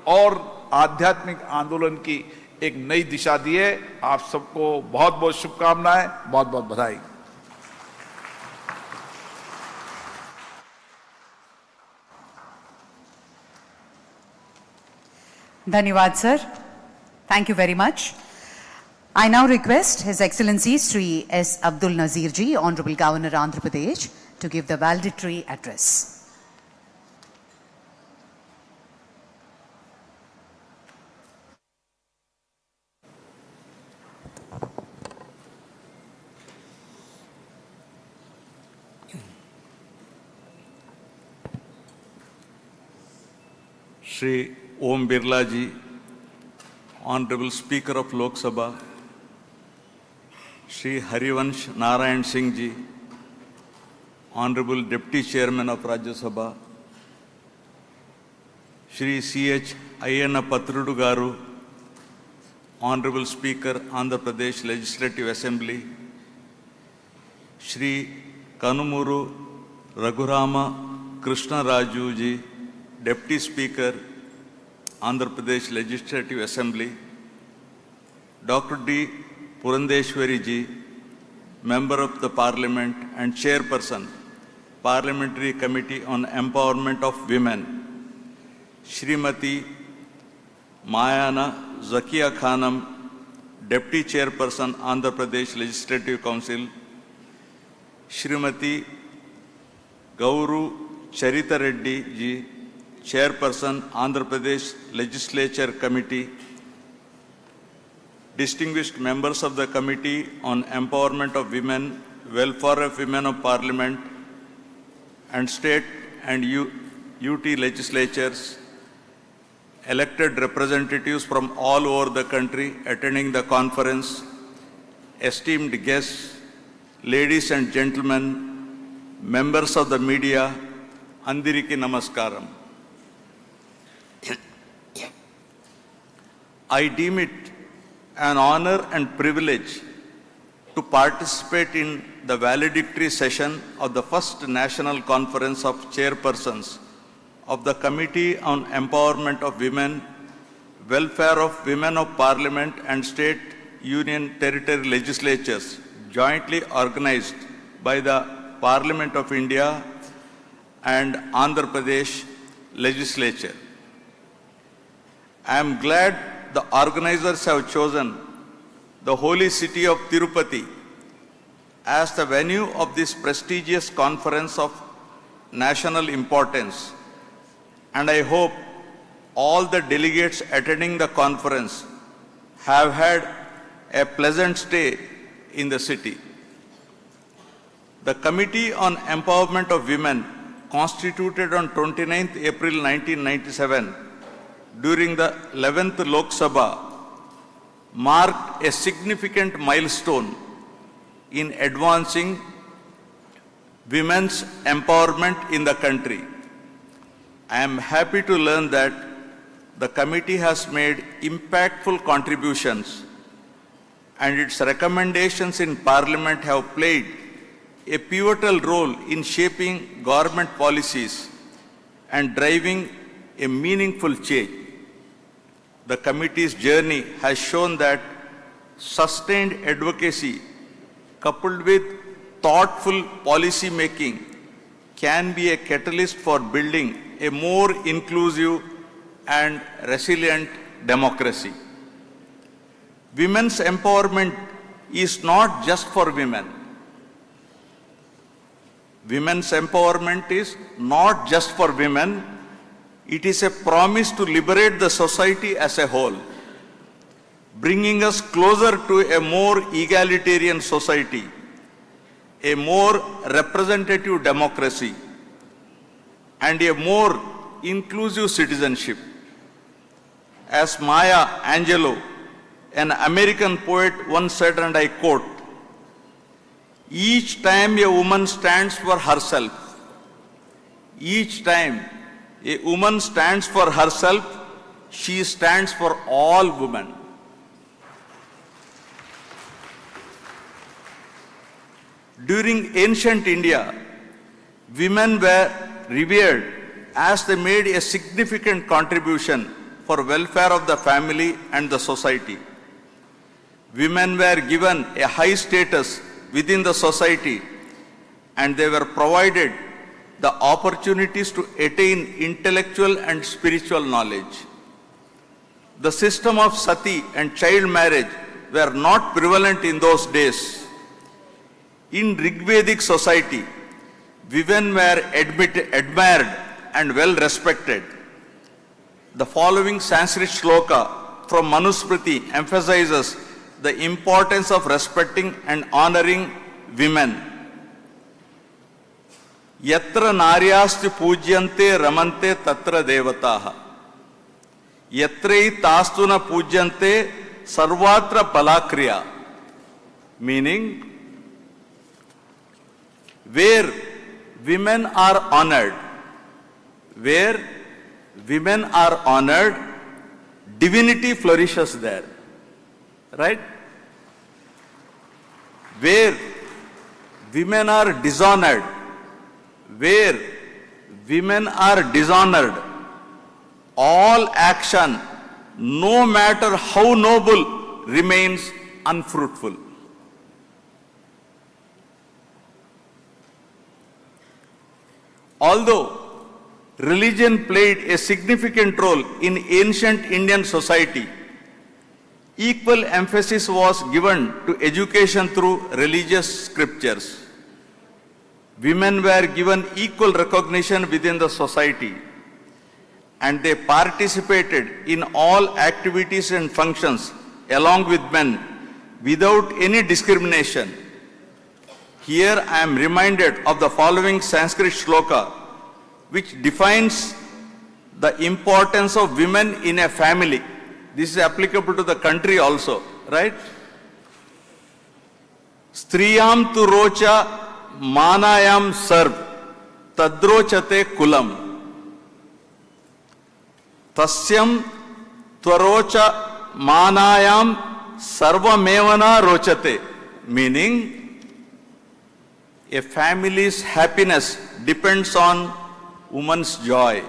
S12: और आध्यात्मिक आंदोलन की एक नई दिशा दी है। आप सबको बहुत बहुत शुभकामनाएं, बहुत बहुत बधाई।
S6: Dhanyawad, sir. Thank you very much. I now request His Excellency Sri S. Abdul Nazeer ji, Honorable Governor Andhra Pradesh, to give the valedictory address.
S13: Shri Om Birla ji, Honorable Speaker of Loksabha, Shri Harivansh Narayan Singh Ji, Honorable Deputy Chairman of Rajya Sabha, Shri C.H. Ayyana Patrudu Garu, Honorable Speaker, Andhra Pradesh Legislative Assembly, Shri Kanumuru Raghurama Krishna Raju Ji, Deputy Speaker, Andhra Pradesh Legislative Assembly, Dr. D. Purandeshwari Ji, Member of the Parliament and Chairperson, Parliamentary Committee on Empowerment of Women, Shrimati Mayana Zakia Khanam, Deputy Chairperson, Andhra Pradesh Legislative Council, Shrimati Gauru Charita Reddy Ji, Chairperson, Andhra Pradesh Legislature Committee, distinguished members of the Committee on Empowerment of Women, Welfare of Women of Parliament, and State and UT legislatures, elected representatives from all over the country attending the conference, esteemed guests, ladies and gentlemen, members of the media, Andiriki Namaskaram. I deem it an honor and privilege to participate in the valedictory session of the first National Conference of Chairpersons of the Committee on Empowerment of Women, Welfare of Women of Parliament and State Union Territory Legislatures, jointly organized by the Parliament of India and Andhra Pradesh Legislature. I am glad the organizers have chosen the holy city of Tirupati as the venue of this prestigious conference of national importance, and I hope all the delegates attending the conference have had a pleasant stay in the city. The Committee on Empowerment of Women, constituted on 29th April 1997 during the 11th Lok Sabha, marked a significant milestone in advancing women's empowerment in the country. I am happy to learn that the committee has made impactful contributions and its recommendations in Parliament have played a pivotal role in shaping government policies and driving a meaningful change. The committee's journey has shown that sustained advocacy coupled with thoughtful policy making can be a catalyst for building a more inclusive and resilient democracy. Women's empowerment is not just for women. Women's empowerment is not just for women. It is a promise to liberate the society as a whole, bringing us closer to a more egalitarian society, a more representative democracy, and a more inclusive citizenship. As Maya Angelou, an American poet, once said, and I quote, "Each time a woman stands for herself, each time a woman stands for herself, she stands for all women." During ancient India, women were revered as they made a significant contribution for welfare of the family and the society. Women were given a high status within the society and they were provided the opportunities to attain intellectual and spiritual knowledge. The system of sati and child marriage were not prevalent in those days. In Rigvedic society, women were admired and well respected. The following Sanskrit shloka from Manusmriti emphasizes the importance of respecting and honoring women. Yatra naryasti pujyante ramante tatra devataha. Yatrei tastuna pujyante sarvatra palakriya. meaning where women are honored, divinity flourishes there, right? Where women are dishonored, all action, no matter how noble, remains unfruitful. Although religion played a significant role in ancient Indian society, equal emphasis was given to education through religious scriptures. Women were given equal recognition within the society, and they participated in all activities and functions along with men without any discrimination. Here I am reminded of the following Sanskrit shloka, which defines the importance of women in a family. This is applicable to the country also, right? Striyam tu rocha manayam sarv tadrochate kulam tasyam tvarocha manayam sarvamevana rochate, meaning a family's happiness depends on woman's joy.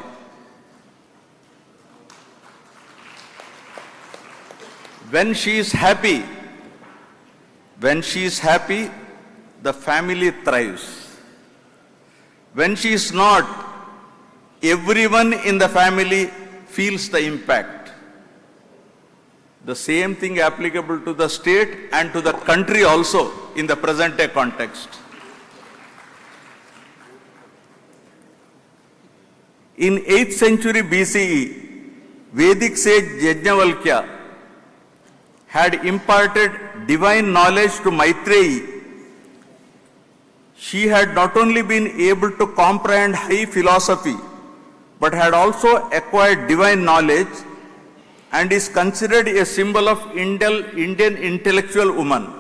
S13: When she is happy, the family thrives. When she is not, everyone in the family feels the impact. The same thing applicable to the state and to the country also in the present day context. In 8th century BCE, Vedic sage Yajnavalkya had imparted divine knowledge to Maitreyi. She had not only been able to comprehend high philosophy, but had also acquired divine knowledge and is considered a symbol of Indian intellectual woman.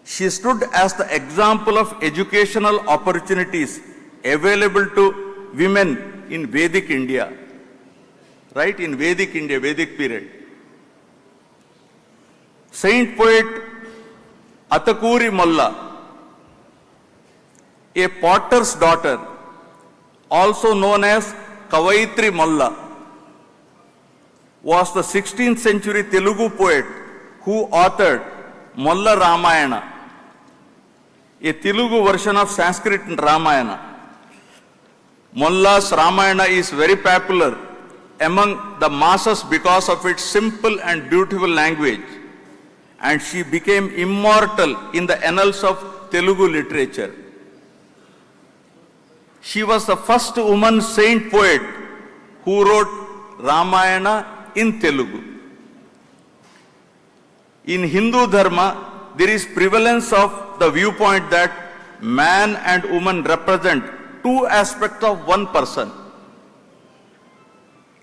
S13: She stood as the example of educational opportunities available to women in Vedic India, right? In Vedic India, Vedic period. Saint poet Atakuri Molla, a potter's daughter, also known as Kavaitri Molla, was the 16th century Telugu poet who authored Molla Ramayana, a Telugu version of Sanskrit Ramayana. Molla's Ramayana is very popular among the masses because of its simple and beautiful language, and she became immortal in the annals of Telugu literature. She was the first woman saint poet who wrote Ramayana in Telugu. In Hindu Dharma, there is prevalence of the viewpoint that man and woman represent two aspects of one person.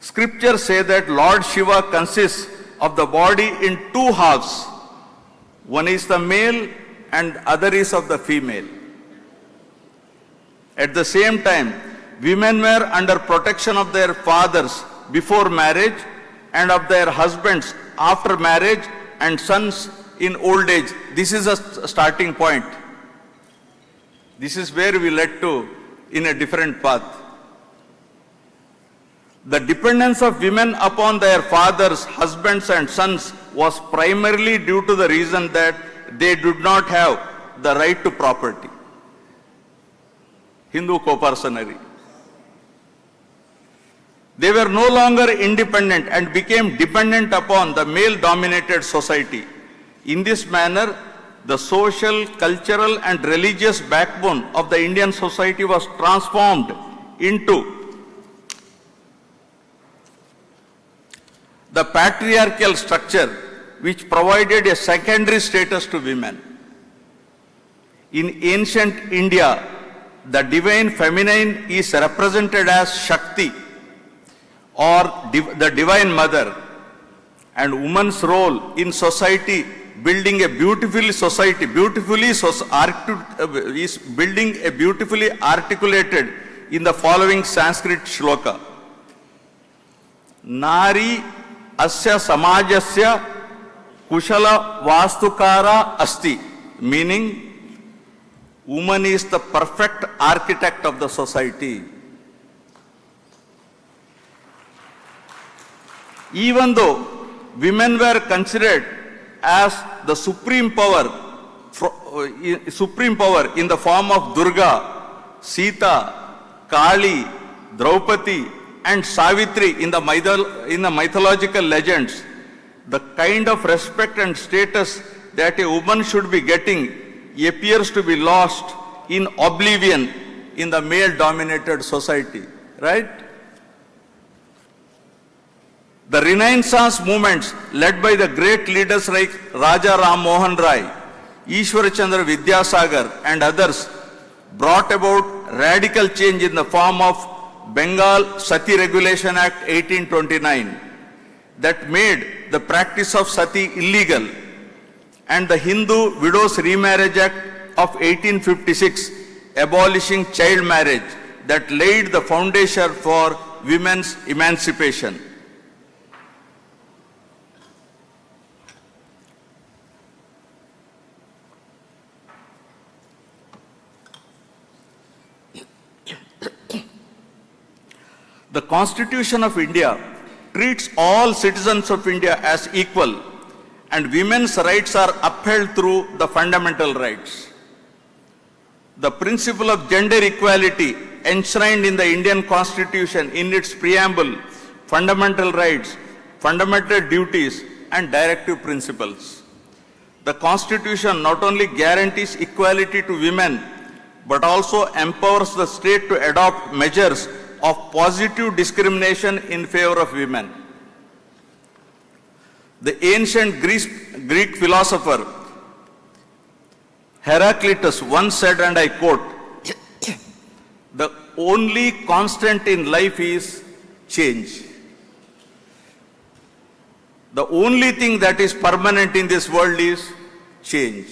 S13: Scriptures say that Lord Shiva consists of the body in two halves. One is the male and other is of the female. At the same time, women were under protection of their fathers before marriage and of their husbands after marriage and sons in old age. This is a starting point. This is where we led to in a different path. The dependence of women upon their fathers, husbands and sons was primarily due to the reason that they did not have the right to property. Hindu coparcenary. They were no longer independent and became dependent upon the male-dominated society. In this manner, the social, cultural and religious backbone of the Indian society was transformed into the patriarchal structure which provided a secondary status to women. In ancient India, the divine feminine is represented as Shakti or the divine mother, and woman's role in society building a beautifully society, is building a beautifully articulated in the following Sanskrit shloka. Nari asya samajasya kushala vastukara asti, meaning woman is the perfect architect of the society. Even though women were considered as the supreme power in the form of Durga, Sita, Kali, Draupadi, and Savitri in the mythological legends, the kind of respect and status that a woman should be getting appears to be lost in oblivion in the male-dominated society, right? The Renaissance movements led by the great leaders like Raja Ram Mohan Rai, Ishwar Chandra Vidyasagar and others brought about radical change in the form of Bengal Sati Regulation Act 1829 that made the practice of sati illegal, and the Hindu Widows Remarriage Act of 1856 abolishing child marriage that laid the foundation for women's emancipation. The Constitution of India treats all citizens of India as equal, and women's rights are upheld through the fundamental rights. The principle of gender equality enshrined in the Indian Constitution in its preamble, fundamental rights, fundamental duties, and directive principles. The Constitution not only guarantees equality to women, but also empowers the state to adopt measures of positive discrimination in favor of women. The ancient Greek philosopher Heraclitus once said, and I quote, "The only constant in life is change. The only thing that is permanent in this world is change."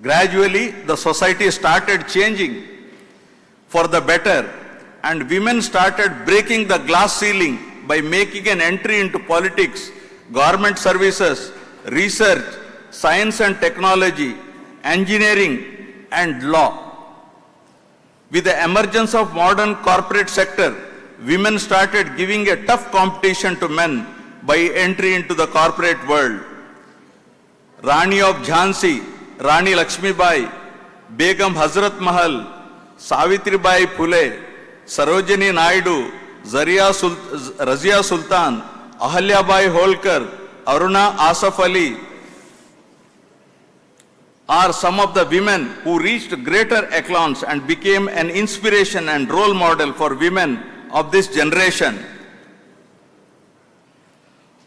S13: Gradually, the society started changing for the better, and women started breaking the glass ceiling by making an entry into politics, government services, research, science and technology, engineering, and law. With the emergence of modern corporate sector, women started giving a tough competition to men by entry into the corporate world. Rani of Jhansi, Rani Lakshmibai, Begum Hazrat Mahal, Savitri Bai Phule, Sarojini Naidu, Razia Sultan, Ahalya Bai Holkar, Aruna Asaf Ali are some of the women who reached greater echelons and became an inspiration and role model for women of this generation.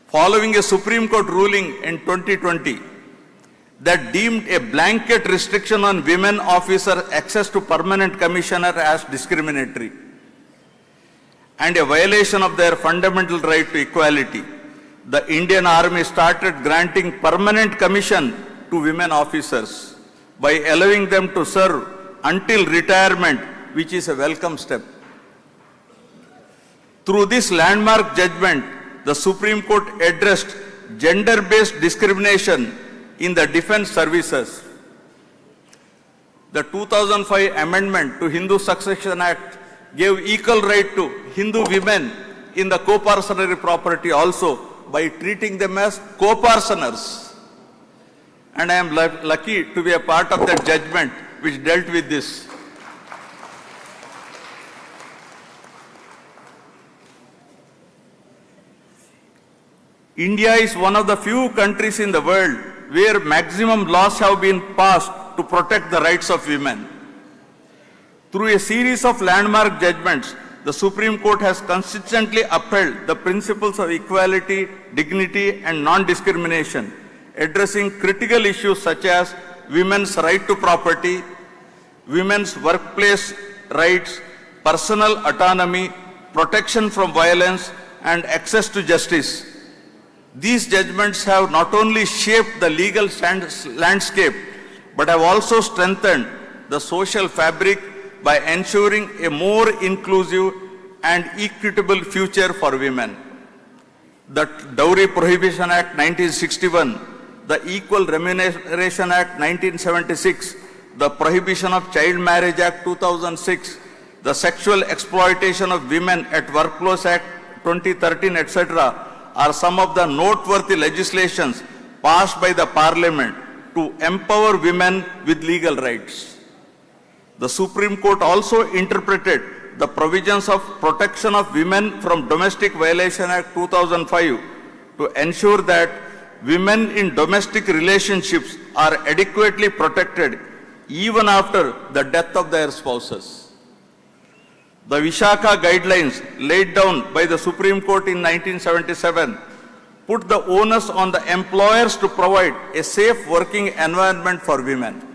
S13: Following a Supreme Court ruling in 2020 that deemed a blanket restriction on women officer access to permanent commissioner as discriminatory and a violation of their fundamental right to equality, the Indian Army started granting permanent commission to women officers by allowing them to serve until retirement, which is a welcome step. Through this landmark judgment, the Supreme Court addressed gender-based discrimination in the defense services. The 2005 amendment to Hindu Succession Act gave equal right to Hindu women in the co-parcenary property also by treating them as co-parceners. And I am lucky to be a part of that judgment which dealt with this. India is one of the few countries in the world where maximum laws have been passed to protect the rights of women. Through a series of landmark judgments, the Supreme Court has consistently upheld the principles of equality, dignity, and non-discrimination, addressing critical issues such as women's right to property, women's workplace rights, personal autonomy, protection from violence, and access to justice. These judgments have not only shaped the legal landscape, but have also strengthened the social fabric by ensuring a more inclusive and equitable future for women. The Dowry Prohibition Act 1961, the Equal Remuneration Act 1976, the Prohibition of Child Marriage Act 2006, the Sexual Exploitation of Women at Workplace Act 2013, etc., are some of the noteworthy legislations passed by the Parliament to empower women with legal rights. The Supreme Court also interpreted the provisions of Protection of Women from Domestic Violation Act 2005 to ensure that women in domestic relationships are adequately protected even after the death of their spouses. The Vishaka guidelines laid down by the Supreme Court in 1977 put the onus on the employers to provide a safe working environment for women.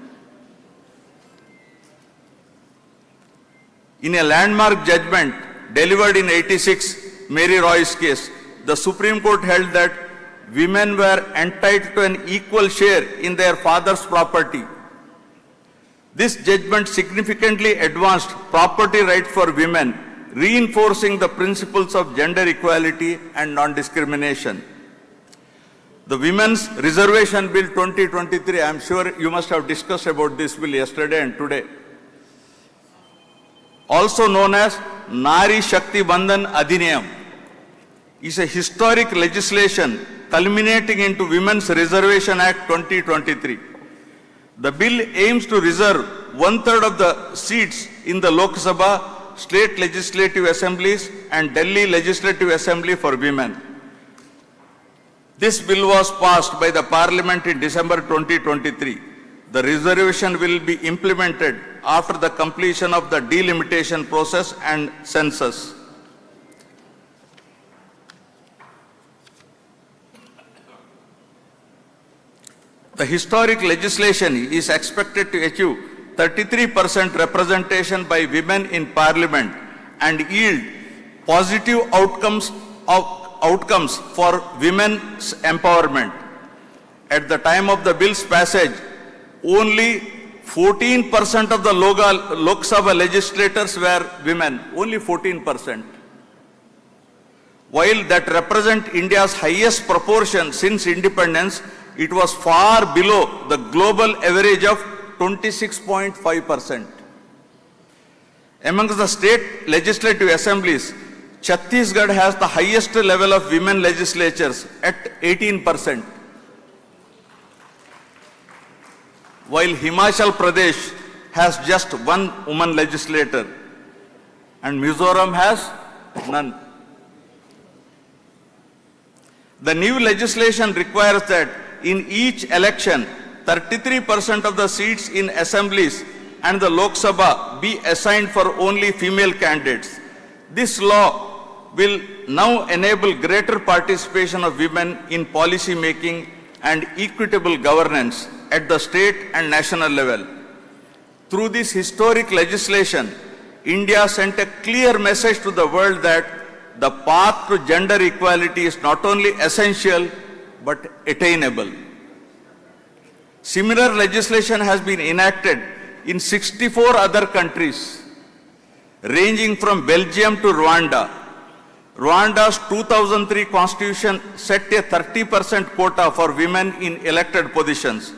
S13: In a landmark judgment delivered in 86, Mary Roy's case, the Supreme Court held that women were entitled to an equal share in their father's property. This judgment significantly advanced property rights for women, reinforcing the principles of gender equality and non-discrimination. The Women's Reservation Bill 2023, I am sure you must have discussed about this bill yesterday and today, also known as Nari Shakti Bandhan Adhiniyam, is a historic legislation culminating into Women's Reservation Act 2023. The bill aims to reserve 1/3 of the seats in the Loksabha, state legislative assemblies and Delhi Legislative Assembly for women. This bill was passed by the Parliament in December 2023. The reservation will be implemented after the completion of the delimitation process and census. The historic legislation is expected to achieve 33% representation by women in Parliament and yield positive outcomes for women's empowerment. At the time of the bill's passage, only 14% of the Lok Sabha legislators were women, only 14%. While that represents India's highest proportion since independence, it was far below the global average of 26.5%. Amongst the state legislative assemblies, Chhattisgarh has the highest level of women legislatures at 18%. While Himachal Pradesh has just one woman legislator and Mizoram has none. The new legislation requires that in each election, 33% of the seats in assemblies and the Lok Sabha be assigned for only female candidates. This law will now enable greater participation of women in policy making and equitable governance at the state and national level. Through this historic legislation, India sent a clear message to the world that the path to gender equality is not only essential but attainable. Similar legislation has been enacted in 64 other countries, ranging from Belgium to Rwanda. Rwanda's 2003 constitution set a 30% quota for women in elected positions.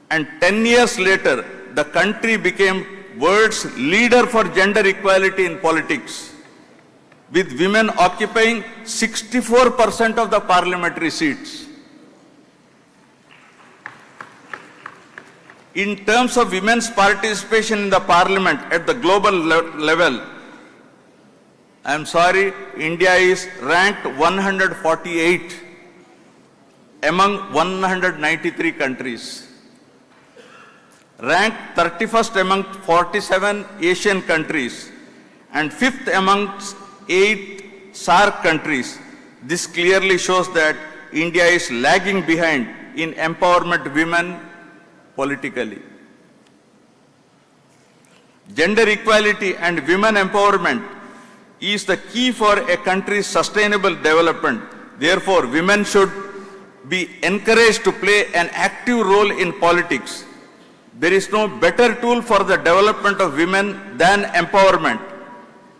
S13: And 10 years later, the country became world's leader for gender equality in politics, with women occupying 64% of the parliamentary seats. In terms of women's participation in the parliament at the global level, I am sorry, India is ranked 148 among 193 countries. Ranked 31st among 47 Asian countries and 5th amongst 8 SAARC countries. This clearly shows that India is lagging behind in empowerment of women politically. Gender equality and women empowerment is the key for a country's sustainable development. Therefore, women should be encouraged to play an active role in politics. There is no better tool for the development of women than empowerment.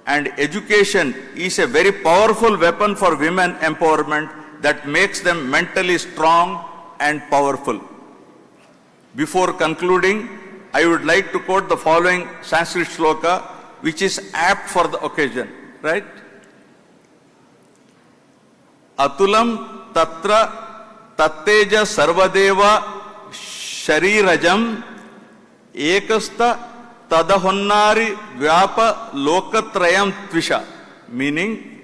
S13: And education is a very powerful weapon for women empowerment that makes them mentally strong and powerful. Before concluding, I would like to quote the following Sanskrit shloka, which is apt for the occasion, right? Atulam tatra tatteja sarvadeva sharirajam ekasta tadahonnari vyapa lokatrayam tvisha, meaning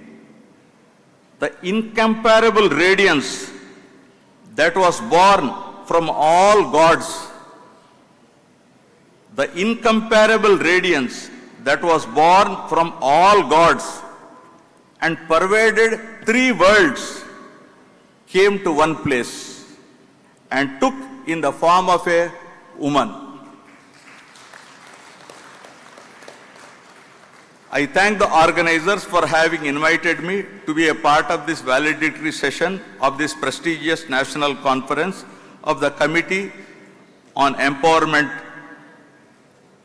S13: the incomparable radiance that was born from all gods, the incomparable radiance that was born from all gods and pervaded 3 worlds came to one place and took in the form of a woman. I thank the organizers for having invited me to be a part of this valedictory session of this prestigious national conference of the Committee on Empowerment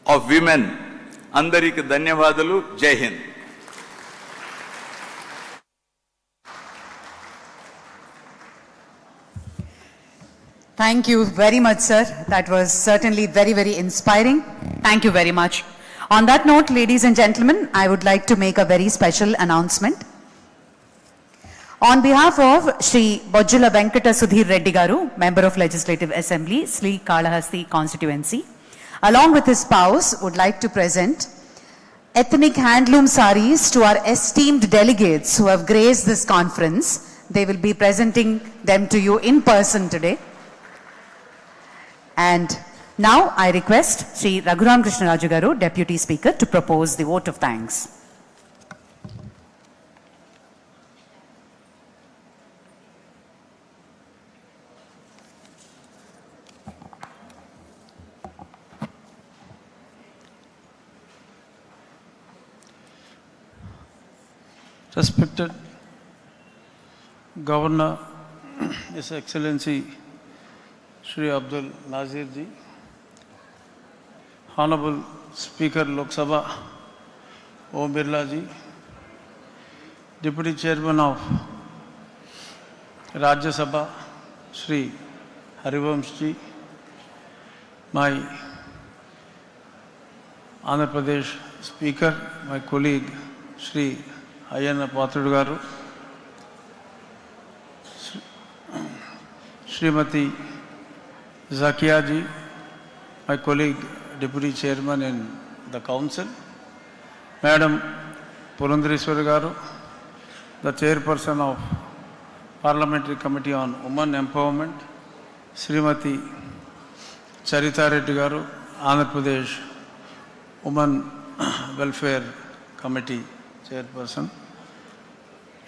S13: of Women. Andariki Dhanyavadalu. Jai Hind.
S6: Thank you very much, sir. That was certainly very, very inspiring. Thank you very much. On that note, ladies and gentlemen, I would like to make a very special announcement. On behalf of Shri Bojjula Venkata Sudhir Reddy Garu, Member of Legislative Assembly, Sri Kalahasti Constituency, along with his spouse, would like to present ethnic handloom saris to our esteemed delegates who have graced this conference. They will be presenting them to you in person today. And now I request Sri Raghuram Krishnaraju Garu, Deputy Speaker, to propose the vote of thanks.
S14: Respected Governor, His Excellency Shri Abdul Nazeer ji, Hon'ble Speaker Loksabha Om Birla ji, Deputy Chairman of Rajya Sabha Shri Harivamsh ji, my Andhra Pradesh Speaker, my colleague Shri Ayyana Patrudu Garu, Srimati Zakia ji, my colleague Deputy Chairman in the Council, Madam Purandareswari Garu, the Chairperson of Parliamentary Committee on Women Empowerment, Srimati Charita Reddy Garu, Andhra Pradesh Women Welfare Committee Chairperson.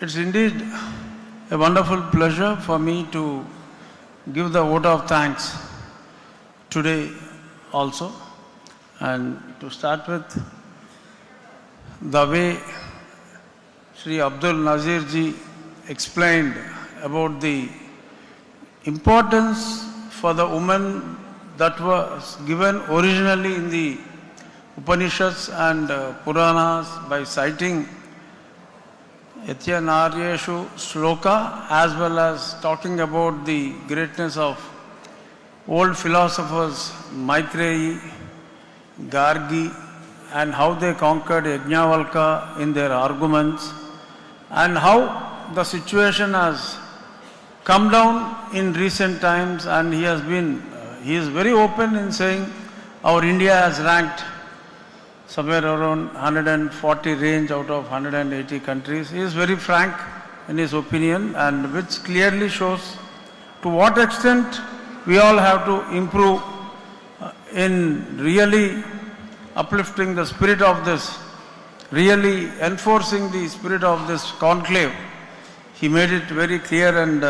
S14: It's indeed a wonderful pleasure for me to give the vote of thanks today also. And to start with, the way Shri Abdul Nazeer ji explained about the importance for the woman that was given originally in the Upanishads and Puranas by citing Yatya Naryeshu Shloka, as well as talking about the greatness of old philosophers Maitreyi, Gargi, and how they conquered Yajnavalkya in their arguments, and how the situation has come down in recent times, and he is very open in saying our India has ranked somewhere around 140 range out of 180 countries. He is very frank in his opinion, and which clearly shows to what extent we all have to improve in really uplifting the spirit of this, really enforcing the spirit of this conclave. He made it very clear and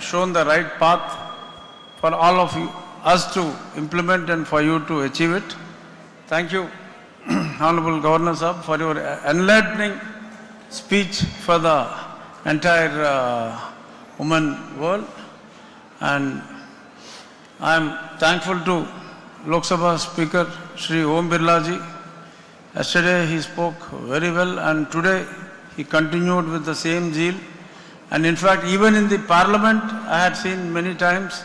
S14: shown the right path for all of us to implement and for you to achieve it. Thank you, Honorable Governor Sahab, for your enlightening speech for the entire women world. And I am thankful to Loksabha Speaker Shri Om Birla ji. Yesterday he spoke very well, and today he continued with the same zeal. And in fact, even in the Parliament, I had seen many times,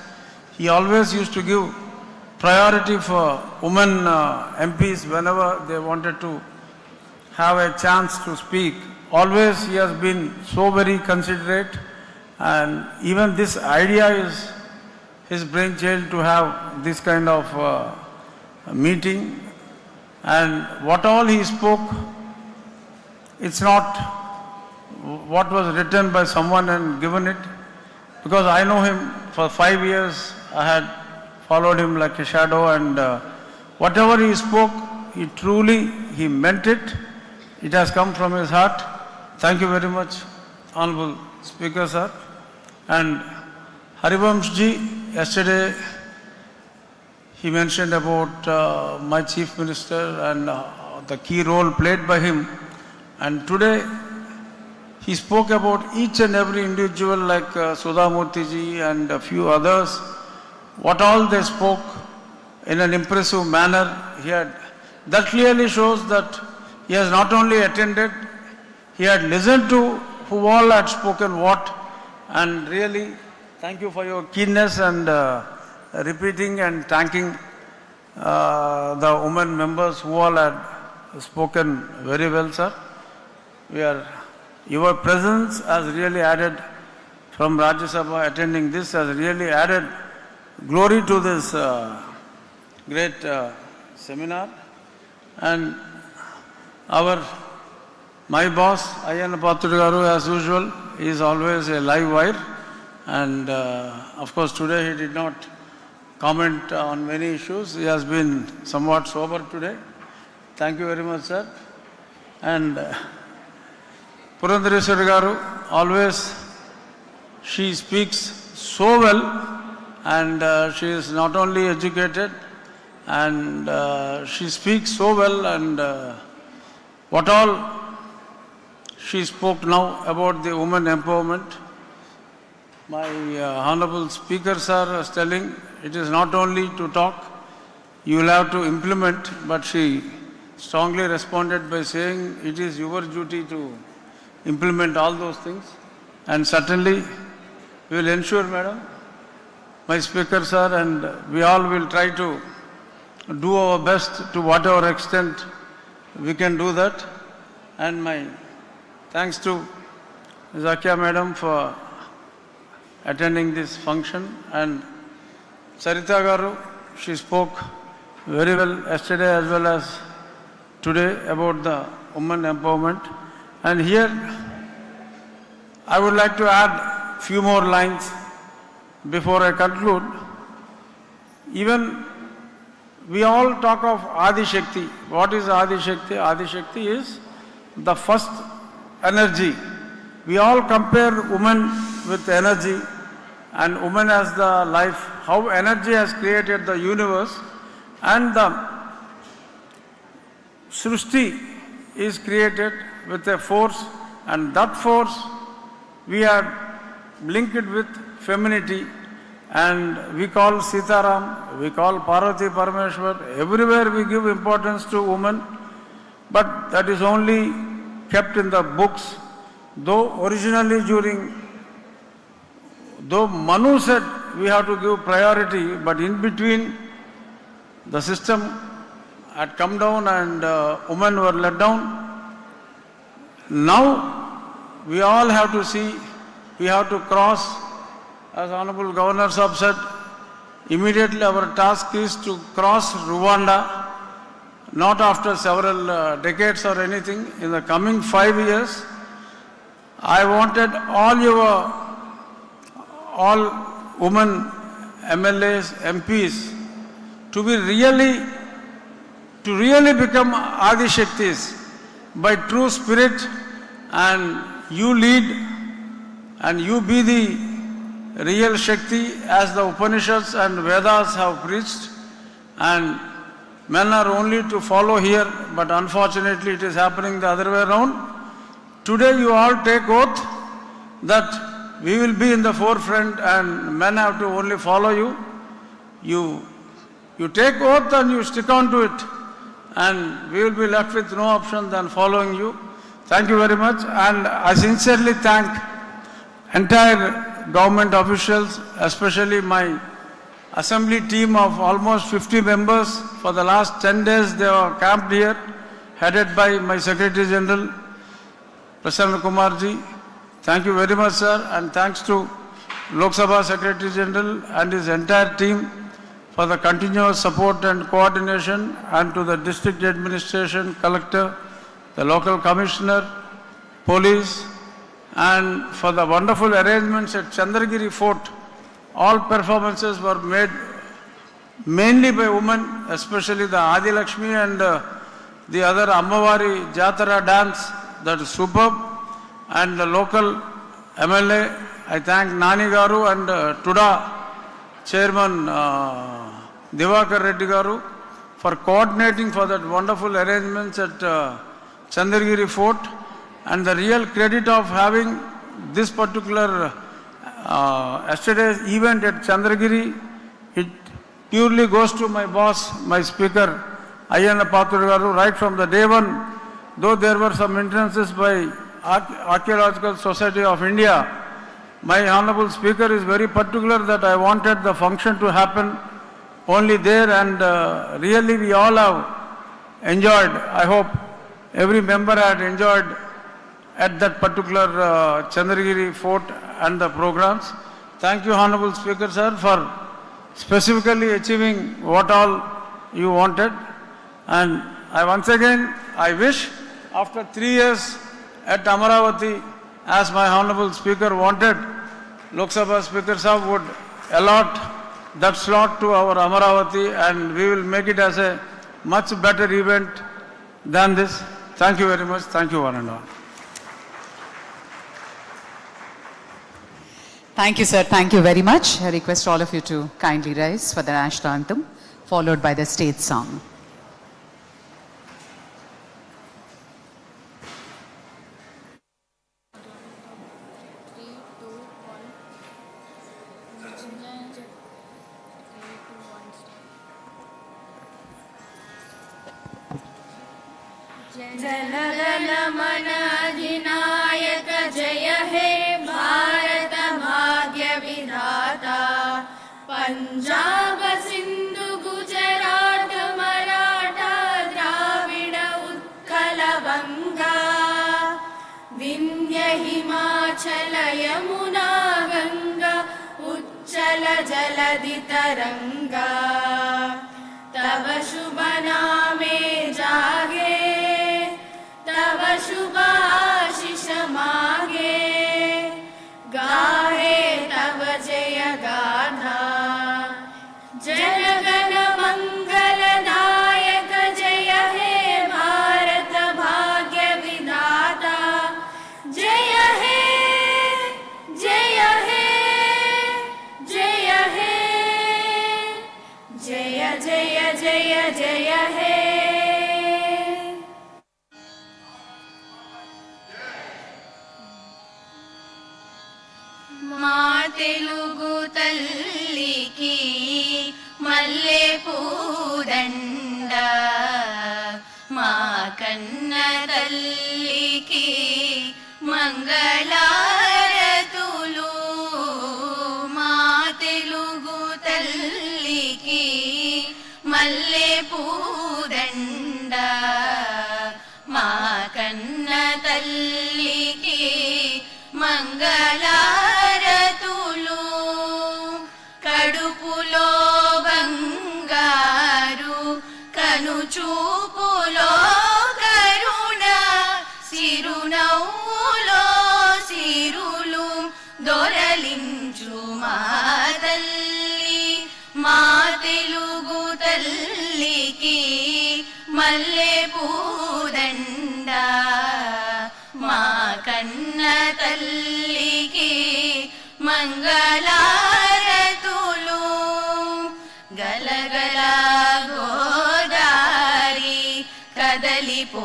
S14: he always used to give priority for women MPs whenever they wanted to have a chance to speak. Always he has been so very considerate, and even this idea is his brainchild to have this kind of meeting. And what all he spoke, it's not what was written by someone and given it, because I know him for 5 years. I had followed him like a shadow, and whatever he spoke, he meant it. It has come from his heart. Thank you very much, Honorable Speaker, sir. And Harivamshji, yesterday he mentioned about my Chief Minister and the key role played by him. And today he spoke about each and every individual like Sudha Murthy ji and a few others. What all they spoke in an impressive manner. That clearly shows that he has not only attended, he had listened to who all had spoken what. And really, thank you for your keenness and repeating and thanking the women members who all had spoken very well, sir. Your presence has really added, from Rajya Sabha attending this, has really added glory to this great seminar. And my boss, Ayyana Patragaru, as usual, is always a live wire. And of course today he did not comment on many issues. He has been somewhat sober today. Thank you very much, sir. And Purandareswari Garu, always she speaks so well, and she is not only educated, and she speaks so well, and what all she spoke now about the women empowerment. My Honorable Speaker sir was telling, it is not only to talk, you will have to implement, but she strongly responded by saying it is your duty to implement all those things. And certainly we will ensure, madam, my Speaker sir, and we all will try to do our best to whatever extent we can do that. And my thanks to Zakia madam for attending this function, and Sarita Garu, she spoke very well yesterday as well as today about the women empowerment. And here I would like to add few more lines before I conclude. Even we all talk of Adi Shakti. What is Adi Shakti? Adi Shakti is the first energy. We all compare women with energy, and woman as the life, how energy has created the universe, and the Srishti is created with a force, and that force we are linked with femininity, and we call Sitaram, we call Parvati Parameshwar. Everywhere we give importance to women, but that is only kept in the books. Though originally though Manu said we have to give priority, but in between the system had come down and women were let down. Now we all have to see, we have to cross, as Honorable Governor Sahab said, immediately our task is to cross Rwanda, not after several decades or anything. In the coming 5 years, I wanted all women MLAs, MPs to really become Adi Shaktis by true spirit, and you lead and you be the real Shakti as the Upanishads and Vedas have preached, and men are only to follow here, but unfortunately it is happening the other way around. Today you all take oath that we will be in the forefront and men have to only follow you. You take oath and you stick on to it, and we will be left with no option than following you. Thank you very much, and I sincerely thank entire government officials, especially my assembly team of almost 50 members. For the last 10 days they were camped here, headed by my Secretary General, Prasanna Kumarji. Thank you very much, sir, and thanks to Loksabha Secretary General and his entire team for the continuous support and coordination, and to the district administration, collector, the local commissioner, police, and for the wonderful arrangements at Chandragiri Fort. All performances were made mainly by women, especially the Adi Lakshmi and the other Ammavari Jatara dance, that is superb. And the local MLA, I thank Nani Garu and Tuda Chairman Divakar Reddy Garu for coordinating for that wonderful arrangements at Chandragiri Fort. And the real credit of having this particular yesterday's event at Chandragiri, it purely goes to my boss, my speaker, Ayyana Pathur Garu, right from the day one. Though there were some hindrances by Archaeological Society of India, my honorable speaker is very particular that I wanted the function to happen only there, and really we all have enjoyed. I hope every member had enjoyed at that particular Chandragiri Fort and the programs. Thank you, honorable speaker, sir, for specifically achieving what all you wanted. And once again, I wish after 3 years at Amaravati, as my honorable speaker wanted, Lok Sabha Speaker Sahib would allot that slot to our Amaravati, and we will make it as a much better event than this. Thank you very much. Thank you, one and all.
S6: Thank you, sir. Thank you very much. I request all of you to kindly rise for the national anthem, followed by the state song.
S9: Jana Gana Mana अधिनायक जय हे भारत भाग्य विधाता पंजाब सिंधु गुजरात मराठा द्राविड़ उत्कल बंगा विंध्य हिमाचल यमुना गंगा उच्चल जलधि तरंगा तव शुभ नामे जागे तव शुभ आशीष मागे गाहे तव जय गाथा जनगण मंगल दायक जय हे भारत भाग्य विधाता जय हे जय हे जय हे जय जय जय जय हे మా తెలుగు తల్లికి మల్లె పూదండ మా కన్న తల్లికి మంగళారతులు మా తెలుగు తల్లికి మల్లె పూదండ మా కన్న తల్లికి మంగళారతులు కడుపులో బంగారు కనుచూపులో కరుణ సిరునవ్వులో సిరులు దొరలించు మా తల్లి మా తెలుగు తల్లికి మల్లె పూదండ మా కన్న తల్లికి మంగళారతులు గలగల గోదారి కదలిపోతుంటేను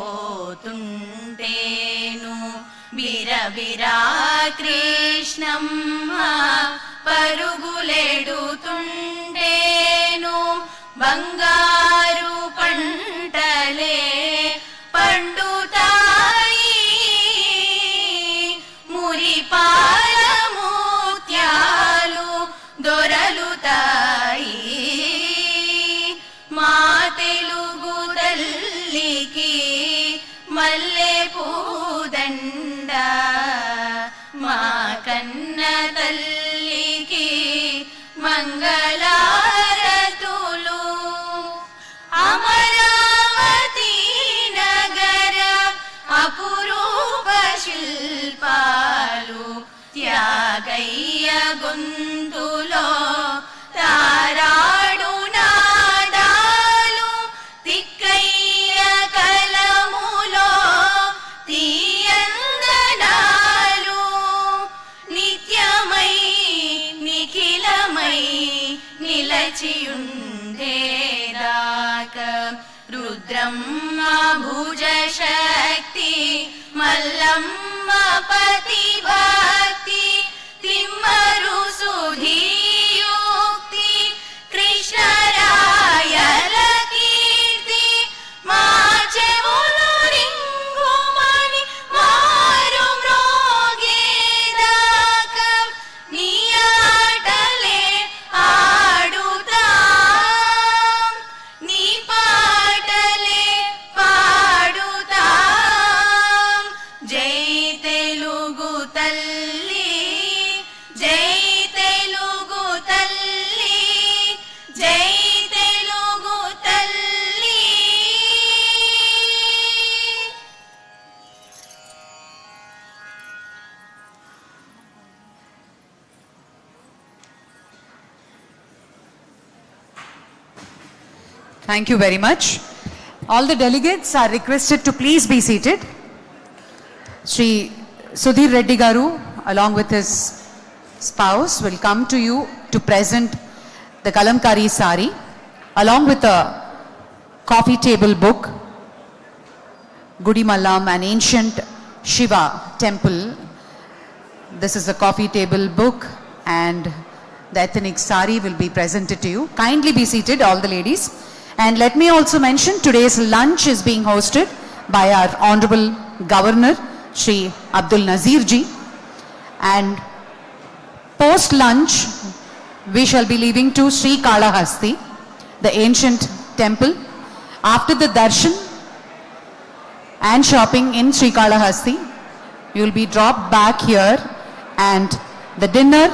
S9: బిరబిరా కృష్ణమ్మ పరుగులెడుతుంటేను బంగారు పంటలే పండుతాయి మురిపాల ముత్యాలు దొరలుతాయి మా తెలుగు తల్లికి మల్లె పూదండ మా కన్న తల్లికి మంగళారతులు అమరావతి నగర అపురూప శిల్పాలు త్యాగయ్య గొంతులో తారాడు నాదాలు తిక్కయ్య కలములో తీయందనాలు నిత్యమై నిఖిలమై నిలచియుండేదాక రుద్రమ్మ భుజ శక్తి మల్లమ్మ పతి భక్తి తిమ్మరు సుధీయుక్తి కృష్ణరాయల కీర్తి మా చెవులు రింగుమని మారు మ్రోగేదాక నీ ఆటలే ఆడుతాం నీ పాటలే పాడుతాం జై తెలుగు తల్లి జై తెలుగు తల్లి జై తెలుగు తల్లి
S6: Thank you very much. All the delegates are requested to please be seated. Sri Sudhir Reddy Garu, along with his spouse, will come to you to present the Kalamkari sari, along with a coffee table book, Gudi Mallam, an ancient Shiva temple. This is a coffee table book, and the ethnic sari will be presented to you. Kindly be seated, all the ladies. And let me also mention, today's lunch is being hosted by our Honorable Governor, Shri Abdul Nazeer ji. And post-lunch, we shall be leaving to Sri Kalahasti, the ancient temple. After the darshan and shopping in Sri Kalahasti, you will be dropped back here, and the dinner